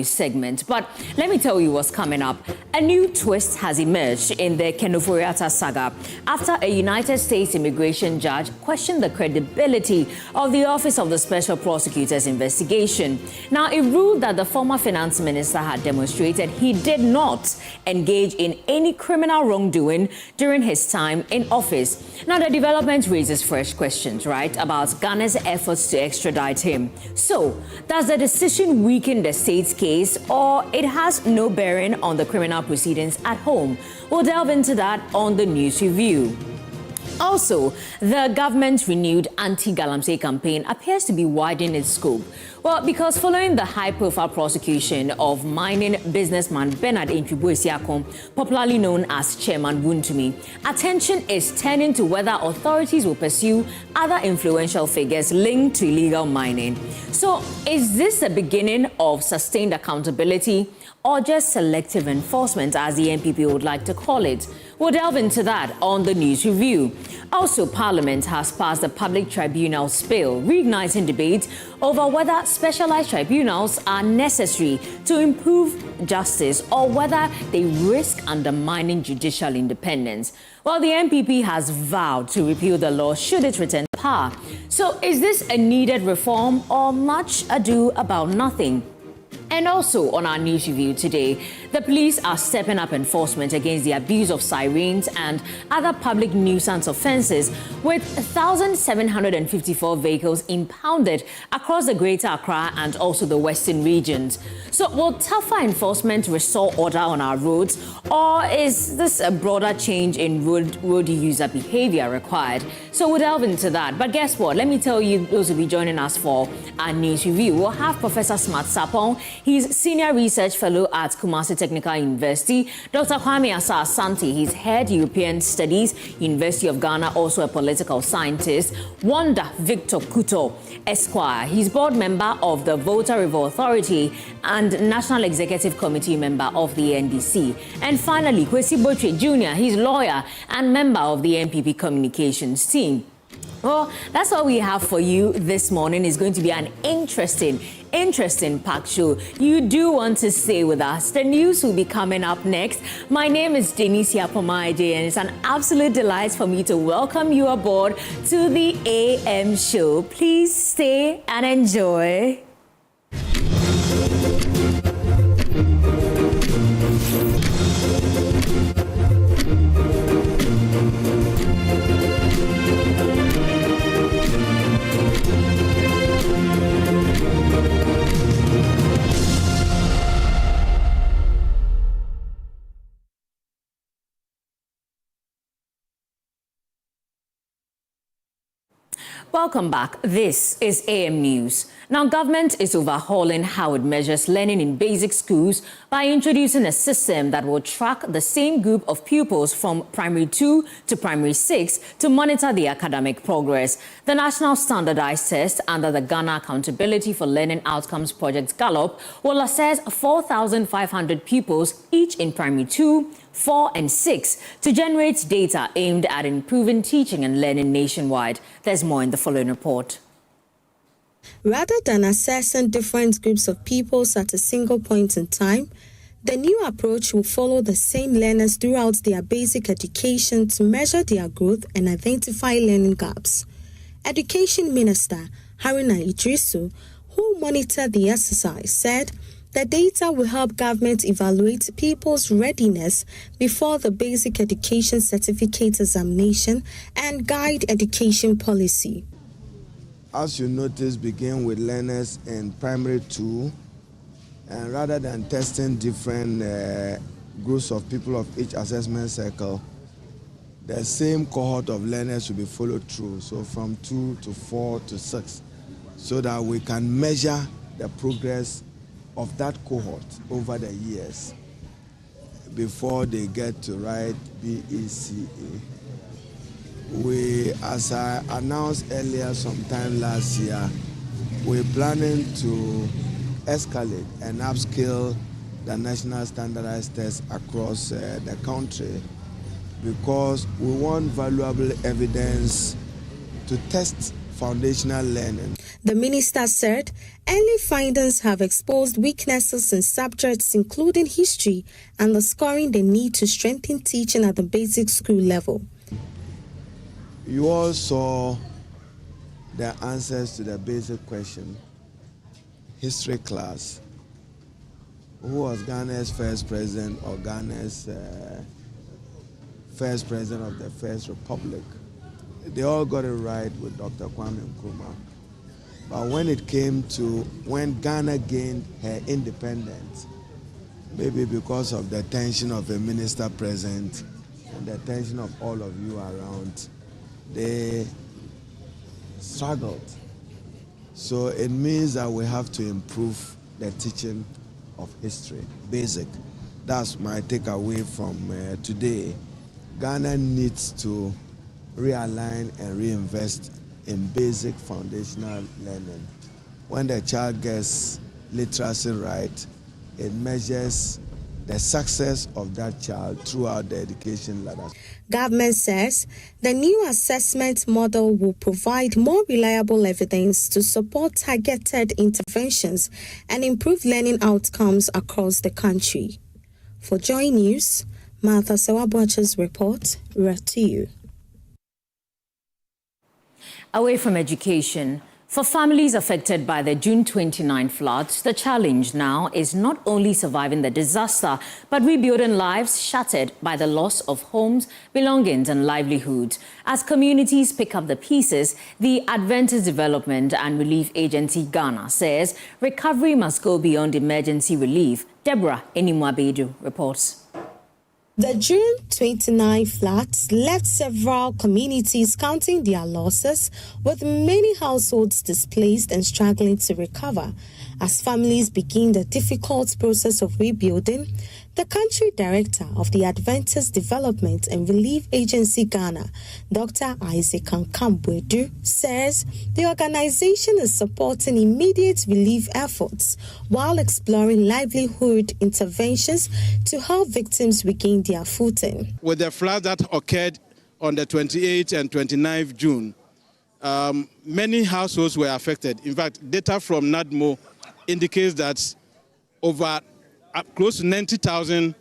news segment. But let me tell you what's coming up. A new twist has emerged in the Ken Ofori-Atta saga after a United States immigration judge questioned the credibility of the Office of the Special Prosecutor's investigation. Now, it ruled that the former finance minister had demonstrated he did not engage in any criminal wrongdoing during his time in office. Now, the development raises fresh questions, right, about Ghana's efforts to extradite him. So, does the decision weaken the state's case, or it has no bearing on the criminal proceedings at home? We'll delve into that on the News Review. Also, the government's renewed anti-galamsey campaign appears to be widening its scope. Well, because following the high-profile prosecution of mining businessman Bernard Ntwibu-Esiakon, popularly known as Chairman Wuntumi, attention is turning to whether authorities will pursue other influential figures linked to illegal mining. So, is this the beginning of sustained accountability, or just selective enforcement, as the NPP would like to call it? We'll delve into that on the News Review. Also, Parliament has passed the Public Tribunals Bill, reigniting debate over whether specialized tribunals are necessary to improve justice or whether they risk undermining judicial independence. Well, the NPP has vowed to repeal the law should it return power. So, is this a needed reform or much ado about nothing? And also on our News Review today, the police are stepping up enforcement against the abuse of sirens and other public nuisance offences, with 1,754 vehicles impounded across the Greater Accra and also the Western regions. So will tougher enforcement restore order on our roads, or is this a broader change in road user behaviour required? So we'll delve into that. But guess what? Let me tell you, those who will be joining us for our News Review. We'll have Professor Smart Sapong. He's Senior Research Fellow at Kumasi Technical University. Dr. Kwame Asa-Asante, he's Head European Studies, University of Ghana, also a political scientist. Wanda Victor Kuto, Esquire, he's board member of the Volta River Authority and National Executive Committee member of the NDC. And finally, Kwesi Botwe Jr., he's lawyer and member of the NPP Communications team. Well, that's what we have for you this morning. It's going to be an interesting packed show. You do want to stay with us. The news will be coming up next. My name is Denisia Pomaide, and it's an absolute delight for me to welcome you aboard to the AM show. Please stay and enjoy. Welcome back. This is AM News. Now, government is overhauling how it measures learning in basic schools by introducing a system that will track the same group of pupils from primary 2 to primary 6 to monitor the academic progress. The National Standardized Test under the Ghana Accountability for Learning Outcomes Project Gallup will assess 4,500 pupils, each in primary 2, 4 and 6, to generate data aimed at improving teaching and learning nationwide. There's more in the following report. Rather than assessing different groups of pupils at a single point in time, the new approach will follow the same learners throughout their basic education to measure their growth and identify learning gaps. Education Minister Haruna Idrisu, who monitored the exercise, said the data will help government evaluate people's readiness before the basic education certificate examination and guide education policy. As you notice, begin with learners in primary 2, and rather than testing different groups of people of each assessment cycle, the same cohort of learners will be followed through, so from 2 to 4 to 6, so that we can measure the progress of that cohort over the years before they get to write BECA. We, as I announced earlier sometime last year, we're planning to escalate and upscale the national standardized test across the country, because we want valuable evidence to test foundational learning. The minister said early findings have exposed weaknesses in subjects including history, underscoring the need to strengthen teaching at the basic school level. You all saw the answers to the basic question, history class. Who was Ghana's first president or Ghana's first president of the First Republic? They all got it right with Dr. Kwame Nkrumah. But when it came to when Ghana gained her independence, maybe because of the tension of a minister present and the tension of all of you around, they struggled. So it means that we have to improve the teaching of history, basic. That's my takeaway from today. Ghana needs to realign and reinvest in basic foundational learning. When the child gets literacy right, it measures the success of that child throughout the education ladder. Government says the new assessment model will provide more reliable evidence to support targeted interventions and improve learning outcomes across the country. For Joy News, Martha Sewabuacha's report, read to you. Away from education, for families affected by the June 29 floods, the challenge now is not only surviving the disaster, but rebuilding lives shattered by the loss of homes, belongings and livelihoods. As communities pick up the pieces, the Adventist Development and Relief Agency Ghana says recovery must go beyond emergency relief. Deborah Enimwabedu reports. The June 29 floods left several communities counting their losses, with many households displaced and struggling to recover. As families begin the difficult process of rebuilding, the country director of the Adventist Development and Relief Agency Ghana, Dr. Isaac Ankambwedu, says the organization is supporting immediate relief efforts while exploring livelihood interventions to help victims regain their footing. With the flood that occurred on the 28th and 29th June, many households were affected. In fact, data from NADMO indicates that over close to 90,000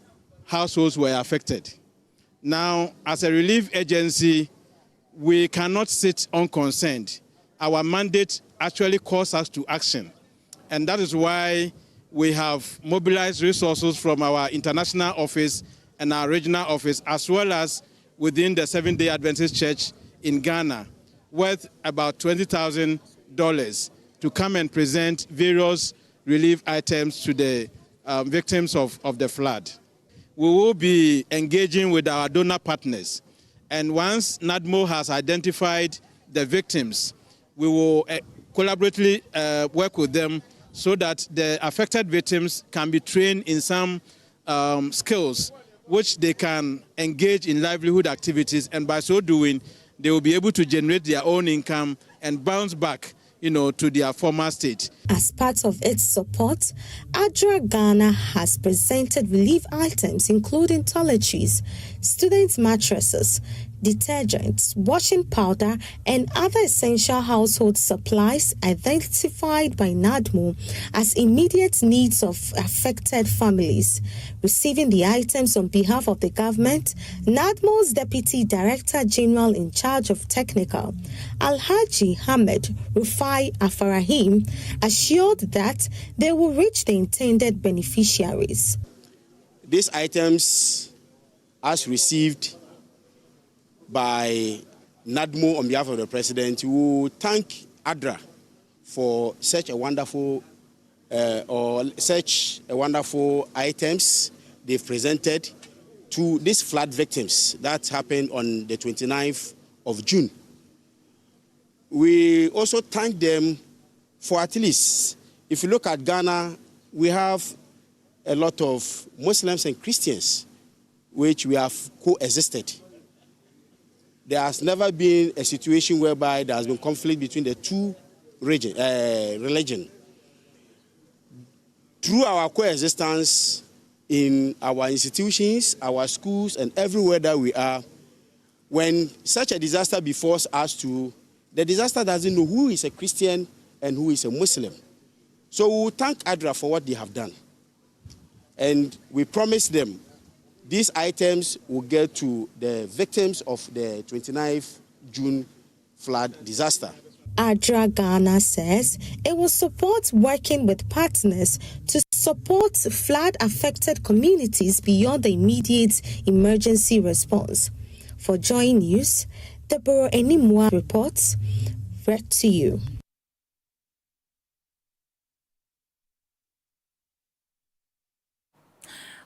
households were affected. Now, as a relief agency, we cannot sit unconcerned. Our mandate actually calls us to action. And that is why we have mobilized resources from our international office and our regional office, as well as within the Seventh-day Adventist Church in Ghana, worth about $20,000 to come and present various relief items to the victims of the flood. We will be engaging with our donor partners, and once NADMO has identified the victims, we will collaboratively work with them so that the affected victims can be trained in some skills which they can engage in livelihood activities, and by so doing, they will be able to generate their own income and bounce back, to their former state. As part of its support, ADRA Ghana has presented relief items including toiletries, student mattresses, detergents, washing powder, and other essential household supplies identified by NADMO as immediate needs of affected families. Receiving the items on behalf of the government, NADMO's Deputy Director General in charge of Technical, Alhaji Hamed Rufai Afarahim, assured that they will reach the intended beneficiaries. These items, as received by NADMO on behalf of the President, we will thank ADRA for such a wonderful items they've presented to these flood victims that happened on the 29th of June. We also thank them for at least, if you look at Ghana, we have a lot of Muslims and Christians which we have coexisted. There has never been a situation whereby there has been conflict between the two religions. Through our coexistence in our institutions, our schools, and everywhere that we are, when such a disaster befalls us, the disaster doesn't know who is a Christian and who is a Muslim. So we will thank ADRA for what they have done. And we promise them these items will get to the victims of the 29th June flood disaster. ADRA Ghana says it will support working with partners to support flood-affected communities beyond the immediate emergency response. For Joy News, Deborah Enimwa reports, read to you.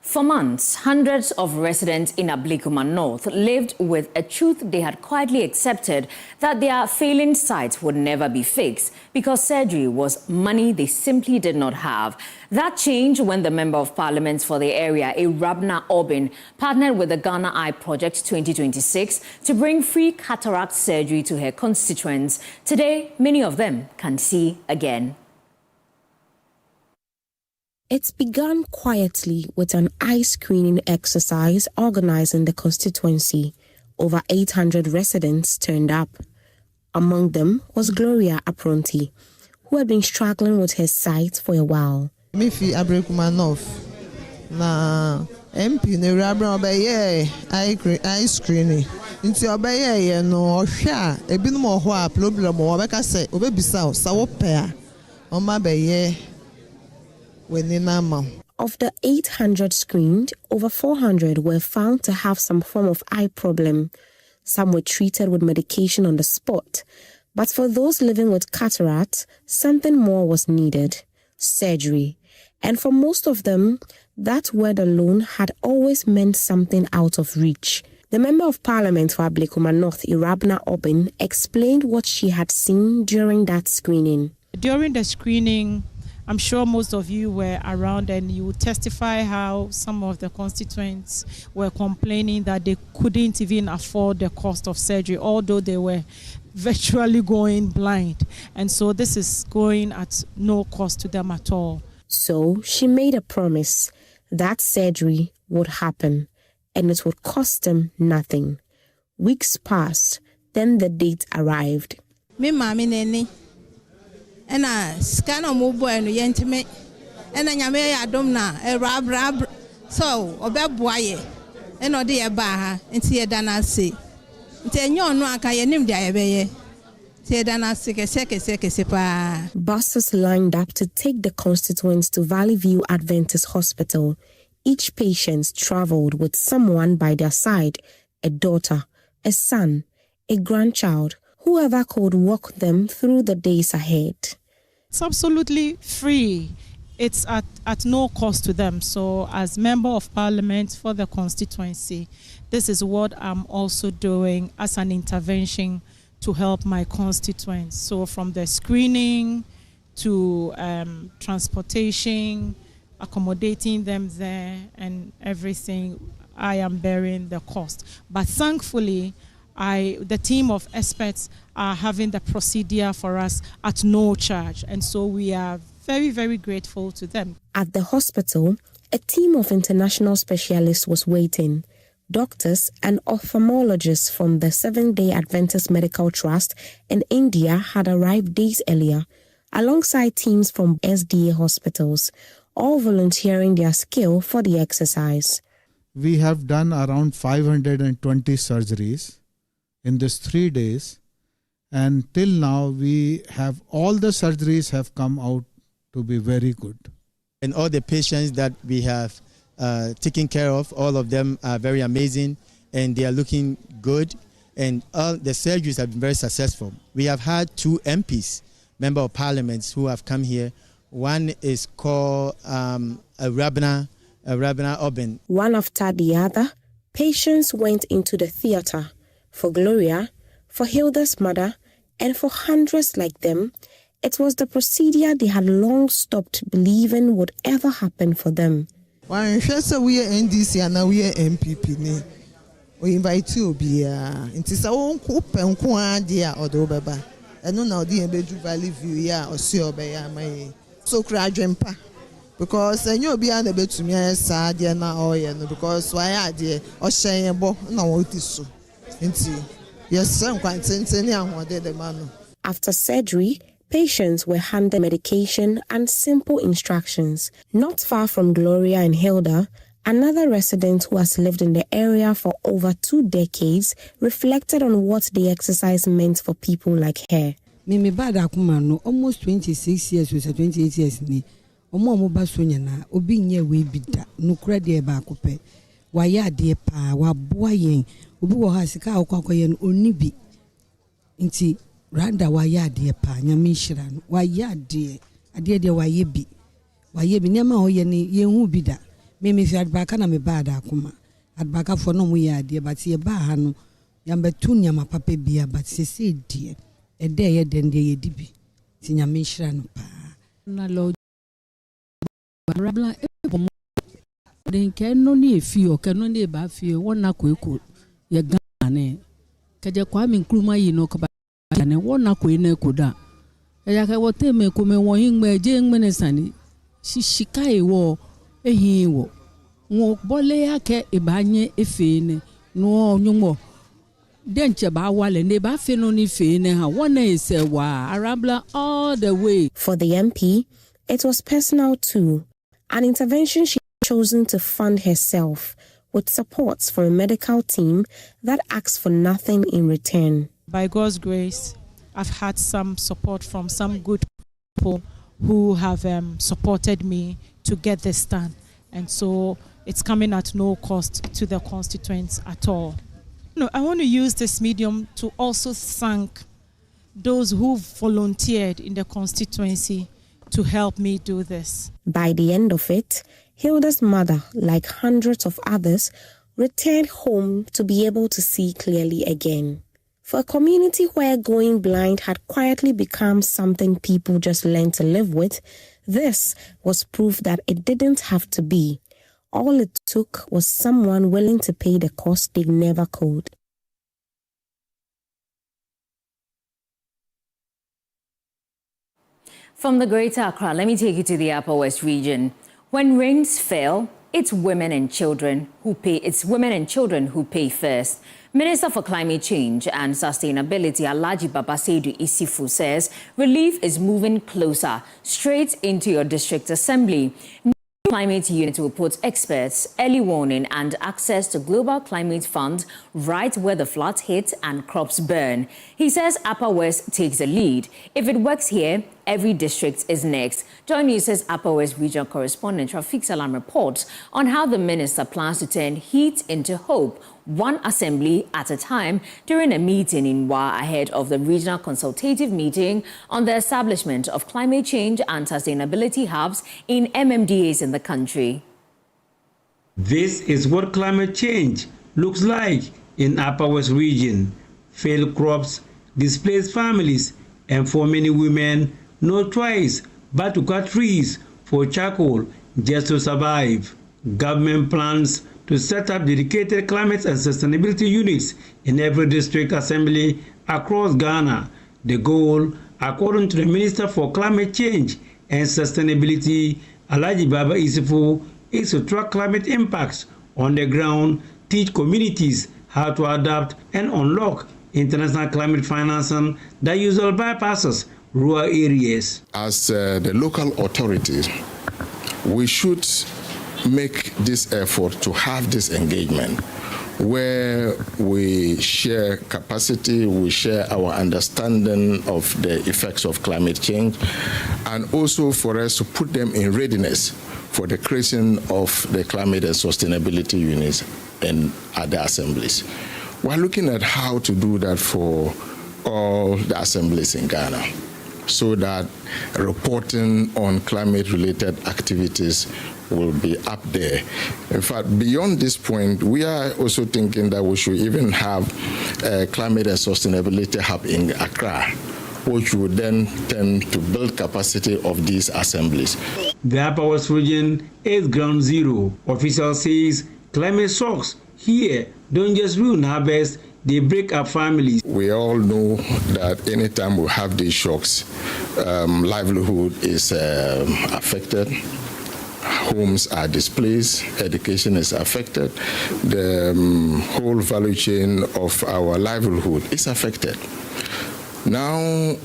For months, hundreds of residents in Ablekuma North lived with a truth they had quietly accepted, that their failing sight would never be fixed because surgery was money they simply did not have. That changed when the Member of Parliament for the area, Irabna Obin, partnered with the Ghana Eye Project 2026 to bring free cataract surgery to her constituents. Today, many of them can see again. It's begun quietly with an eye screening exercise organized in the constituency. Over 800 residents turned up. Among them was Gloria Apronti, who had been struggling with her sight for a while. Mifi Ablekuma North na MP ne rabra obeye eye screening. Nti obeye no ohwe a ebinum ohwo a problem obeka say obebisa sa wo pe a oma beye. Of the 800 screened, over 400 were found to have some form of eye problem. Some were treated with medication on the spot. But for those living with cataract, something more was needed: surgery. And for most of them, that word alone had always meant something out of reach. The Member of Parliament for Ablekuma North, Irabna Obin, explained what she had seen during that screening. During the screening, I'm sure most of you were around and you testify how some of the constituents were complaining that they couldn't even afford the cost of surgery, although they were virtually going blind. And so this is going at no cost to them at all. So she made a promise that surgery would happen and it would cost them nothing. Weeks passed, then the date arrived. Me mami neni. And scan on mobile and yentime, and then Yame Adomna, a rab, so obe boye, and no dear baha, and see a dana say. Tell you no, I can't name the abeye. Say dana sick a sepa. Buses lined up to take the constituents to Valley View Adventist Hospital. Each patient traveled with someone by their side: a daughter, a son, a grandchild, whoever could walk them through the days ahead. It's absolutely free. It's at no cost to them. So as Member of Parliament for the constituency, this is what I'm also doing as an intervention to help my constituents. So from the screening to transportation, accommodating them there and everything, I am bearing the cost. But thankfully, the team of experts are having the procedure for us at no charge. And so we are very, very grateful to them. At the hospital, a team of international specialists was waiting. Doctors and ophthalmologists from the Seventh-day Adventist Medical Trust in India had arrived days earlier, alongside teams from SDA hospitals, all volunteering their skill for the exercise. We have done around 520 surgeries in these 3 days, and till now we have all the surgeries have come out to be very good. And all the patients that we have taken care of, all of them are very amazing and they are looking good, and all the surgeries have been very successful. We have had 2 MPs, Member of Parliament, who have come here. One is called Irabna Obin. One after the other, patients went into the theater. For Gloria, for Hilda's mother, and for hundreds like them, it was the procedure they had long stopped believing would ever happen for them. When we are NDC and now we are MPP, we invite you to be it is our own open idea or the Obaba. And no now the Valley View or see my so graduate because I know beyond the bed to me sad now because why are there or saying about no what is so. After surgery, Patients were handed medication and simple instructions. Not far from Gloria and Hilda, another resident who has lived in the area for over 2 decades reflected on what the exercise meant for people like her. Me bad akuma no almost 26 years or 28 years ni omo ba so nyana obi nye we bida no kura de ba akopɛ wayɛ ade pa wa boa yɛn obi wɔ ha sika akɔkɔyɛ no oni bi nti randa wayɛ ade pa nyame hyira no wayɛ ade de wayɛ bi nyama ɔyɛ ni yɛhu bi da me fi adbaka na me bad akuma adbaka fo no mu yɛ ade but ye ba ha no yambetu nyama papa bia but se die ede dende yedibi tinyame nhira no pa na lo rabla ebomo den keno ni efi o keno ni ba fi wona ko ye gane kaje kwa mi nkruma yi no ko ba ne wona ko ina ko da ya ka wote me ko me won ngme je ngme ne sani shishika ewo ehin wo wo bole ya ke ibanye efe ne no nyumo denche ba wale ne ba fe no ni fe ne ha wona ise wa arabla all the way. For the MP, it was personal too, an intervention she chosen to fund herself with support from a medical team that asks for nothing in return. By God's grace, I've had some support from some good people who have supported me to get this done, and so it's coming at no cost to the constituents at all. No, I want to use this medium to also thank those who volunteered in the constituency to help me do this. By the end of it, Hilda's mother, like hundreds of others, returned home to be able to see clearly again. For a community where going blind had quietly become something people just learned to live with, this was proof that it didn't have to be. All it took was someone willing to pay the cost they never could. From the Greater Accra, let me take you to the Upper West region. When rains fail, it's women and children who pay first. Minister for Climate Change and Sustainability Alhaji Babasaidu Isifu says relief is moving closer, straight into your district assembly. Climate unit will put experts, early warning and access to Global Climate Fund right where the floods hit and crops burn. He says Upper West takes the lead. If it works here, every district is next. Join News' Upper West regional correspondent Rafiq Salam reports on how the minister plans to turn heat into hope, one assembly at a time, during a meeting in Wa ahead of the regional consultative meeting on the establishment of climate change and sustainability hubs in MMDAs in the country. This is what climate change looks like in Upper West region. Failed crops, displaced families, and for many women, no choice but to cut trees for charcoal just to survive. Government plans to set up dedicated climate and sustainability units in every district assembly across Ghana. The goal, according to the Minister for Climate Change and Sustainability, Alhaji Baba Isifu, is to track climate impacts on the ground, teach communities how to adapt and unlock international climate financing that usually bypasses rural areas. As the local authorities, we should make this effort to have this engagement where we share capacity, we share our understanding of the effects of climate change, and also for us to put them in readiness for the creation of the climate and sustainability units in other assemblies. We're looking at how to do that for all the assemblies in Ghana, so that reporting on climate-related activities will be up there. In fact, beyond this point, we are also thinking that we should even have a climate and sustainability hub in Accra, which would then tend to build capacity of these assemblies. The Upper West region is ground zero. Official says climate shocks here don't just ruin harvest, they break up families. We all know that anytime we have these shocks, livelihood is affected, homes are displaced, education is affected, the whole value chain of our livelihood is affected. Now,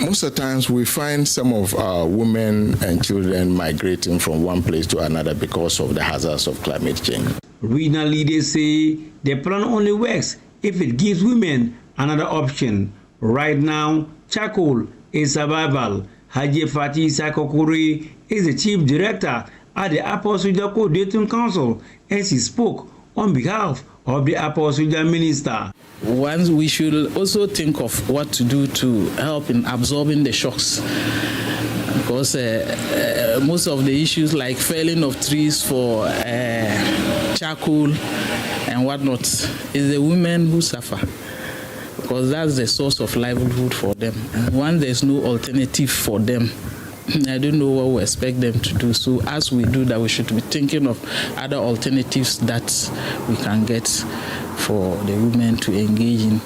most of the times we find some of our women and children migrating from one place to another because of the hazards of climate change. Regional leaders say the plan only works if it gives women another option. Right now, charcoal is survival. Haji Fatih Sakokuri is the chief director at the Akosua Coordinating Council, and she spoke on behalf of the Akosua minister. Once we should also think of what to do to help in absorbing the shocks, because most of the issues like felling of trees for charcoal and whatnot is the women who suffer, because that's the source of livelihood for them. And once there's no alternative for them, I don't know what we expect them to do. So as we do that, we should be thinking of other alternatives that we can get for the women to engage in.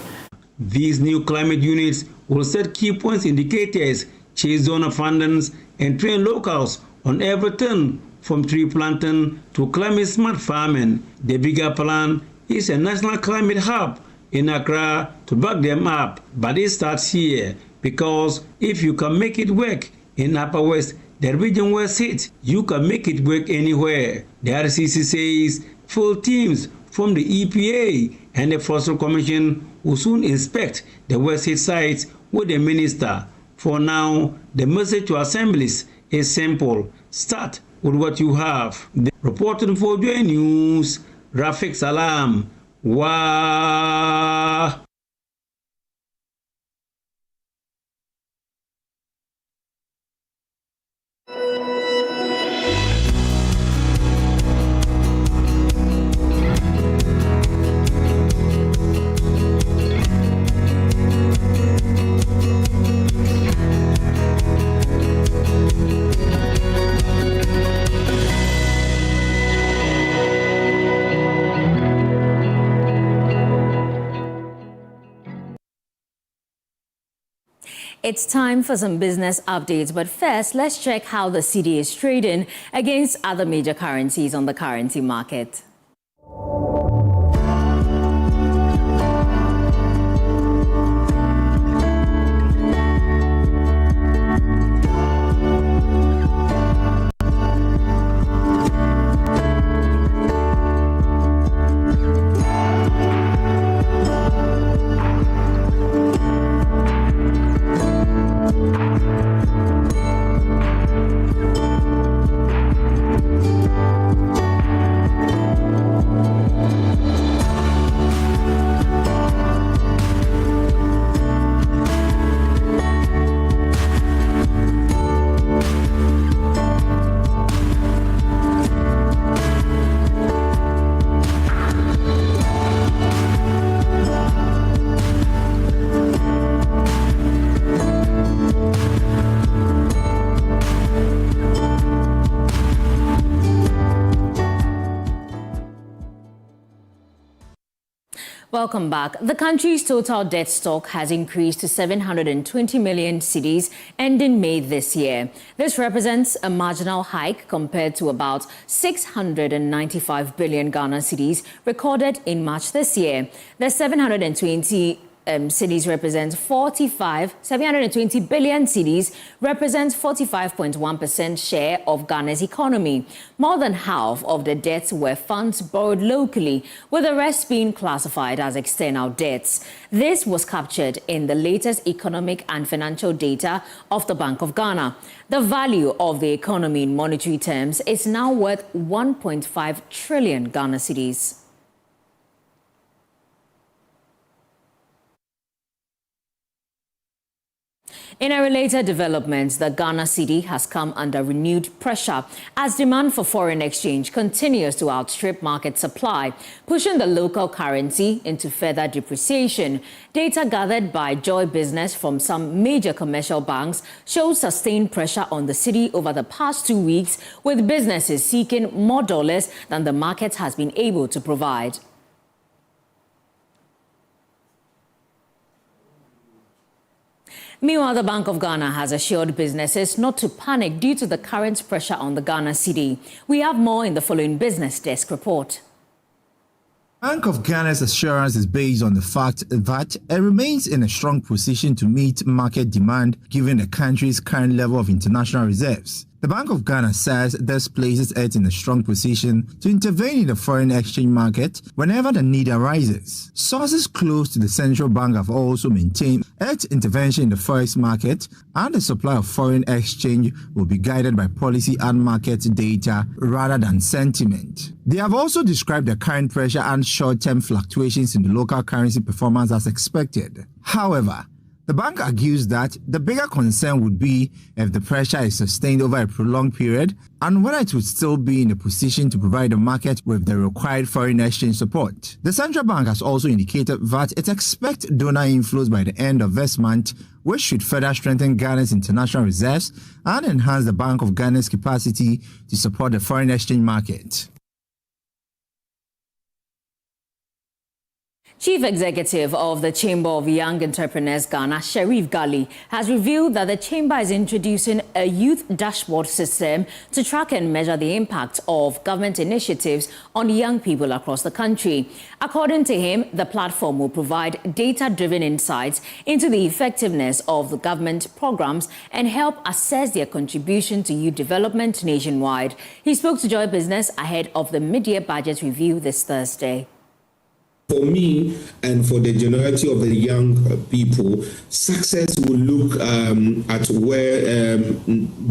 These new climate units will set key points indicators, chase zone abundance, and train locals on everything from tree planting to climate smart farming. The bigger plan is a national climate hub in Accra to back them up, but it starts here, because if you can make it work in Upper West, the region where it sits, you can make it work anywhere. The RCC says full teams from the EPA and the Fossil Commission will soon inspect the West Side sites with the minister. For now, the message to assemblies is simple: start with what you have. Reporting for Joy News, Rafik Salam. Wah! It's time for some business updates, but first, let's check how the cedi is trading against other major currencies on the currency market. Welcome back. The country's total debt stock has increased to 720 million cedis ending May this year. This represents a marginal hike compared to about 695 billion Ghana cedis recorded in March this year. The 720 720 billion cedis represents 45.1% share of Ghana's economy. More than half of the debts were funds borrowed locally, with the rest being classified as external debts. This was captured in the latest economic and financial data of the Bank of Ghana. The value of the economy in monetary terms is now worth 1.5 trillion Ghana cedis. In a related development, the Ghana cedi has come under renewed pressure as demand for foreign exchange continues to outstrip market supply, pushing the local currency into further depreciation. Data gathered by Joy Business from some major commercial banks shows sustained pressure on the cedi over the past 2 weeks, with businesses seeking more dollars than the market has been able to provide. Meanwhile, the Bank of Ghana has assured businesses not to panic due to the current pressure on the Ghana cedi. We have more in the following Business Desk report. Bank of Ghana's assurance is based on the fact that it remains in a strong position to meet market demand given the country's current level of international reserves. The Bank of Ghana says this places it in a strong position to intervene in the foreign exchange market whenever the need arises. Sources close to the central bank have also maintained its intervention in the forex market, and the supply of foreign exchange will be guided by policy and market data rather than sentiment. They have also described the current pressure and short-term fluctuations in the local currency performance as expected. However, the bank argues that the bigger concern would be if the pressure is sustained over a prolonged period and whether it would still be in a position to provide the market with the required foreign exchange support. The central bank has also indicated that it expects donor inflows by the end of this month, which should further strengthen Ghana's international reserves and enhance the Bank of Ghana's capacity to support the foreign exchange market. Chief Executive of the Chamber of Young Entrepreneurs Ghana, Sharif Gali, has revealed that the Chamber is introducing a youth dashboard system to track and measure the impact of government initiatives on young people across the country. According to him, the platform will provide data-driven insights into the effectiveness of the government programs and help assess their contribution to youth development nationwide. He spoke to Joy Business ahead of the mid-year budget review this Thursday. For me and for the generality of the young people, success will look at where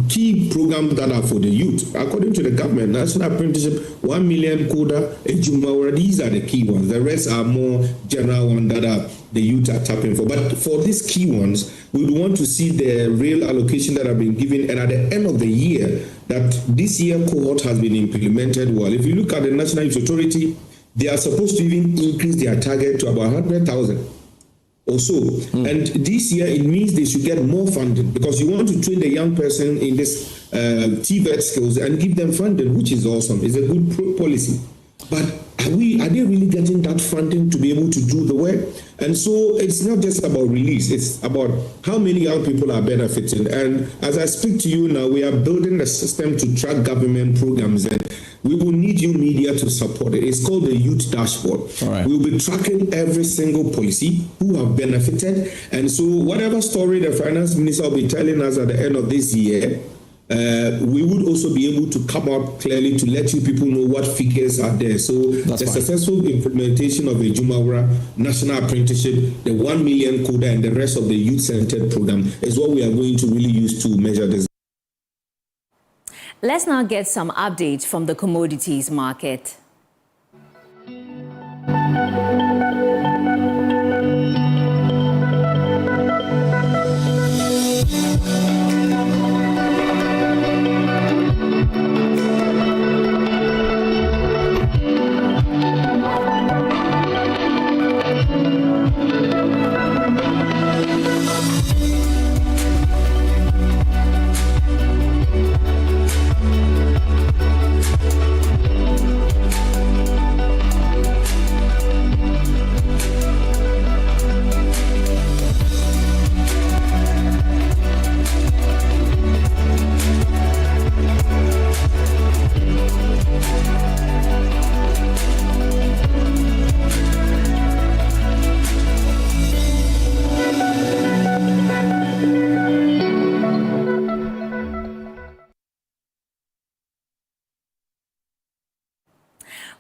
key programs that are for the youth. According to the government, national apprenticeship, 1 million quota, Ejumawara, these are the key ones. The rest are more general ones that are the youth are tapping for. But for these key ones, we would want to see the real allocation that have been given, and at the end of the year, that this year cohort has been implemented well. If you look at the National Youth Authority, they are supposed to even increase their target to about 100,000 or so. And this year, it means they should get more funding because you want to train the young person in this TVET skills and give them funding, which is awesome. It's a good policy. But are they really getting that funding to be able to do the work? And so it's not just about release, it's about how many young people are benefiting. And as I speak to you now, we are building a system to track government programs, and we will need you media to support it. It's called the Youth Dashboard. Right. We'll be tracking every single policy, who have benefited. And so whatever story the Finance Minister will be telling us at the end of this year, we would also be able to come out clearly to let you people know what figures are there. So the successful implementation of the Jumawara National Apprenticeship, the 1 million quota, and the rest of the youth-centered program is what we are going to really use to measure this. Let's now get some updates from the commodities market.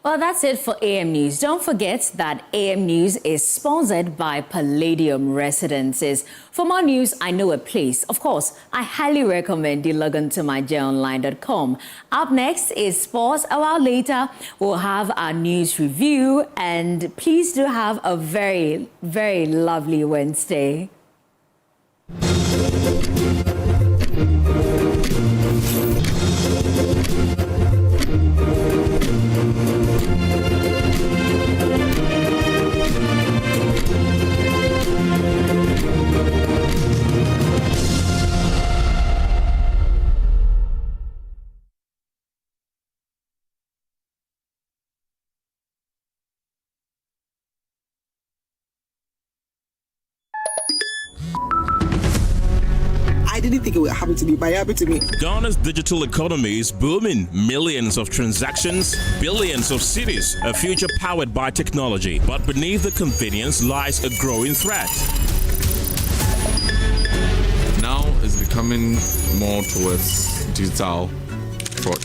Well, that's it for AM News. Don't forget that AM News is sponsored by Palladium Residences. For more news, I know a place. Of course, I highly recommend you log on to myjonline.com. Up next is sports. A while later, we'll have our news review. And please do have a very, very lovely Wednesday. didn't think it would happen to me, but it happened to me. Ghana's digital economy is booming. Millions of transactions, billions of cities, a future powered by technology. But beneath the convenience lies a growing threat. Now it's becoming more towards digital fraud.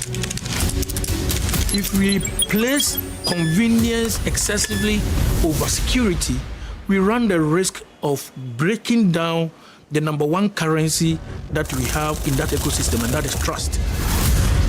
If we place convenience excessively over security, we run the risk of breaking down the number one currency that we have in that ecosystem, and that is trust.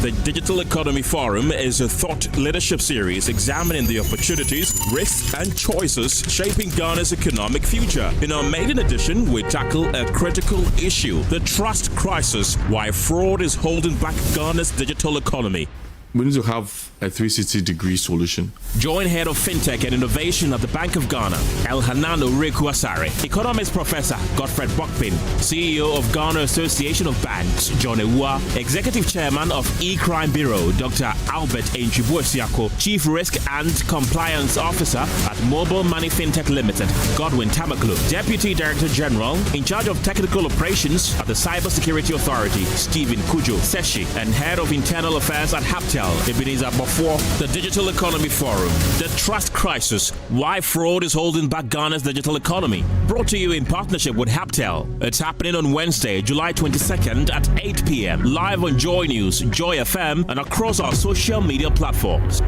The Digital Economy Forum is a thought leadership series examining the opportunities, risks, and choices shaping Ghana's economic future. In our maiden edition, we tackle a critical issue, the trust crisis, why fraud is holding back Ghana's digital economy. We need to have a 360-degree solution. Join Head of FinTech and Innovation at the Bank of Ghana, Elhanan Oreku-Asare, Economics Professor Godfred Bokpin, CEO of Ghana Association of Banks, John Ewua, Executive Chairman of E-Crime Bureau, Dr. Albert Enchibu-Esiako, Chief Risk and Compliance Officer at Mobile Money FinTech Limited, Godwin Tamaklo, Deputy Director General in charge of Technical Operations at the Cybersecurity Authority, Stephen Kojo Seshi, and Head of Internal Affairs at Haptel, Ebenezer Before the Digital Economy Forum, The Trust Crisis, Why Fraud is Holding Back Ghana's Digital Economy. Brought to you in partnership with Haptel. It's happening on Wednesday, July 22nd at 8 p.m. live on Joy News, Joy FM, and across our social media platforms.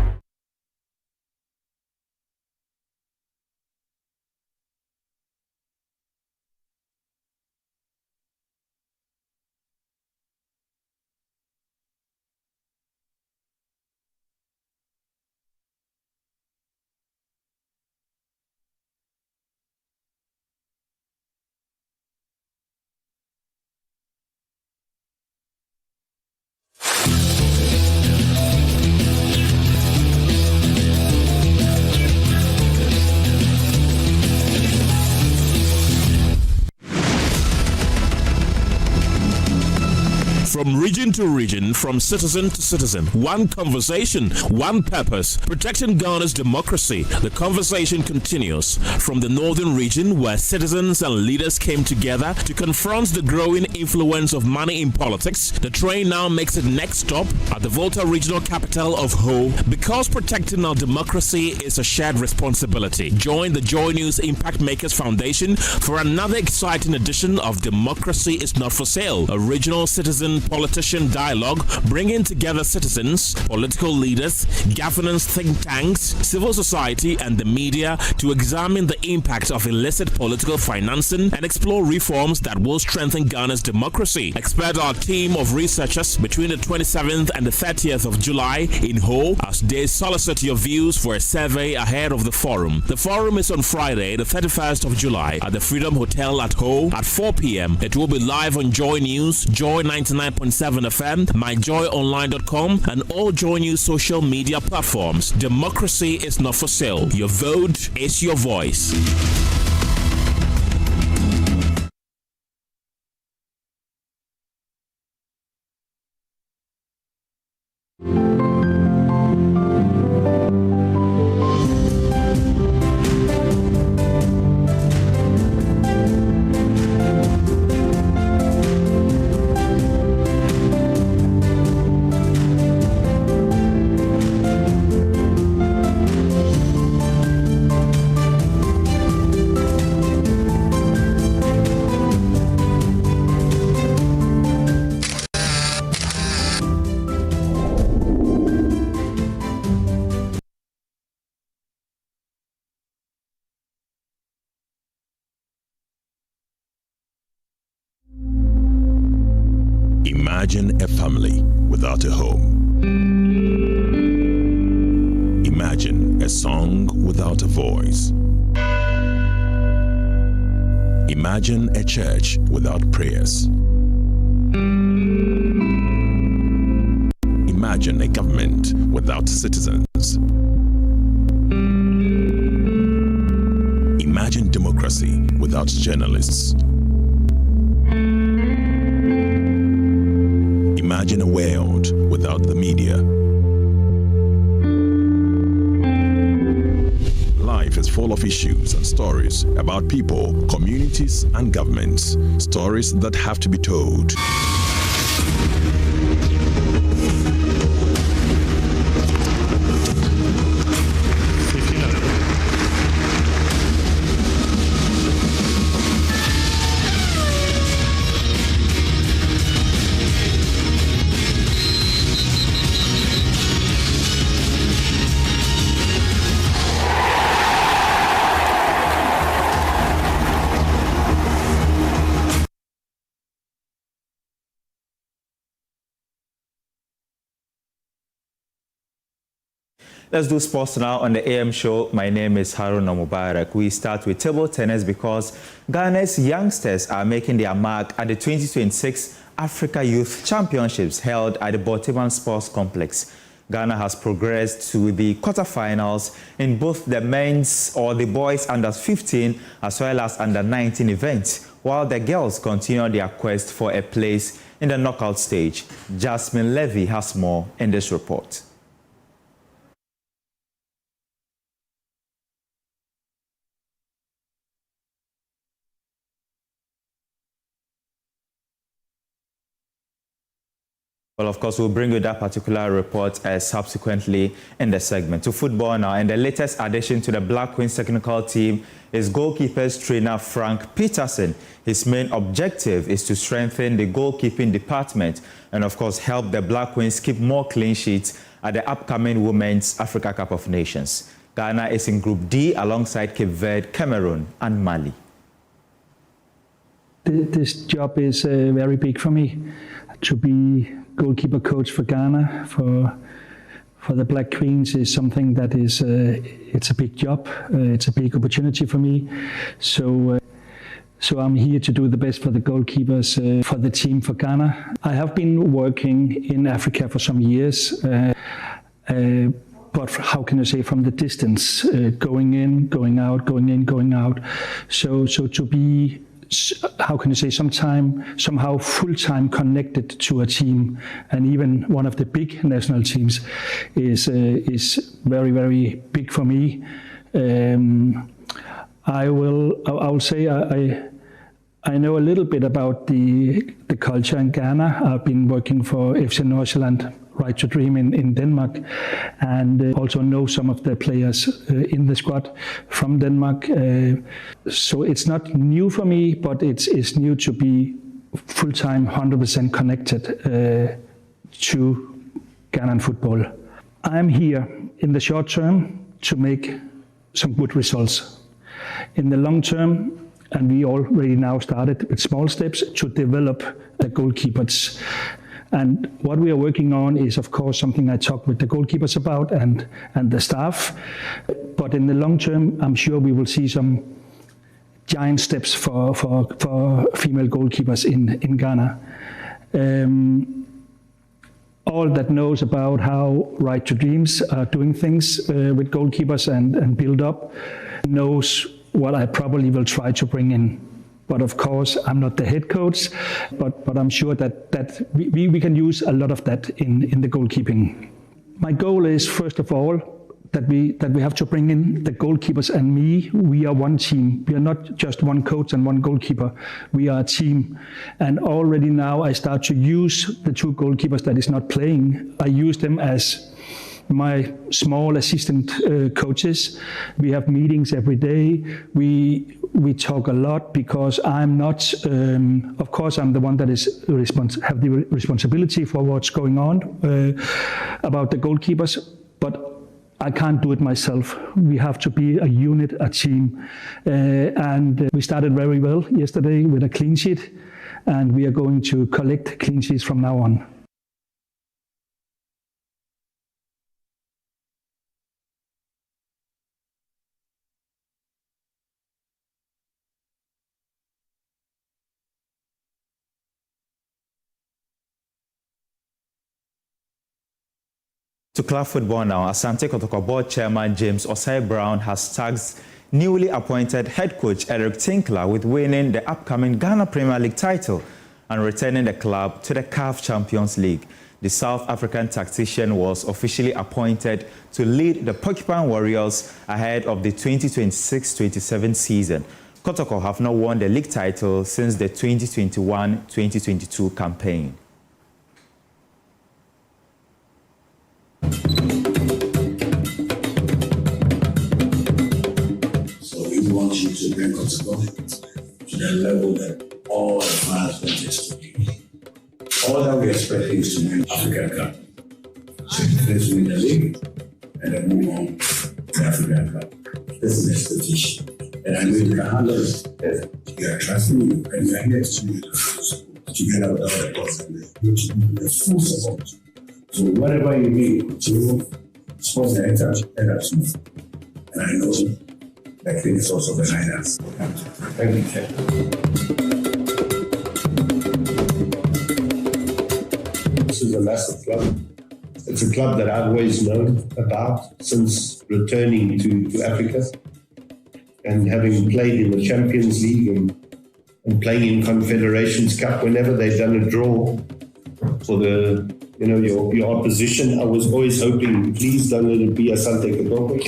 From region to region, from citizen to citizen, one conversation, one purpose, protecting Ghana's democracy. The conversation continues from the northern region where citizens and leaders came together to confront the growing influence of money in politics. The train now makes its next stop at the Volta regional capital of Ho, because protecting our democracy is a shared responsibility. Join the Joy News Impact Makers Foundation for another exciting edition of Democracy is Not for Sale, a regional citizen politician dialogue bringing together citizens, political leaders, governance think tanks, civil society, and the media to examine the impact of illicit political financing and explore reforms that will strengthen Ghana's democracy. Expect our team of researchers between the 27th and the 30th of July in Ho as they solicit your views for a survey ahead of the forum. The forum is on Friday, the 31st of July at the Freedom Hotel at Ho at 4 p.m. It will be live on Joy News, Joy 99.7 FM, myjoyonline.com, and all Joy News social media platforms. Democracy is not for sale. Your vote is your voice. Imagine a family without a home. Imagine a song without a voice. Imagine a church without prayers. Imagine a government without citizens. Imagine democracy without journalists. Imagine a world without the media. Live life is full of issues and stories about people, communities, and governments. Stories that have to be told. Let's do sports now on the AM show. My name is Haruna Mubarak. We start with table tennis because Ghana's youngsters are making their mark at the 2026 Africa Youth Championships held at the Boteman Sports Complex. Ghana has progressed to the quarterfinals in both the men's or the boys under 15 as well as under 19 events, while the girls continue their quest for a place in the knockout stage. Jasmine Levy has more in this report. Well, of course, we'll bring you that particular report subsequently in the segment. To football now, and the latest addition to the Black Queens technical team is goalkeepers trainer Frank Peterson. His main objective is to strengthen the goalkeeping department and, of course, help the Black Queens keep more clean sheets at the upcoming Women's Africa Cup of Nations. Ghana is in Group D alongside Cape Verde, Cameroon, and Mali. This job is very big for me, to be goalkeeper coach for Ghana for the Black Queens is something that is it's a big job. It's a big opportunity for me. So I'm here to do the best for the goalkeepers for the team for Ghana. I have been working in Africa for some years, but how can I say, from the distance, going in, going out, going in, going out. So to be, how can I say, somehow full-time connected to a team, and even one of the big national teams is very, very big for me. I will say I know a little bit about the culture in Ghana. I've been working for FC Nordsjælland, Right to Dream in Denmark, and also know some of the players in the squad from Denmark. So it's not new for me, but it's new to be full-time, 100% connected to Ghanaian football. I'm here in the short term to make some good results. In the long term, and we already now started with small steps to develop the goalkeepers. And what we are working on is, of course, something I talk with the goalkeepers about and the staff. But in the long term, I'm sure we will see some giant steps for female goalkeepers in Ghana. All that knows about how Right to Dreams are doing things with goalkeepers and build up knows what I probably will try to bring in. But of course, I'm not the head coach, but I'm sure that we can use a lot of that in the goalkeeping. My goal is, first of all, that we have to bring in the goalkeepers and me. We are one team. We are not just one coach and one goalkeeper. We are a team. And already now I start to use the two goalkeepers that is not playing. I use them as my small assistant coaches. We have meetings every day. We talk a lot because I'm not, of course, I'm the one that is have the responsibility for what's going on about the goalkeepers, but I can't do it myself. We have to be a unit, a team. And we started very well yesterday with a clean sheet, and we are going to collect clean sheets from now on. To club football now, Asante Kotoko board chairman James Osei-Brown has tasked newly appointed head coach Eric Tinkler with winning the upcoming Ghana Premier League title and returning the club to the CAF Champions League. The South African tactician was officially appointed to lead the Porcupine Warriors ahead of the 2026-27 season. Kotoko have not won the league title since the 2021-2022 campaign. So we want you to bring Kotoko to the level that all advancement is to be. All that we expect is to win African Cup. So first win the league and then move on to African Cup. This is the expectation. And I know you can handle it. You are trusting you and you are here to do the full support. Together with all the boss and the full support. So whatever you need to sports director, let us know. And I know that things also behind us. Thank you, Chair. This is a massive club. It's a club that I've always known about since returning to Africa and having played in the Champions League and playing in Confederations Cup. Whenever they've done a draw for the your opposition, I was always hoping, please don't let it be a Asante Kotoko.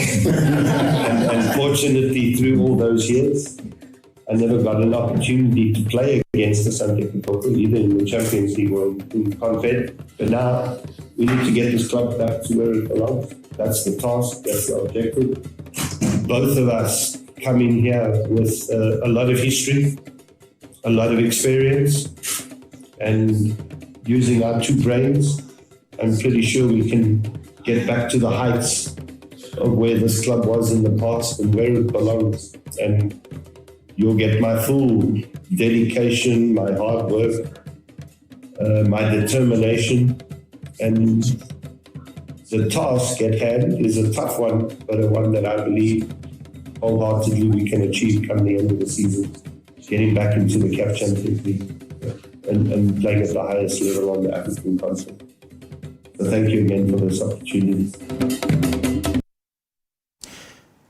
and fortunately, through all those years, I never got an opportunity to play against Asante Kotoko, either in the Champions League or in Confed. But now we need to get this club back to where it belongs. That's the task, that's the objective. Both of us come in here with a lot of history, a lot of experience, and using our two brains, I'm pretty sure we can get back to the heights of where this club was in the past and where it belongs. And you'll get my full dedication, my hard work, my determination, and the task at hand is a tough one, but a one that I believe wholeheartedly we can achieve come the end of the season, getting back into the CAF Champions League and playing at the highest level on the African continent. So thank you again for this opportunity.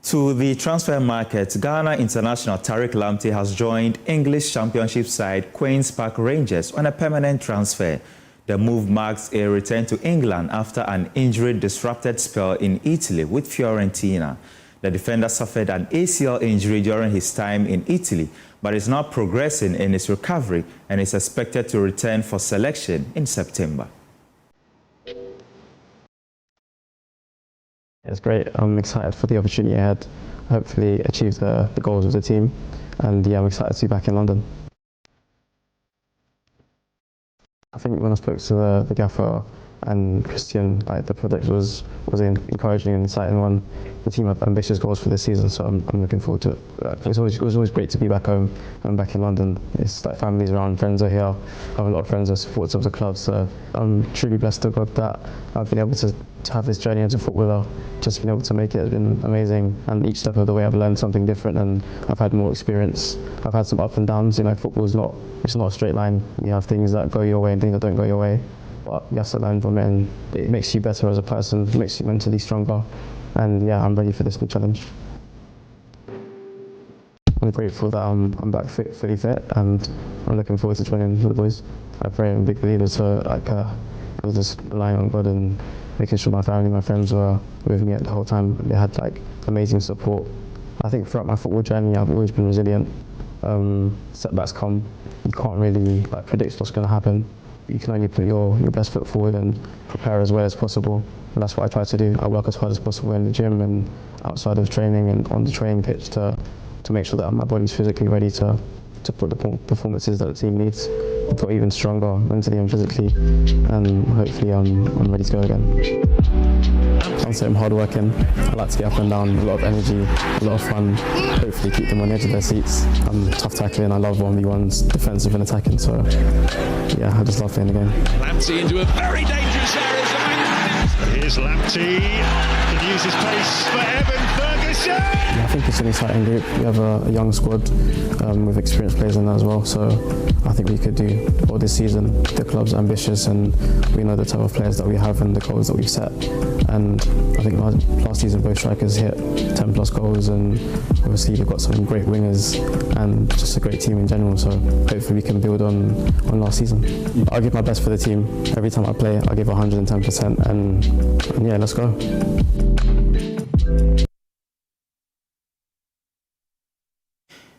To the transfer market, Ghana international Tariq Lamptey has joined English Championship side Queen's Park Rangers on a permanent transfer. The move marks a return to England after an injury-disrupted spell in Italy with Fiorentina. The defender suffered an ACL injury during his time in Italy, but is now progressing in his recovery and is expected to return for selection in September. It's great. I'm excited for the opportunity ahead. Hopefully achieve the goals of the team, and yeah, I'm excited to be back in London. I think when I spoke to the gaffer and Christian, like, the project was encouraging and exciting one. The team have ambitious goals for this season, so I'm looking forward to it. It was always great to be back home and back in London. It's like family's around, friends are here. I have a lot of friends who are supporters of the club, so I'm truly blessed to God that I've been able to have this journey as a footballer. Just been able to make it has been amazing, and each step of the way I've learned something different and I've had more experience. I've had some ups and downs. Football's not a straight line. You have things that go your way and things that don't go your way. But you have to learn from it, and it makes you better as a person, it makes you mentally stronger. And yeah, I'm ready for this new challenge. I'm grateful that I'm back fully fit, and I'm looking forward to training with the boys. I pray I'm a big believer, so I was just relying on God and making sure my family, my friends were with me at the whole time. They had amazing support. I think throughout my football journey, I've always been resilient. Setbacks come, you can't really predict what's going to happen. You can only put your best foot forward and prepare as well as possible. And that's what I try to do. I work as hard as possible in the gym and outside of training and on the training pitch to make sure that my body's physically ready to put the performances that the team needs, but even stronger mentally and physically. And hopefully I'm ready to go again. I'd say I'm hardworking. I like to get up and down, a lot of energy, a lot of fun. Hopefully keep them on the edge of their seats. I'm tough tackling, I love 1v1s, defensive and attacking, so yeah, I just love playing the game. Lamptey into a very dangerous area. Here's Lamptey, can use his pace for Evan Ferguson! Yeah, I think it's an exciting group. We have a young squad with experienced players in that as well, so I think we could do all this season. The club's ambitious and we know the type of players that we have and the goals that we've set. And I think last season both strikers hit 10 plus goals, and obviously we've got some great wingers and just a great team in general, so hopefully we can build on last season. I'll give my best for the team. Every time I play, I'll give 110% and yeah, let's go.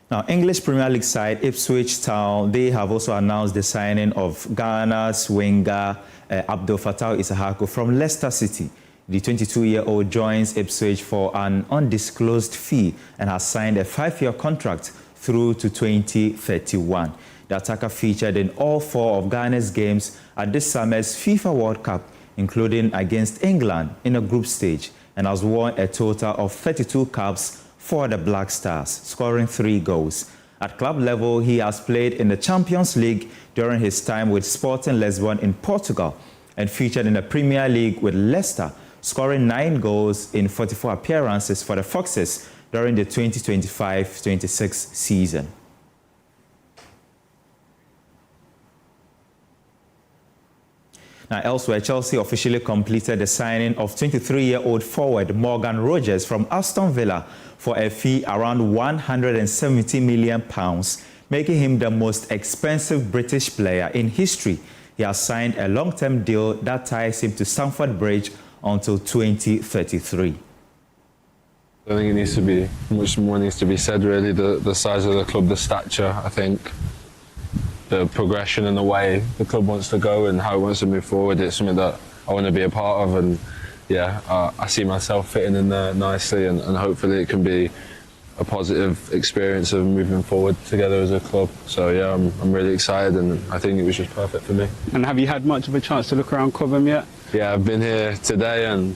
Now, English Premier League side Ipswich Town, they have also announced the signing of Ghana's winger Abdul Fattah Issahaku from Leicester City. The 22-year-old joins Ipswich for an undisclosed fee and has signed a 5-year contract through to 2031. The attacker featured in all 4 of Ghana's games at this summer's FIFA World Cup, including against England in a group stage, and has won a total of 32 caps for the Black Stars, scoring 3 goals. At club level, he has played in the Champions League during his time with Sporting Lisbon in Portugal and featured in the Premier League with Leicester, scoring 9 goals in 44 appearances for the Foxes during the 2025-26 season. Now, elsewhere, Chelsea officially completed the signing of 23-year-old forward Morgan Rogers from Aston Villa for a fee around £170 million, making him the most expensive British player in history. He has signed a long-term deal that ties him to Stamford Bridge until 2033. I think it needs to be, much more needs to be said really, the size of the club, the stature, I think. The progression and the way the club wants to go and how it wants to move forward, it's something that I want to be a part of, and yeah, I see myself fitting in there nicely, and hopefully it can be a positive experience of moving forward together as a club. So yeah, I'm really excited, and I think it was just perfect for me. And have you had much of a chance to look around Cobham yet? Yeah, I've been here today, and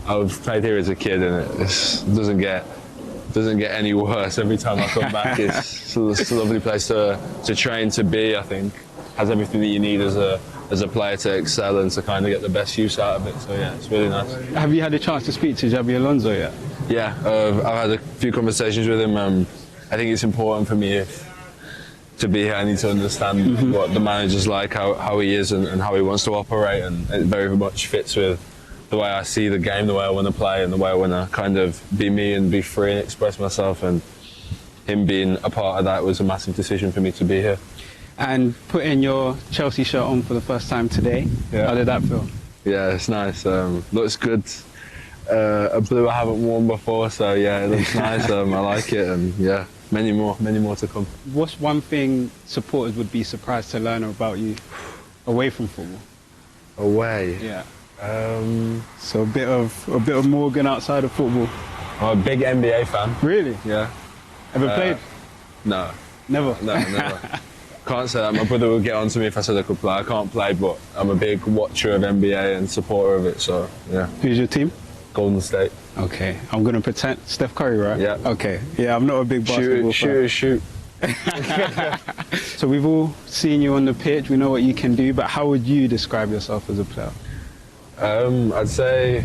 I've played here as a kid, and it doesn't get any worse. Every time I come back, it's a lovely place to train, to be. I think has everything that you need as a player to excel and to kind of get the best use out of it. So yeah, it's really nice. Have you had a chance to speak to Xabi Alonso yet? Yeah, I've had a few conversations with him. I think it's important for me to be here. I need to understand what the manager's like, how he is, and how he wants to operate, and it very much fits with the way I see the game, the way I want to play, and the way I want to kind of be me and be free and express myself. And him being a part of that was a massive decision for me to be here. And putting your Chelsea shirt on for the first time today, how did that feel? Yeah, it's nice. Looks good. A blue I haven't worn before, so yeah, it looks nice. I like it, and yeah, many more to come. What's one thing supporters would be surprised to learn about you away from football? Away? Yeah. So a bit of Morgan outside of football. I'm a big NBA fan. Really? Yeah. Ever played? No. Never? No, never. Can't say that. My brother would get on to me if I said I could play. I can't play, but I'm a big watcher of NBA and supporter of it, so yeah. Who's your team? Golden State. Okay. I'm going to pretend Steph Curry, right? Yeah. Okay. Yeah, I'm not a big basketball fan. Shoot. So we've all seen you on the pitch. We know what you can do, but how would you describe yourself as a player? I'd say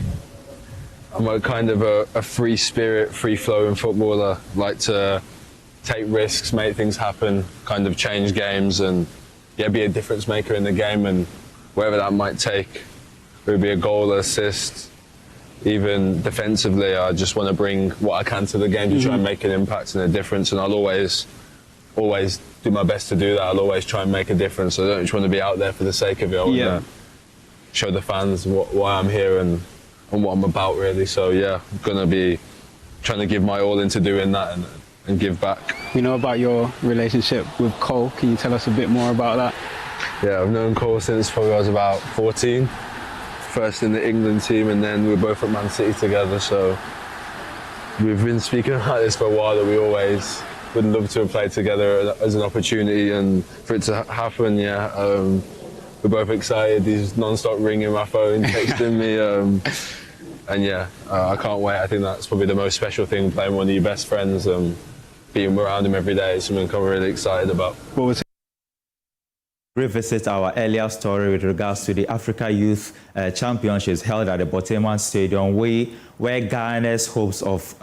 I'm a kind of a free spirit, free-flowing footballer. Like to take risks, make things happen, kind of change games, and yeah, be a difference maker in the game, and whatever that might take. Whether it be a goal, assist, even defensively, I just want to bring what I can to the game to try and make an impact and a difference, and I'll always do my best to do that. I'll always try and make a difference. I don't just want to be out there for the sake of it. I want to show the fans why I'm here and what I'm about, really. So yeah, I'm going to be trying to give my all into doing that and give back. We know about your relationship with Cole. Can you tell us a bit more about that? Yeah, I've known Cole since probably I was about 14. First in the England team, and then we were both at Man City together. So we've been speaking about this for a while, that we always would love to have played together as an opportunity, and for it to happen, we're both excited. He's non-stop ringing my phone, texting me, and yeah, I can't wait. I think that's probably the most special thing, playing one of your best friends, being around him every day is something I'm really excited about. What was Revisit our earlier story with regards to the Africa Youth Championships held at the Boteman Stadium, where Ghana's hopes of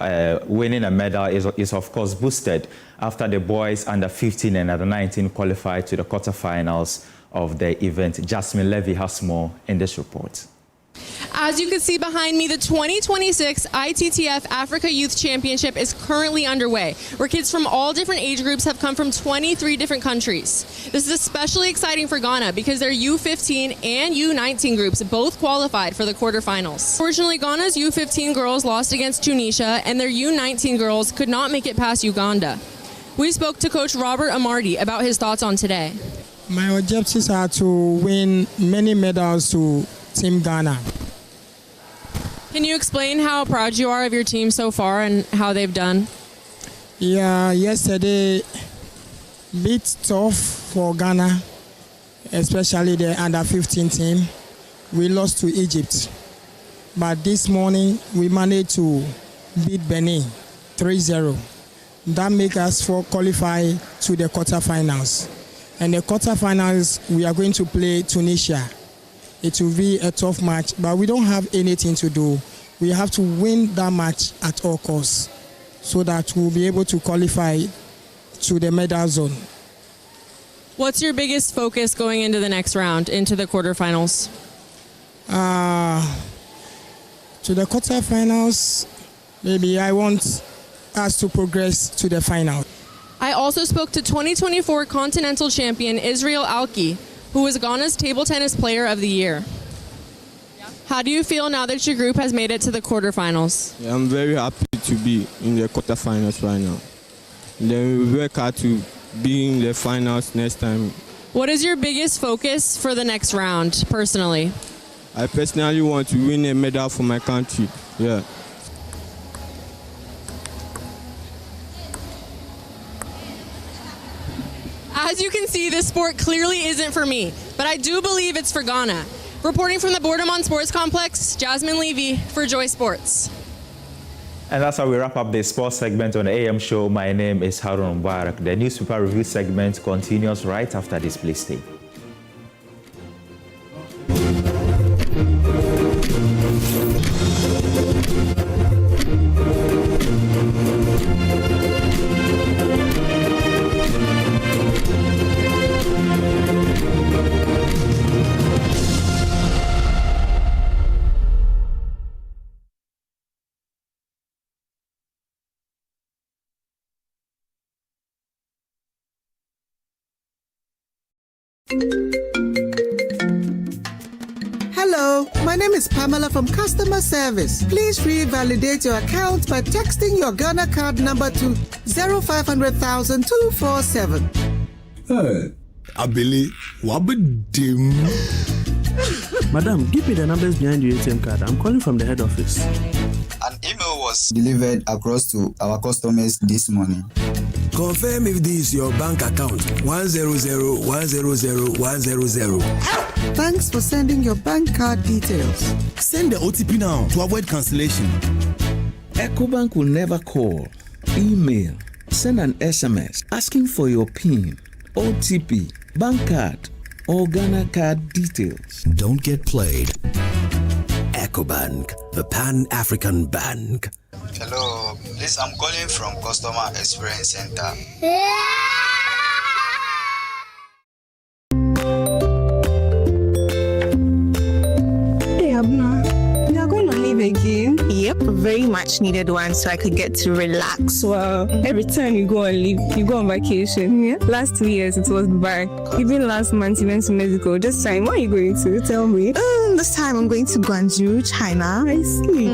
winning a medal is of course boosted after the boys under 15 and under 19 qualified to the quarterfinals of the event. Jasmine Levy has more in this report. As you can see behind me, the 2026 ITTF Africa Youth Championship is currently underway, where kids from all different age groups have come from 23 different countries. This is especially exciting for Ghana because their U15 and U19 groups both qualified for the quarterfinals. Fortunately, Ghana's U15 girls lost against Tunisia, and their U19 girls could not make it past Uganda. We spoke to Coach Robert Amardi about his thoughts on today. My objectives are to win many medals to Team Ghana. Can you explain how proud you are of your team so far and how they've done? Yeah, yesterday, bit tough for Ghana, especially the under 15 team. We lost to Egypt, but this morning we managed to beat Benin 3-0. That makes us qualify to the quarterfinals. And the quarterfinals, we are going to play Tunisia. It will be a tough match, but we don't have anything to do. We have to win that match at all costs so that we'll be able to qualify to the medal zone. What's your biggest focus going into the next round, into the quarterfinals? To the quarterfinals, maybe I want us to progress to the final. I also spoke to 2024 Continental Champion Israel Alki, who was Ghana's Table Tennis Player of the Year. How do you feel now that your group has made it to the quarterfinals? Yeah, I'm very happy to be in the quarterfinals right now. Then we work hard to be in the finals next time. What is your biggest focus for the next round, personally? I personally want to win a medal for my country. Yeah. As you can see, this sport clearly isn't for me, but I do believe it's for Ghana. Reporting from the Bordermont Sports Complex, Jasmine Levy for Joy Sports. And that's how we wrap up the sports segment on the AM show. My name is Harun Mubarak. The newspaper review segment continues right after this. Please stay. Hello, my name is Pamela from Customer Service. Please revalidate your account by texting your Ghana card number to 0500,000 247. Hey, Abili, wabadim. Madam, give me the numbers behind your ATM card. I'm calling from the head office. An email was delivered across to our customers this morning. Confirm if this is your bank account 100,100,100. Thanks for sending your bank card details. Send the OTP now to avoid cancellation. EcoBank will never call, email, send an SMS asking for your PIN, OTP, bank card, or Ghana card details. Don't get played. EcoBank, the Pan-African Bank. Hello, please, I'm calling from Customer Experience Center. Hey, Abna, you are going to leave again? Yep, very much needed one so I could get to relax. Wow, every time you go on leave, you go on vacation. Yeah. Last 2 years it was Dubai. Even last month you went to Mexico. This time, where are you going to? Tell me. This time I'm going to Guangzhou, China. I see.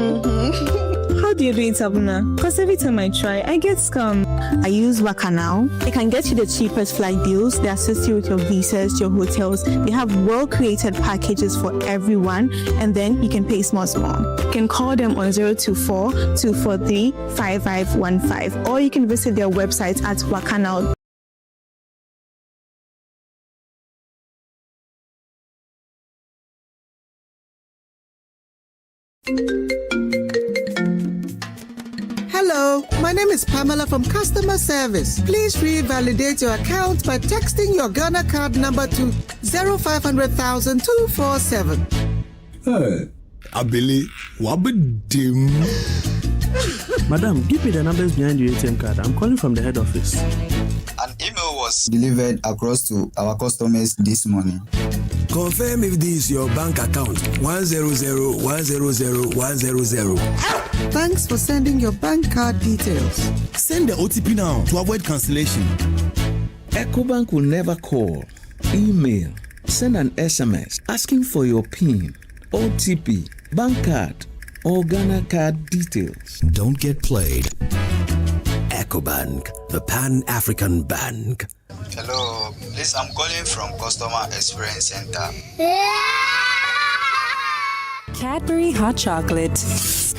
How do you do it, Abuna? Because every time I try, I get scammed. I use Waka now. They can get you the cheapest flight deals. They assist you with your visas, your hotels. They have well-created packages for everyone, and then you can pay small. You can call them on 024-243-5515, or you can visit their website at wakanow.com. Hello, my name is Pamela from Customer Service. Please revalidate your account by texting your Ghana card number to 0500,000 247. Hey, Abili, wabedim. Madam, give me the numbers behind your ATM card. I'm calling from the head office. An email was delivered across to our customers this morning. Confirm if this is your bank account. 100,100,100. Thanks for sending your bank card details. Send the OTP now to avoid cancellation. EcoBank will never call, email, send an SMS asking for your PIN, OTP, bank card, or Ghana card details. Don't get played. EcoBank, the Pan-African Bank. Hello, please, I'm calling from Customer Experience Center. Cadbury Hot Chocolate.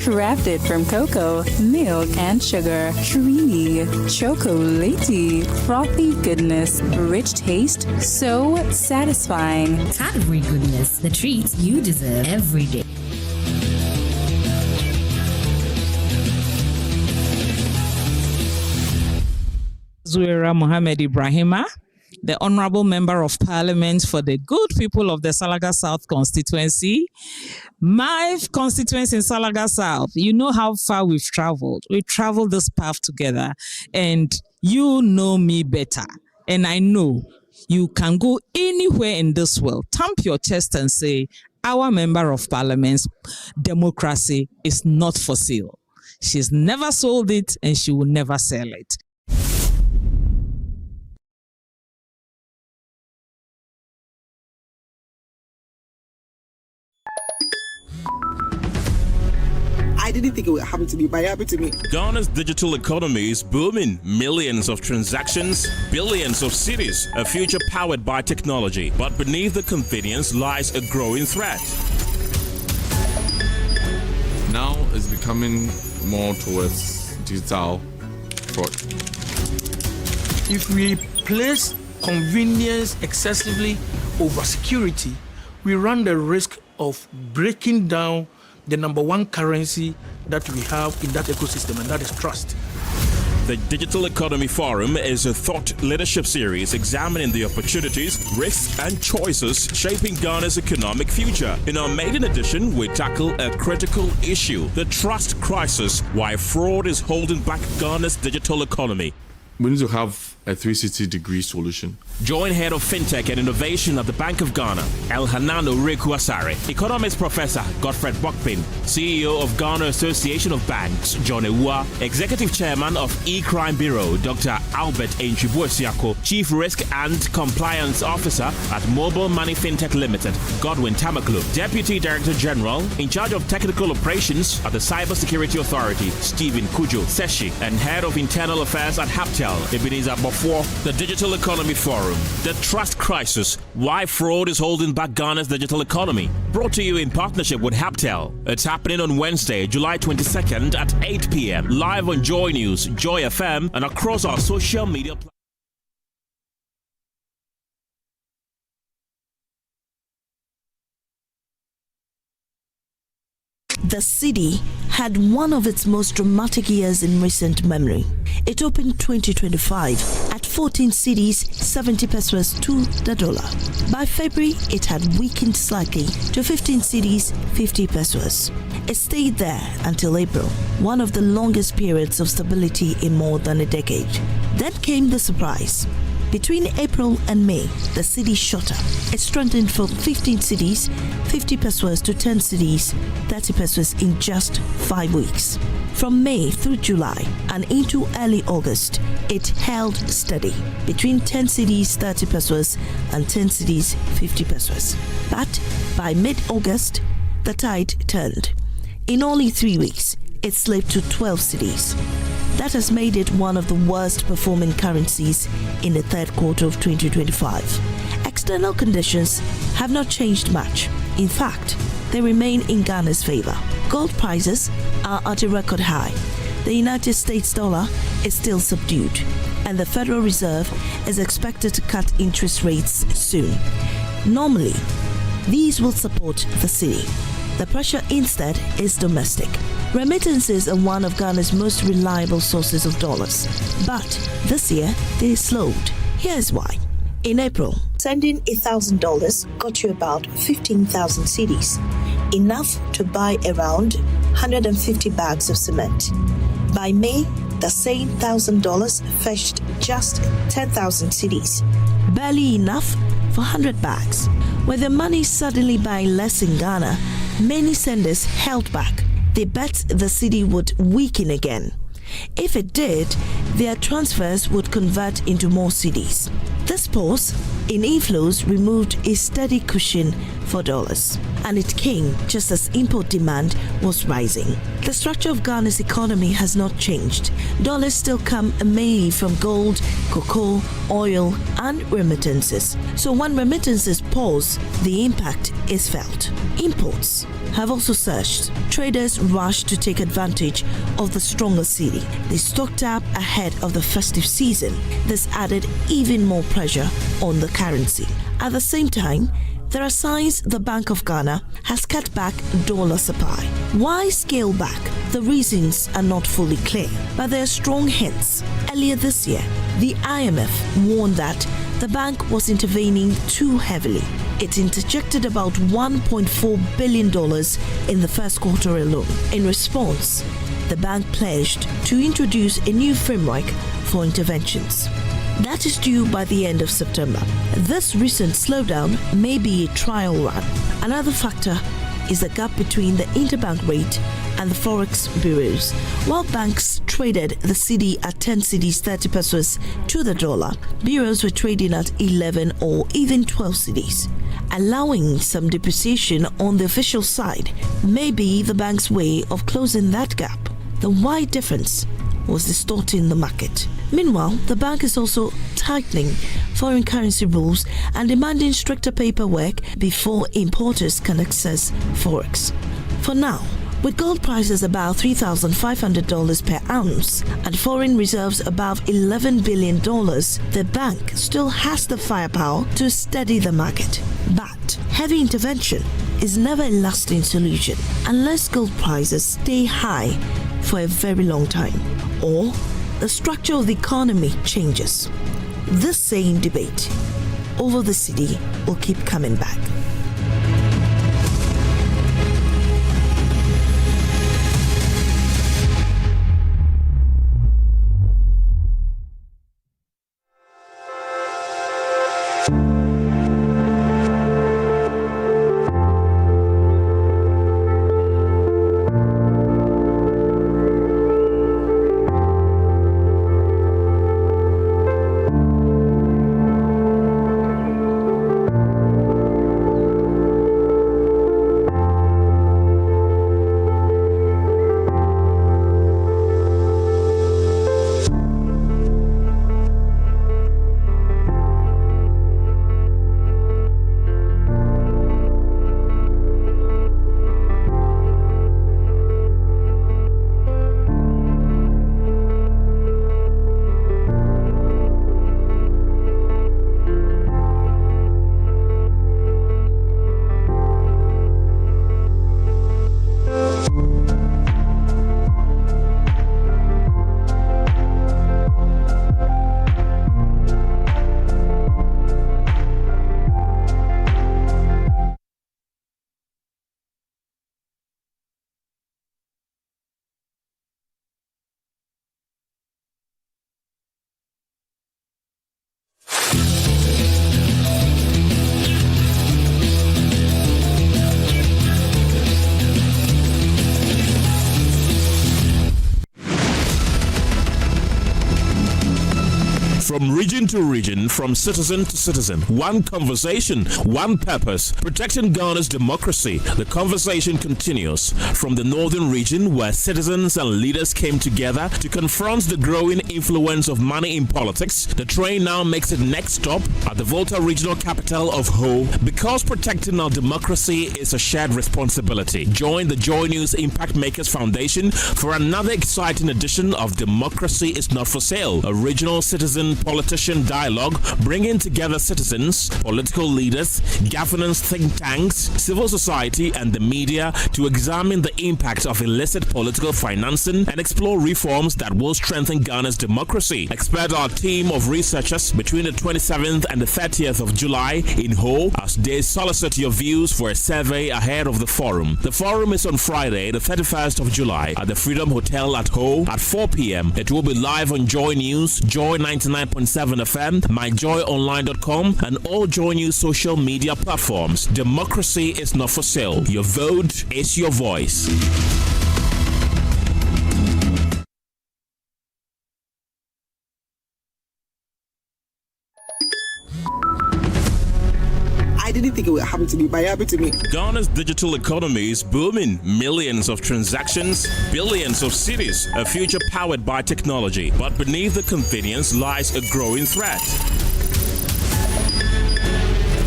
Crafted from cocoa, milk, and sugar. Creamy, chocolatey, frothy goodness, rich taste, so satisfying. Cadbury goodness, the treats you deserve every day. Zuera Mohammed Ibrahima, the Honorable Member of Parliament for the good people of the Salaga South constituency. My constituency in Salaga South, you know how far we've traveled. We traveled this path together, and you know me better. And I know you can go anywhere in this world, thump your chest and say, our Member of Parliament's democracy is not for sale. She's never sold it, and she will never sell it. I didn't think it would happen to me, but it happened to me. Ghana's digital economy is booming. Millions of transactions, billions of cities, a future powered by technology. But beneath the convenience lies a growing threat. Now it's becoming more towards digital fraud. If we place convenience excessively over security, we run the risk of breaking down the number one currency that we have in that ecosystem, and that is trust. The Digital Economy Forum is a thought leadership series examining the opportunities, risks, and choices shaping Ghana's economic future. In our maiden edition, we tackle a critical issue, the trust crisis, why fraud is holding back Ghana's digital economy. We need to have a 360-degree solution. Join Head of FinTech and Innovation at the Bank of Ghana, Elhanan Oreku-Asare, Economics Professor Godfred Bokpin, CEO of Ghana Association of Banks, John Ewua, Executive Chairman of E-Crime Bureau, Dr. Albert Enchibuesiako, Chief Risk and Compliance Officer at Mobile Money FinTech Limited, Godwin Tamaklu, Deputy Director General in charge of Technical Operations at the Cybersecurity Authority, Stephen Kojo Seshi, and Head of Internal Affairs at Haptel, Ebenezer Before the Digital Economy Forum, the Trust Crisis, why fraud is holding back Ghana's digital economy. Brought to you in partnership with Haptel. It's happening on Wednesday, July 22nd at 8 p.m. live on Joy News, Joy FM, and across our social media platforms. The city had one of its most dramatic years in recent memory. It opened 2025 at 14 cities, 70 pesos to the dollar. By February, it had weakened slightly to 15 cities, 50 pesos. It stayed there until April, one of the longest periods of stability in more than a decade. Then came the surprise. Between April and May, the city shot up. It strengthened from 15 cities, 50 pesos to 10 cities, 30 pesos in just 5 weeks. From May through July and into early August, it held steady between 10 cities, 30 pesos and 10 cities, 50 pesos. But by mid-August, the tide turned. In only 3 weeks, it slipped to 12 cities. That has made it one of the worst performing currencies in the third quarter of 2025. External conditions have not changed much. In fact, they remain in Ghana's favor. Gold prices are at a record high. The United States dollar is still subdued, and the Federal Reserve is expected to cut interest rates soon. Normally, these will support the city. The pressure instead is domestic. Remittances are one of Ghana's most reliable sources of dollars. But this year, they slowed. Here's why. In April, sending $1,000 got you about 15,000 cedis, enough to buy around 150 bags of cement. By May, the same $1,000 fetched just 10,000 cedis, barely enough for 100 bags. With the money suddenly buying less in Ghana, many senders held back. They bet the cedi would weaken again. If it did, their transfers would convert into more cedis. This pause in inflows removed a steady cushion for dollars, and it came just as import demand was rising. The structure of Ghana's economy has not changed. Dollars still come mainly from gold, cocoa, oil, and remittances. So when remittances pause, the impact is felt. Imports have also surged. Traders rushed to take advantage of the stronger cedi. They stocked up ahead of the festive season. This added even more pressure on the currency. At the same time, there are signs the Bank of Ghana has cut back dollar supply. Why scale back? The reasons are not fully clear, but there are strong hints. Earlier this year, the IMF warned that the bank was intervening too heavily. It interjected about $1.4 billion in the first quarter alone. In response, the bank pledged to introduce a new framework for interventions. That is due by the end of September. This recent slowdown may be a trial run. Another factor is the gap between the interbank rate and the forex bureaus. While banks traded the cedi at 10 cedis 30 pesos to the dollar, bureaus were trading at 11 or even 12 cedis. Allowing some depreciation on the official side may be the bank's way of closing that gap. The wide difference was distorting the market. Meanwhile, the bank is also tightening foreign currency rules and demanding stricter paperwork before importers can access forex. For now, with gold prices above $3,500 per ounce and foreign reserves above $11 billion, the bank still has the firepower to steady the market. But heavy intervention is never a lasting solution unless gold prices stay high for a very long time or the structure of the economy changes. This same debate over the cedi will keep coming back. From region to region, from citizen to citizen, one conversation, one purpose, protecting Ghana's democracy. The conversation continues from the northern region where citizens and leaders came together to confront the growing influence of money in politics. The train now makes its next stop at the Volta regional capital of Ho, because protecting our democracy is a shared responsibility. Join the Joy News Impact Makers Foundation for another exciting edition of Democracy is Not for Sale, a regional citizen politician dialogue, bringing together citizens, political leaders, governance think tanks, civil society, and the media to examine the impact of illicit political financing and explore reforms that will strengthen Ghana's democracy. Expect our team of researchers between the 27th and the 30th of July in Ho as they solicit your views for a survey ahead of the forum. The forum is on Friday, the 31st of July at the Freedom Hotel at Ho at 4 p.m. It will be live on Joy News, Joy 99.7 FM, myjoyonline.com, and all Joy News social media platforms. Democracy is not for sale. Your vote is your voice. I didn't think it would happen to me, but it happened to me. Ghana's digital economy is booming. Millions of transactions, billions of cities, a future powered by technology. But beneath the convenience lies a growing threat.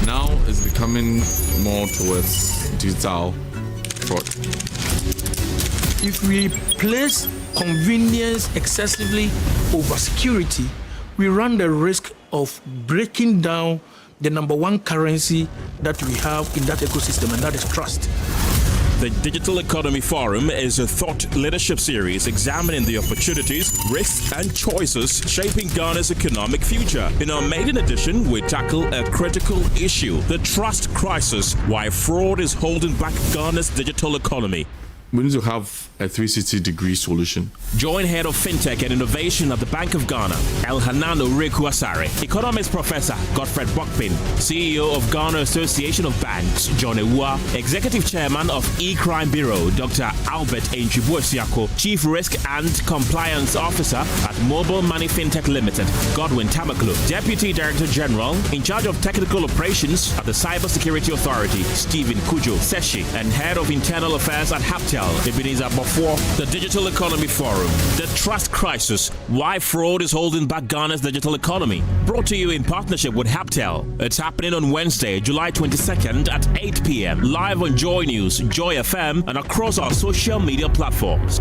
Now it's becoming more towards digital fraud. If we place convenience excessively over security, we run the risk of breaking down the number one currency that we have in that ecosystem, and that is trust. The Digital Economy Forum is a thought leadership series examining the opportunities, risks, and choices shaping Ghana's economic future. In our maiden edition, we tackle a critical issue, the trust crisis, why fraud is holding back Ghana's digital economy. We need to have a 360-degree solution. Join Head of FinTech and Innovation at the Bank of Ghana, Elhanan Oreku-Asare, Economics Professor Godfred Bokpin, CEO of Ghana Association of Banks, John Ewua, Executive Chairman of E-Crime Bureau, Dr. Albert Enchibuosiako, Chief Risk and Compliance Officer at Mobile Money FinTech Limited, Godwin Tamaklo, Deputy Director General in charge of Technical Operations at the Cybersecurity Authority, Stephen Kojo Seshi, and Head of Internal Affairs at Haptel, Ebenezer Before the Digital Economy Forum. The Trust Crisis, why fraud is holding back Ghana's digital economy. Brought to you in partnership with Haptel. It's happening on Wednesday, July 22nd at 8 p.m. live on Joy News, Joy FM, and across our social media platforms.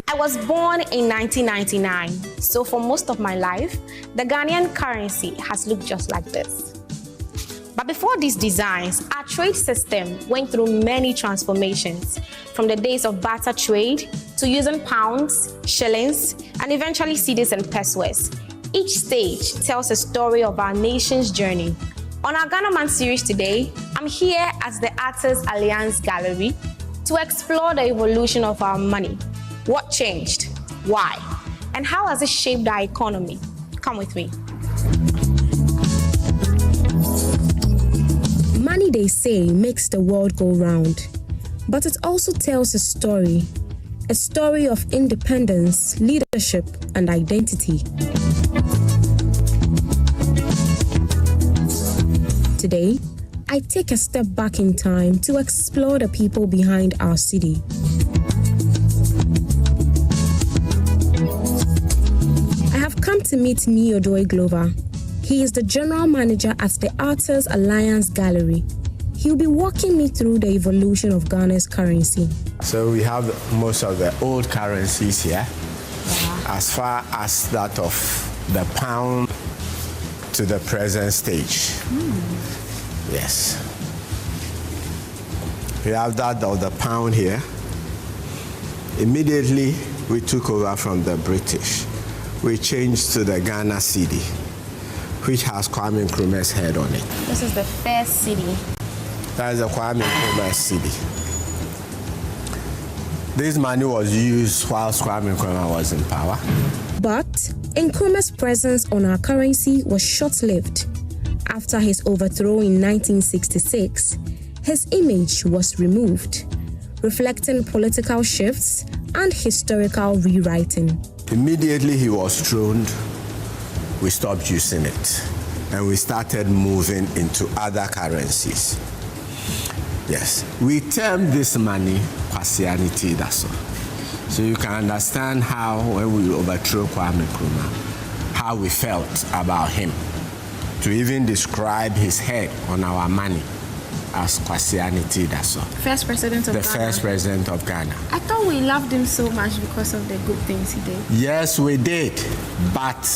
I was born in 1999, so for most of my life, the Ghanaian currency has looked just like this. But before these designs, our trade system went through many transformations, from the days of barter trade to using pounds, shillings, and eventually cedis and pesos. Each stage tells a story of our nation's journey. On our Ghana Man series today, I'm here at the Artists Alliance Gallery to explore the evolution of our money. What changed? Why? And how has it shaped our economy? Come with me. Money, they say, makes the world go round. But it also tells a story of independence, leadership, and identity. Today, I take a step back in time to explore the people behind our city. Come to meet Miodoy Glover. He is the general manager at the Artists Alliance Gallery. He'll be walking me through the evolution of Ghana's currency. So we have most of the old currencies here, as far as that of the pound to the present stage. Yes. We have that of the pound here. Immediately, we took over from the British. We changed to the Ghana cedi, which has Kwame Nkrumah's head on it. This is the first cedi. That is the Kwame Nkrumah cedi. This money was used whilst Kwame Nkrumah was in power. But Nkrumah's presence on our currency was short-lived. After his overthrow in 1966, his image was removed. reflecting political shifts and historical rewriting. Immediately he was thrown, we stopped using it and we started moving into other currencies. Yes, we term this money Kwasianity, that's all. So you can understand how, when we overthrew Kwame Nkrumah, how we felt about him. To even describe his head on our money as Kwasianity, that's all. First president of Ghana. The first president of Ghana. I thought we loved him so much because of the good things he did. Yes, we did. But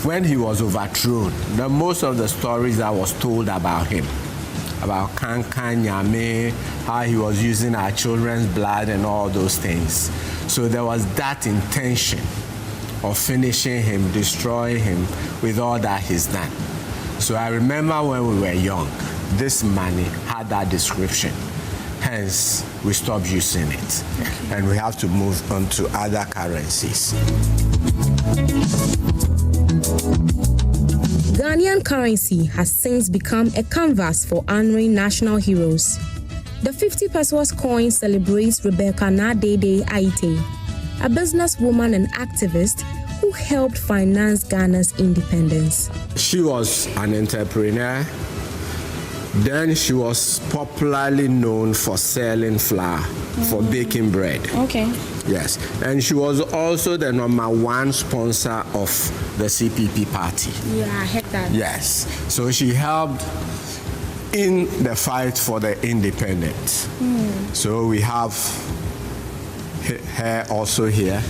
when he was overthrown, most of the stories that was told about him, about Kankan, Nyame, how he was using our children's blood and all those things. So there was that intention of finishing him, destroying him with all that he's done. So I remember when we were young, this money had that description. Hence, we stopped using it. And we have to move on to other currencies. Ghanaian currency has since become a canvas for honoring national heroes. The 50 pesos coin celebrates Rebecca Nadede Aite, a businesswoman and activist who helped finance Ghana's independence. She was an entrepreneur. Then she was popularly known for selling flour, for baking bread. Okay. Yes, and she was also the #1 sponsor of the CPP party. Yeah, I heard that. Yes, so she helped in the fight for the independence. So we have her also here.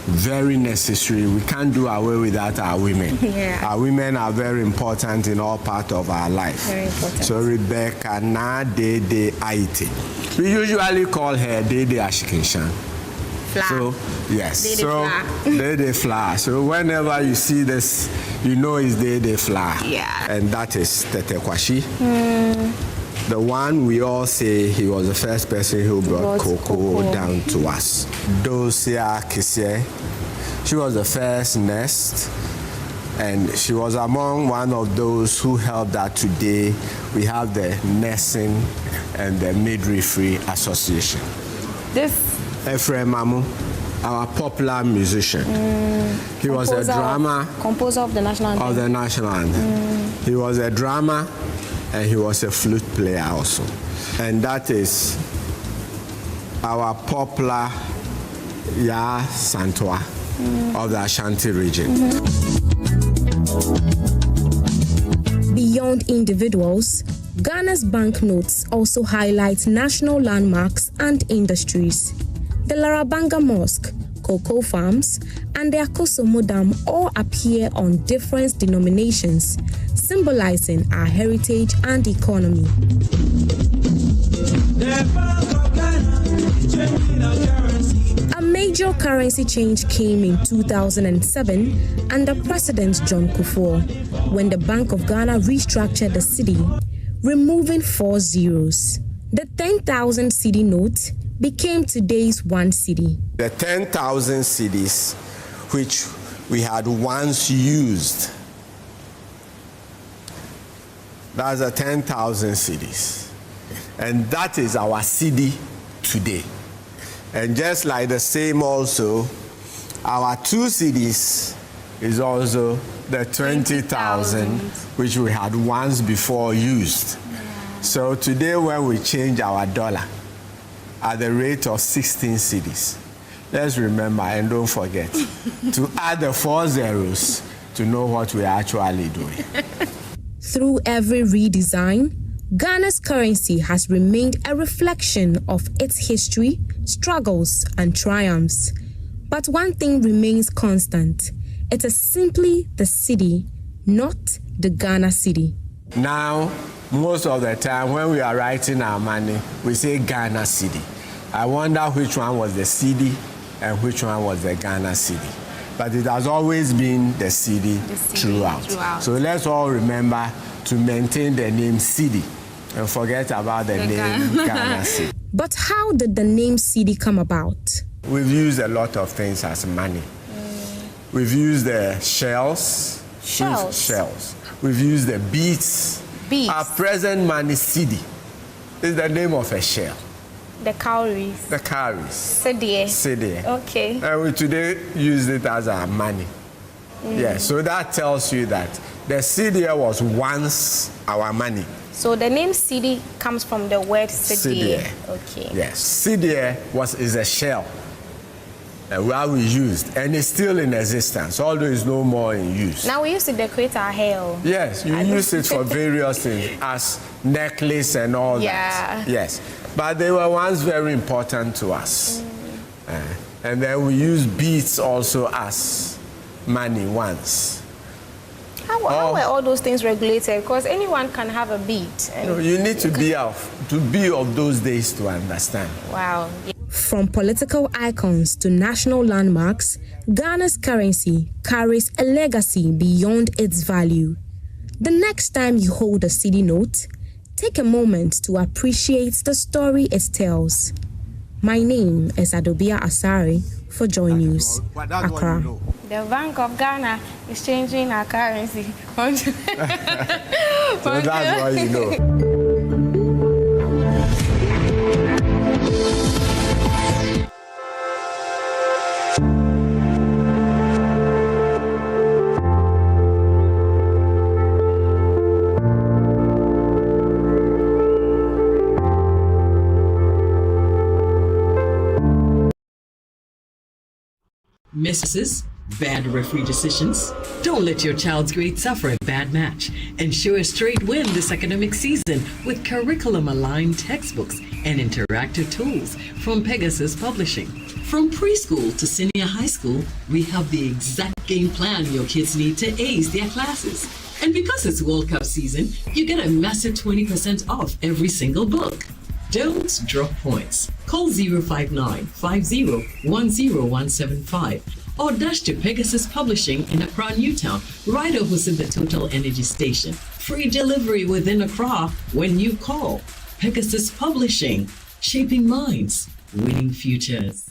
Very necessary. We can't do away without our women. Yeah. Our women are very important in all parts of our life. Very important. So Rebecca Nadede Aite. We usually call her Dede Ashikinshan. So yes, Dede so Dede flour. So whenever you see this, you know it's Dede flour. Yeah. And that is Tete Kwashi. The one we all say he was the first person who brought cocoa down to us. Dosia Kise, she was the first nurse, and she was among one of those who helped that today we have the Nursing and the Midwifery Association. This Ephraim Mamu, our popular musician. He was a drummer. Composer of the national anthem. Of the national anthem. He was a drummer and he was a flute player also. And that is our popular Ya Santoa of the Ashanti region. Beyond individuals, Ghana's banknotes also highlight national landmarks and industries. The Larabanga Mosque, cocoa farms, and the Akosua Dam all appear on different denominations, symbolizing our heritage and economy. A major currency change came in 2007 under President John Kufuor, when the Bank of Ghana restructured the cedi, removing 4 zeros. The 10,000 cedi note became today's 1 cedi. The 10,000 cedis, which we had once used, that's the 10,000 cedis. And that is our cedi today. And just like the same also, our 2 cedis is also the 20,000, which we had once before used. So today when we change our dollar at the rate of 16 cedis, let's remember and don't forget to add the 4 zeros to know what we're actually doing. Through every redesign, Ghana's currency has remained a reflection of its history, struggles, and triumphs. But one thing remains constant. It is simply the cedi, not the Ghana cedi. Now, most of the time when we are writing our money, we say Ghana cedi. I wonder which one was the cedi and which one was the Ghana cedi. But it has always been the cedi throughout. So let's all remember to maintain the name cedi and forget about the name Ghana cedi. But how did the name cedi come about? We've used a lot of things as money. We've used the shells. We've used the beads. Our present money cedi is the name of a shell. The cowries. The cowries. Cedi. Okay. And we today use it as our money. Yeah, so that tells you that the cedi was once our money. So the name cedi comes from the word cedi. Okay. Yes, cedi is a shell where we used, and it's still in existence, although it's no more in use. Now we used to decorate our hair. Yes, you use it for various things, as necklace and all that. Yes, but they were once very important to us. And then we use beads also as money once. How were all those things regulated? Because anyone can have a bead. You need to be of those days to understand. Wow. From political icons to national landmarks, Ghana's currency carries a legacy beyond its value. The next time you hold a cedi note, take a moment to appreciate the story it tells. My name is Adobia Asari for Joy News, Accra. The Bank of Ghana is changing our currency. So that's why you know. Mistresses, bad referee decisions. Don't let your child's grade suffer a bad match. Ensure a straight win this academic season with curriculum-aligned textbooks and interactive tools from Pegasus Publishing. From preschool to senior high school, we have the exact game plan your kids need to ace their classes. And because it's World Cup season, you get a massive 20% off every single book. Don't drop points. Call 059-50-10175 or dash to Pegasus Publishing in Accra Newtown, right opposite the Total Energy Station. Free delivery within Accra when you call. Pegasus Publishing, shaping minds, winning futures.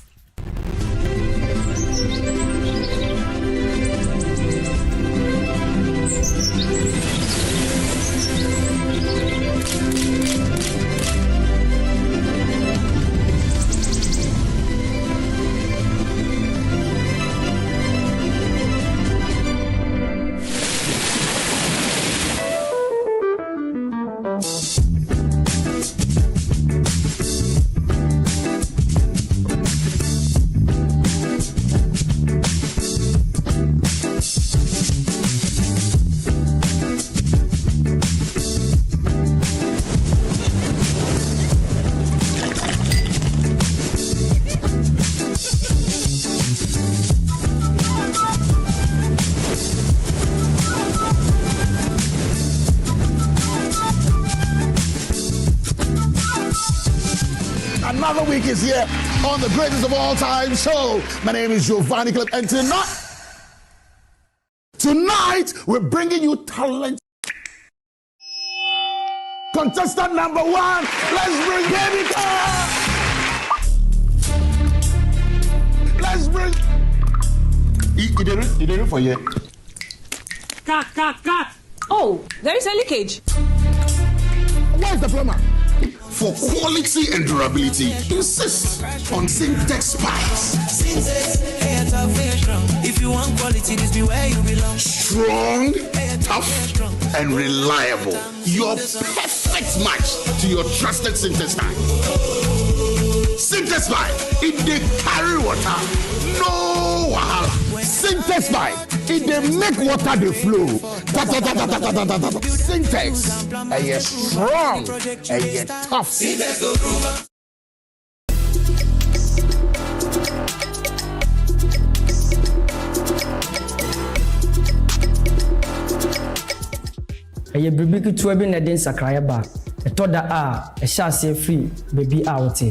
Another week is here on the greatest of all time show. My name is Giovanni Clip, and tonight we're bringing you talent. Contestant number one, let's bring Baby Girl. Let's bring. You did it for you. Cut. Oh, there is a leakage. Where's the plumber? For quality and durability, insist on Syntex pipes. If you want quality, this be where you belong. Strong, tough, and reliable. Your perfect match to your trusted Syntex pipe. Syntex pipe, it they carry water, no wahala. Syntex pipe, it they make water they flow. Syntex, and you're strong, and you're tough. Eye bibi ketewa bi na den sakraya ba etoda a ehya ase free baby out.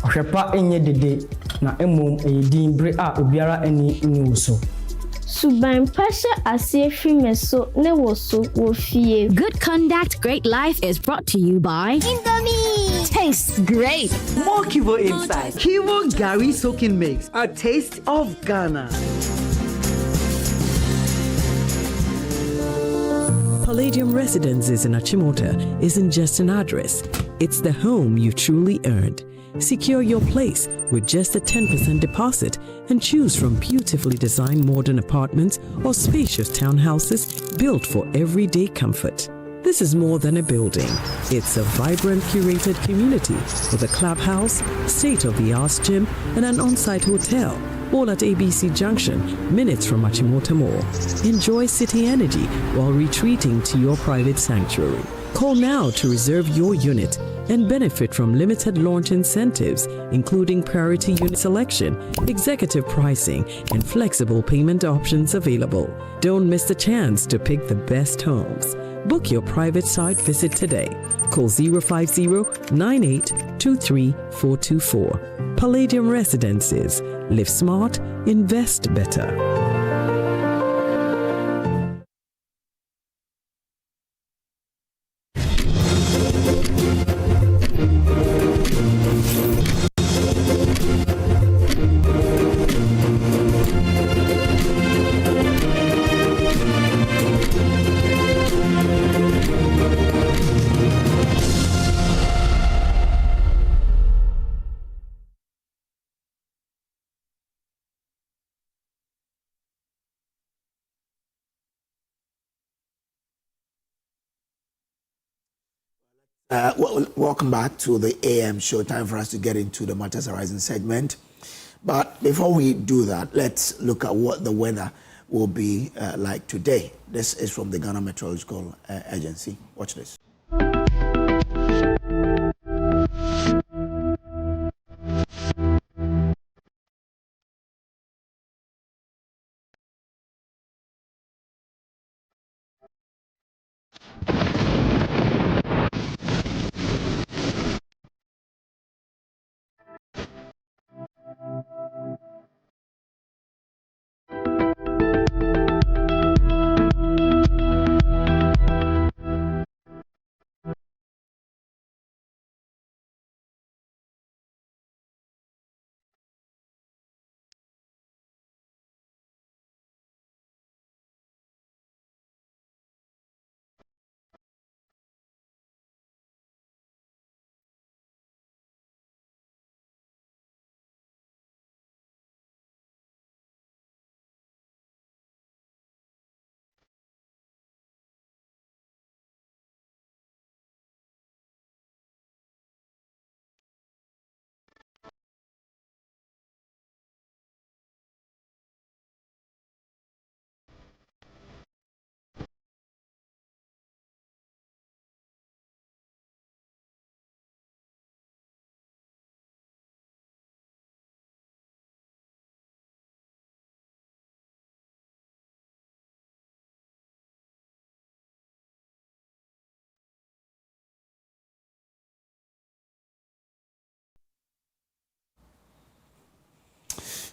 Ohwepa enye dede na emom eyedin bre a obiara ani ni wo so. Suban Pasha Asiefi Meso Newoso Wofie. Good conduct, great life is brought to you by Indomie. Tastes great. More Kivo inside. Kivo Gari Soaking Mix. A taste of Ghana. Palladium Residences in Achimota isn't just an address, it's the home you truly earned. Secure your place with just a 10% deposit and choose from beautifully designed modern apartments or spacious townhouses built for everyday comfort. This is more than a building. It's a vibrant, curated community with a clubhouse, state-of-the-art gym, and an on-site hotel, all at ABC Junction, minutes from Achimota Mall. Enjoy city energy while retreating to your private sanctuary. Call now to reserve your unit and benefit from limited launch incentives, including priority unit selection, executive pricing, and flexible payment options available. Don't miss the chance to pick the best homes. Book your private site visit today. Call 050-9823-424. Palladium Residences. Live smart, invest better. Welcome back to the AM show. Time for us to get into the Matters Arising segment. But before we do that, let's look at what the weather will be like today. This is from the Ghana Meteorological Agency. Watch this.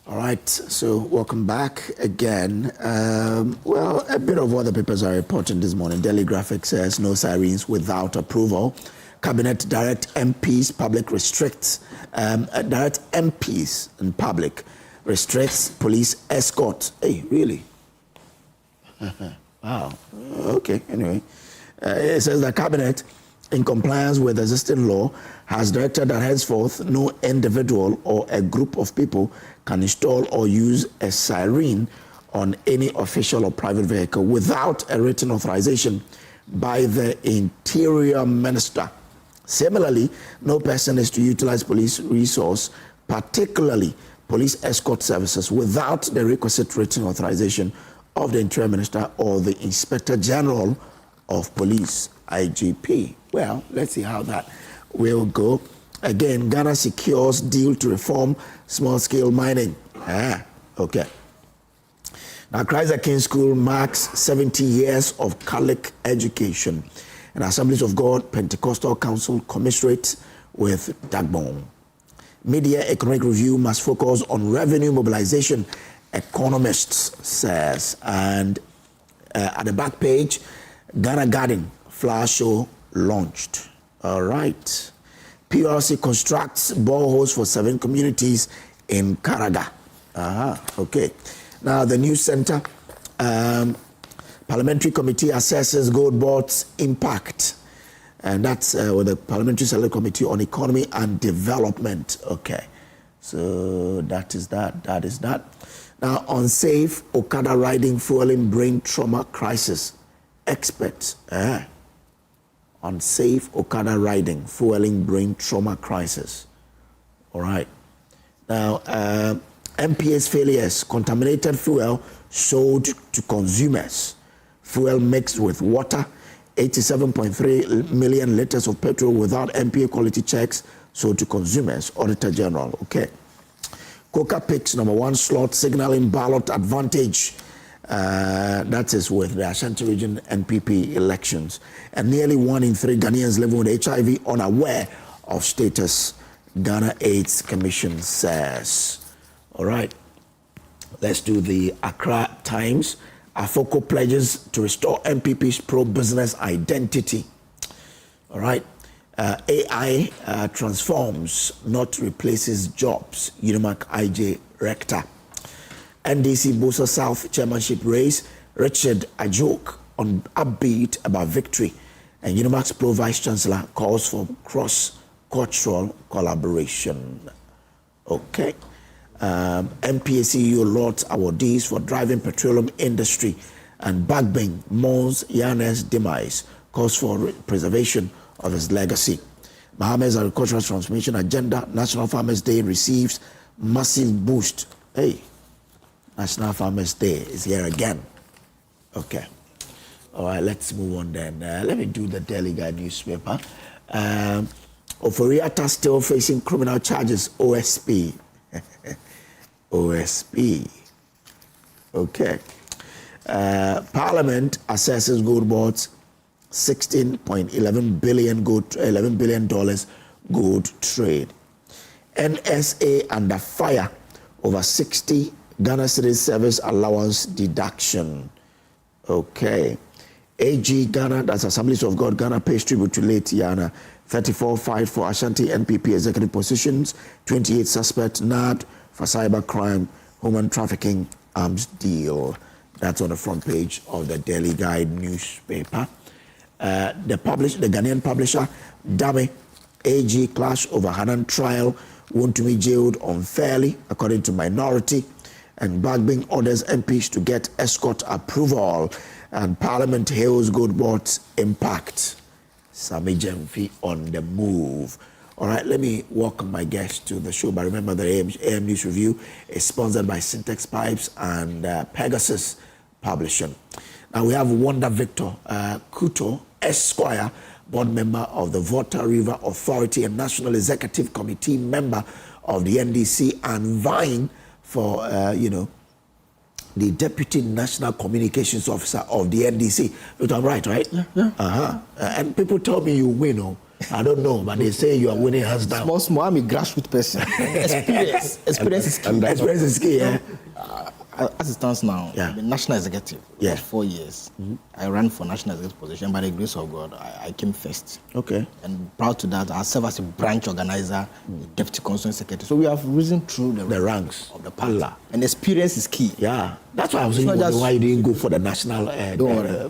All right, so welcome back again. Well, a bit of what the papers are reporting this morning. Daily Graphic says no sirens without approval. Cabinet direct MPs public restricts direct MPs in public restricts police escort. Hey, really? Wow. Okay. Anyway, it says the cabinet, in compliance with existing law, has directed that henceforth no individual or a group of people can install or use a siren on any official or private vehicle without a written authorization by the Interior Minister. Similarly, no person is to utilize police resource, particularly police escort services, without the requisite written authorization of the Interior Minister or the Inspector General of Police, IGP. Well, let's see how that will go. Again, Ghana secures deal to reform small-scale mining. Okay. Now, Christ King School marks 70 years of Catholic education. And Assemblies of God Pentecostal Council commiserate with Dagbon. Media Economic Review must focus on revenue mobilization Economist says. And at the back page, Ghana Garden flower show launched. All right. PLC constructs boreholes for 7 communities in Karaga. Okay. Now the news center, Parliamentary Committee assesses Gold Board's impact. And that's with the Parliamentary Select Committee on Economy and Development. Okay. So that is that. Now, unsafe Okada riding fueling brain trauma crisis. Experts. Unsafe Okada riding fueling brain trauma crisis. All right. Now, MPA's failures. Contaminated fuel sold to consumers. Fuel mixed with water. 87.3 million liters of petrol without MPA quality checks sold to consumers. Auditor General. Okay. Coca picks #1 slot, signaling ballot advantage. That is with the Ashanti Region NPP elections. And nearly 1 in 3 Ghanaians living with HIV unaware of status, Ghana AIDS Commission says. All right. Let's do the Accra Times. Afoko pledges to restore MPP's pro-business identity. All right. AI transforms, not replaces jobs. Unimac IJ Rector. NDC Bosa South chairmanship race. Richard Ajok on upbeat about victory. And Unimac's pro vice chancellor calls for cross-cultural collaboration. Okay. MPACU Lords awardees for driving petroleum industry. And Bagbing mourns Yanes' demise, calls for preservation of his legacy. Mohammed's agricultural transformation agenda. National Farmers Day receives massive boost. Hey, National Farmers Day is here again. Okay. All right, let's move on then. Let me do the Daily Guide newspaper. Ofori-Atta still facing criminal charges. OSP. OSP. Okay. Parliament assesses Gold Board's $16.11 billion $11 billion gold trade. NSA under fire over 60 Ghana City Service Allowance deduction. Okay. AG Ghana, that's Assemblies of God Ghana, pays tribute to late Yana. 34 fight for Ashanti NPP executive positions. 28 suspect nabbed for cyber crime, human trafficking, arms deal. That's on the front page of the Daily Guide newspaper. The Ghanaian publisher, Dame, AG clash over Hanan trial, want to be jailed unfairly, according to Minority. And Bagbing orders MPs to get escort approval. And Parliament hails Gold Board's impact. Sami Jemfi on the move. All right, let me welcome my guest to the show. But remember, the AM News Review is sponsored by Syntex Pipes and Pegasus Publishing. Now we have Wanda Victor Kuto, Esquire, board member of the Volta River Authority and National Executive Committee member of the NDC, and vying for, the Deputy National Communications Officer of the NDC. But I'm right? Yeah. And people tell me you win, oh. I don't know, but they say you are winning hands down. Small, I'm a grassroots person. Experience is key. Experience is key, yeah. As it stands now, I'm a national executive for 4 years. Mm-hmm. I ran for national executive position. By the grace of God, I came first. Okay. And proud to that, I serve as a branch organizer, deputy constituent secretary. So we have risen through the ranks of the party. And experience is key. Yeah. That's why I was wondering why you didn't go for the national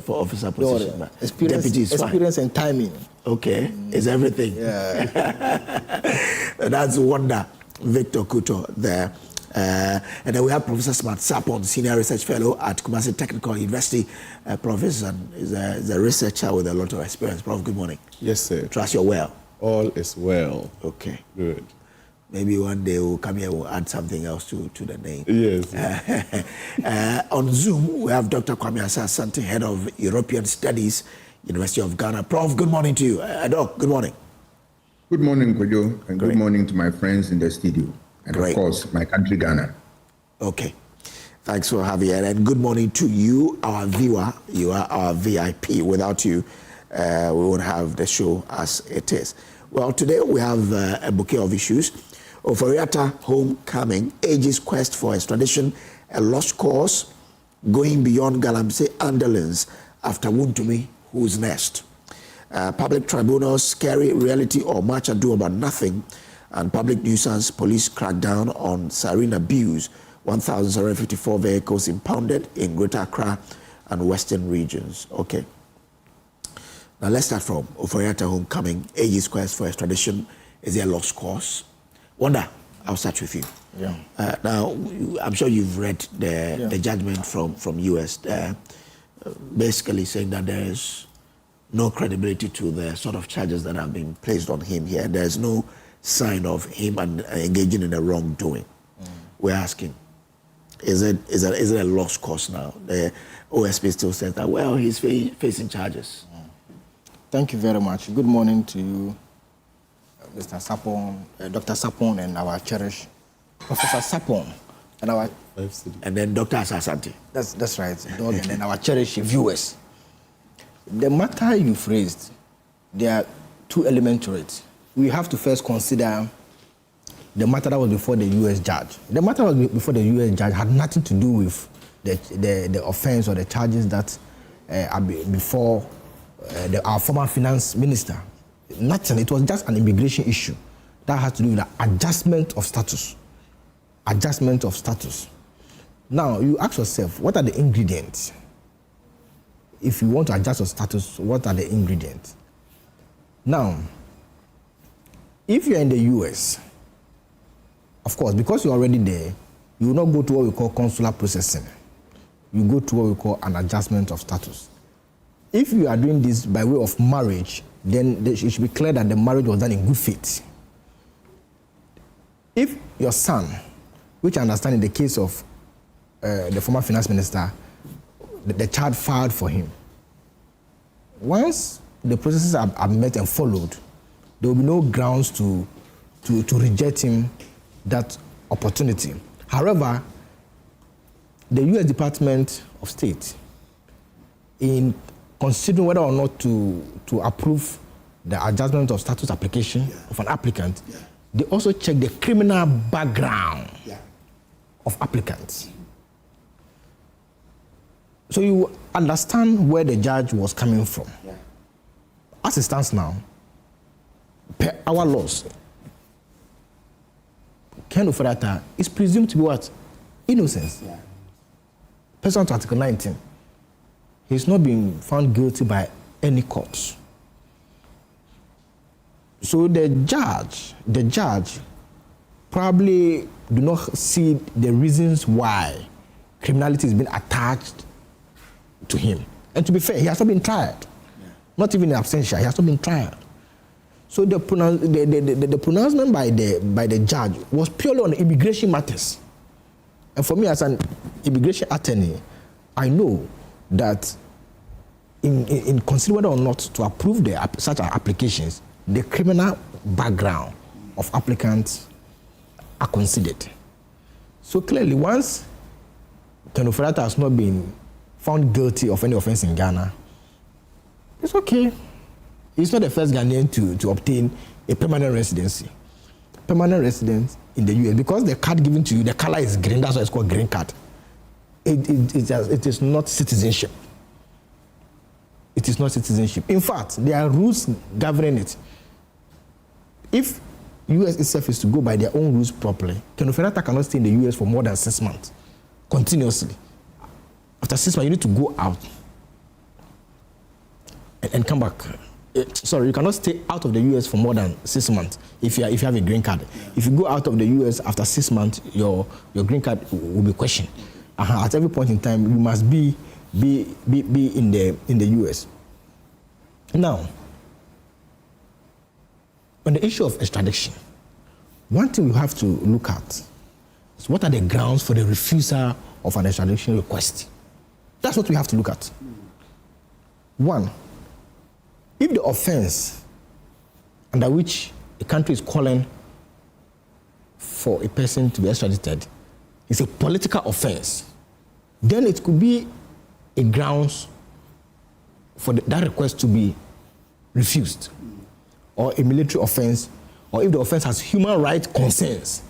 for officer position. Experience and timing. Okay. It's everything. Yeah. That's Wanda Victor Kuto there. And then we have Professor Smart Sapon, Senior Research Fellow at Kumasi Technical University. Professor is a researcher with a lot of experience. Prof, good morning. Yes, sir. Trust you're well. All is well. Okay. Good. Maybe one day we'll come here, we'll add something else to the name. Yes. On Zoom, we have Dr. Kwame Asante, Head of European Studies, University of Ghana. Prof, good morning to you. Doc, good morning. Good morning, Kojo, and good morning to my friends in the studio. And of course, my country, Ghana. Okay. Thanks for having me. And good morning to you, our viewer. You are our VIP. Without you, we won't have the show as it is. Well, today we have a bouquet of issues. Ofori-Atta homecoming, AG's quest for extradition, a lost cause, going beyond Galamsey underlings after Wuntumi, who's next. Public tribunals, scary reality or much ado about nothing, and public nuisance, police crackdown on sarin abuse, 1,754 vehicles impounded in Greater Accra and Western regions. Okay. Now let's start from Ofori-Atta homecoming. AG's quest for extradition is a lost cause. Wanda, I'll start with you. Yeah. Now, I'm sure you've read the judgment from US, basically saying that there is no credibility to the sort of charges that have been placed on him here. There's no sign of him engaging in a wrongdoing. We're asking, is it a lost cause now? The OSP still says that, well, he's facing charges. Thank you very much. Good morning to you, Mr. Sapon, Dr. Sapon, and our cherished Professor Sapon, and our and then Dr. Asasante. That's right, Dog, and then our cherished viewers. The matter you've raised, there are two elements to it. We have to first consider the matter that was before the U.S. judge. The matter that was before the U.S. judge had nothing to do with the offense or the charges that are before our former finance minister. Nothing. It was just an immigration issue that has to do with the adjustment of status. Adjustment of status. Now, you ask yourself, what are the ingredients? If you want to adjust your status, what are the ingredients? Now, if you're in the US, of course, because you're already there, you will not go to what we call consular processing. You go to what we call an adjustment of status. If you are doing this by way of marriage, then it should be clear that the marriage was done in good faith. If your son, which I understand in the case of the former finance minister, the child filed for him, once the processes are met and followed, there will be no grounds to reject him that opportunity. However, the U.S. Department of State, in considering whether or not to approve the adjustment of status application of an applicant, they also check the criminal background of applicants. So you understand where the judge was coming from. As it stands now, per our laws, Ken Ofori-Atta is presumed to be what? Innocent. Pursuant to Article 19. He's not been found guilty by any court. So the judge probably do not see the reasons why criminality is being attached to him. And to be fair, he has not been tried. Not even in absentia, he has not been tried. So the pronouncement by the judge was purely on immigration matters. And for me as an immigration attorney, I know that in considering whether or not to approve such applications, the criminal background of applicants are considered. So clearly, once Ken Ofori-Atta has not been found guilty of any offense in Ghana, it's okay. He's not the first Ghanaian to obtain a permanent residency. Permanent residence in the US, because the card given to you, the color is green, that's why it's called green card. It is not citizenship. It is not citizenship. In fact, there are rules governing it. If US itself is to go by their own rules properly, Ken Ofori-Atta cannot stay in the US for more than 6 months, continuously. After 6 months, you need to go out and come back. Sorry, you cannot stay out of the US for more than 6 months if you have a green card. If you go out of the US after 6 months, your green card will be questioned. At every point in time, you must be in the US. Now, on the issue of extradition, one thing we have to look at is what are the grounds for the refusal of an extradition request. That's what we have to look at. One, if the offense under which a country is calling for a person to be extradited is a political offense, then it could be a grounds for that request to be refused, or a military offense, or if the offense has human rights concerns,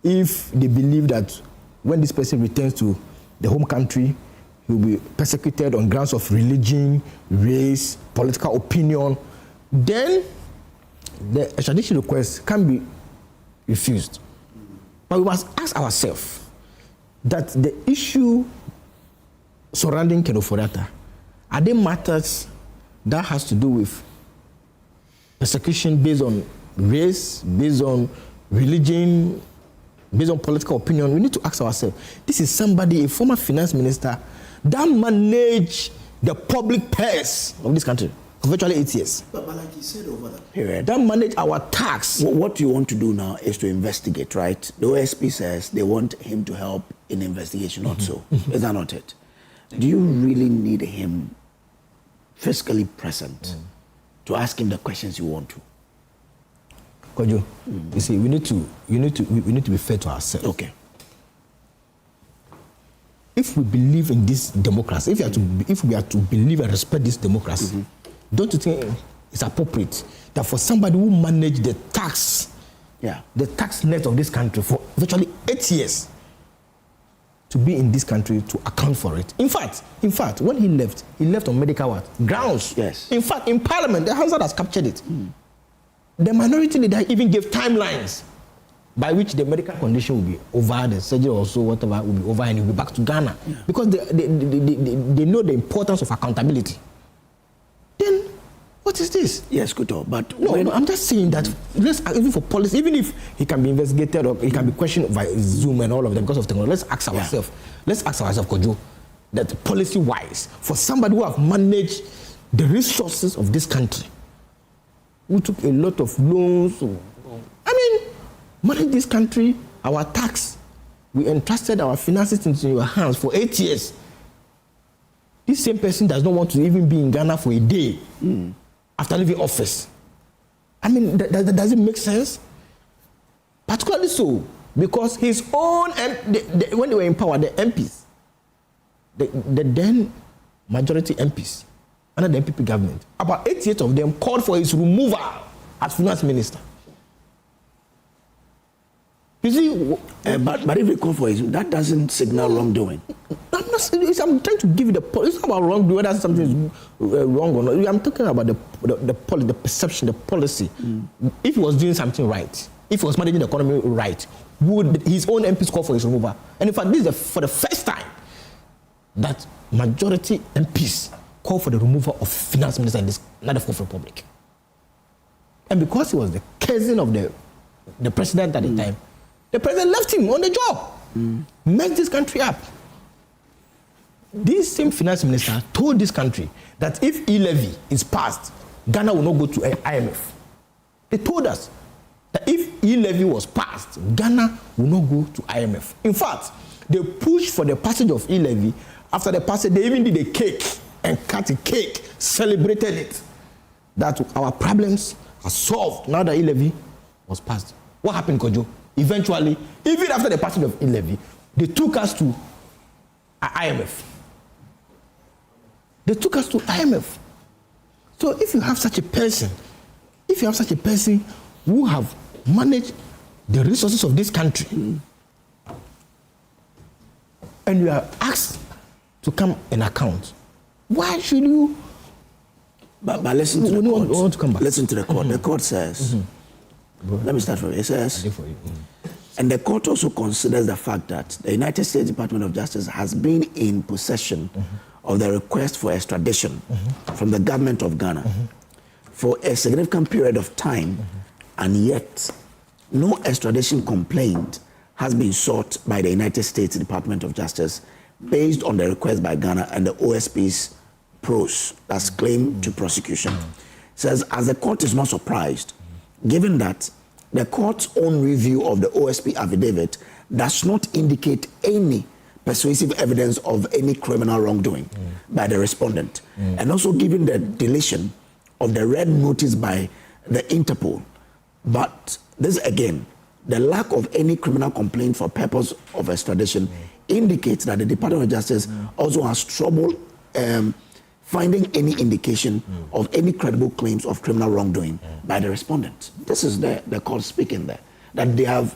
if they believe that when this person returns to the home country, he will be persecuted on grounds of religion, race, political opinion, then the extradition request can be refused. But we must ask ourselves that the issue surrounding Ken Ofori-Atta, are they matters that has to do with persecution based on race, based on religion, based on political opinion? We need to ask ourselves, this is somebody, a former finance minister, that managed the public purse of this country for virtually 8 years. But like you said over that period, that managed our tax. What you want to do now is to investigate, right? The OSP says they want him to help in investigation, not so. Is that not it? Do you really need him physically present to ask him the questions you want to? Kojo, you see, we need to be fair to ourselves. Okay. If we believe in this democracy, if we are to believe and respect this democracy, don't you think it's appropriate that for somebody who managed the tax net of this country for virtually 8 years to be in this country to account for it? In fact, when he left on medical grounds. Yes. In fact, in Parliament, the Hansard has captured it. The minority leader even gave timelines by which the medical condition will be over, the surgery or so, whatever, will be over, and he'll be back to Ghana. Yeah. Because they know the importance of accountability. Then, what is this? Yes, Kojo, but... No, I'm just saying that, even for policy, even if he can be investigated or he can be questioned by Zoom and all of them because of technology, let's ask ourselves, Kojo, that policy-wise, for somebody who have managed the resources of this country, who took a lot of loans, manage this country, our tax, we entrusted our finances into your hands for 8 years. This same person does not want to even be in Ghana for a day after leaving office. Does it make sense? Particularly so, because his own, when they were in power, the MPs, the then majority MPs, under the MPP government, about 88 of them called for his removal as finance minister. You see, but if we call for it, that doesn't signal wrongdoing. I'm trying to give you it's not about wrongdoing, whether something is wrong or not. I'm talking about the perception, the policy. If he was doing something right, if he was managing the economy right, would his own MPs call for his removal? And in fact, this is for the first time that majority MPs call for the removal of finance minister in this Fourth Republic. And because he was the cousin of the president at the time, the president left him on the job, messed this country up. This same finance minister told this country that if e-levy is passed, Ghana will not go to IMF. They told us that if e-levy was passed, Ghana will not go to IMF. In fact, they pushed for the passage of e-levy. After the passage, they even did a cake and cut a cake, celebrated it, that our problems are solved now that e-levy was passed. What happened, Kojo? Eventually, even after the passage of e-levy, they took us to IMF. They took us to IMF. So if you have such a person, who have managed the resources of this country, and you are asked to come and account, why should you? But listen to the court. Want to come back. Listen to the court. The court says, let me start from it. It says, and the court also considers the fact that the United States Department of Justice has been in possession of the request for extradition from the government of Ghana for a significant period of time, and yet no extradition complaint has been sought by the United States Department of Justice based on the request by Ghana and the OSP's pros, that's claim to prosecution. Says, as the court is not surprised, given that the court's own review of the OSP affidavit does not indicate any persuasive evidence of any criminal wrongdoing by the respondent, and also given the deletion of the red notice by the Interpol. But this again, the lack of any criminal complaint for purpose of extradition indicates that the Department of Justice also has trouble finding any indication of any credible claims of criminal wrongdoing by the respondent. This is the court speaking there. that they have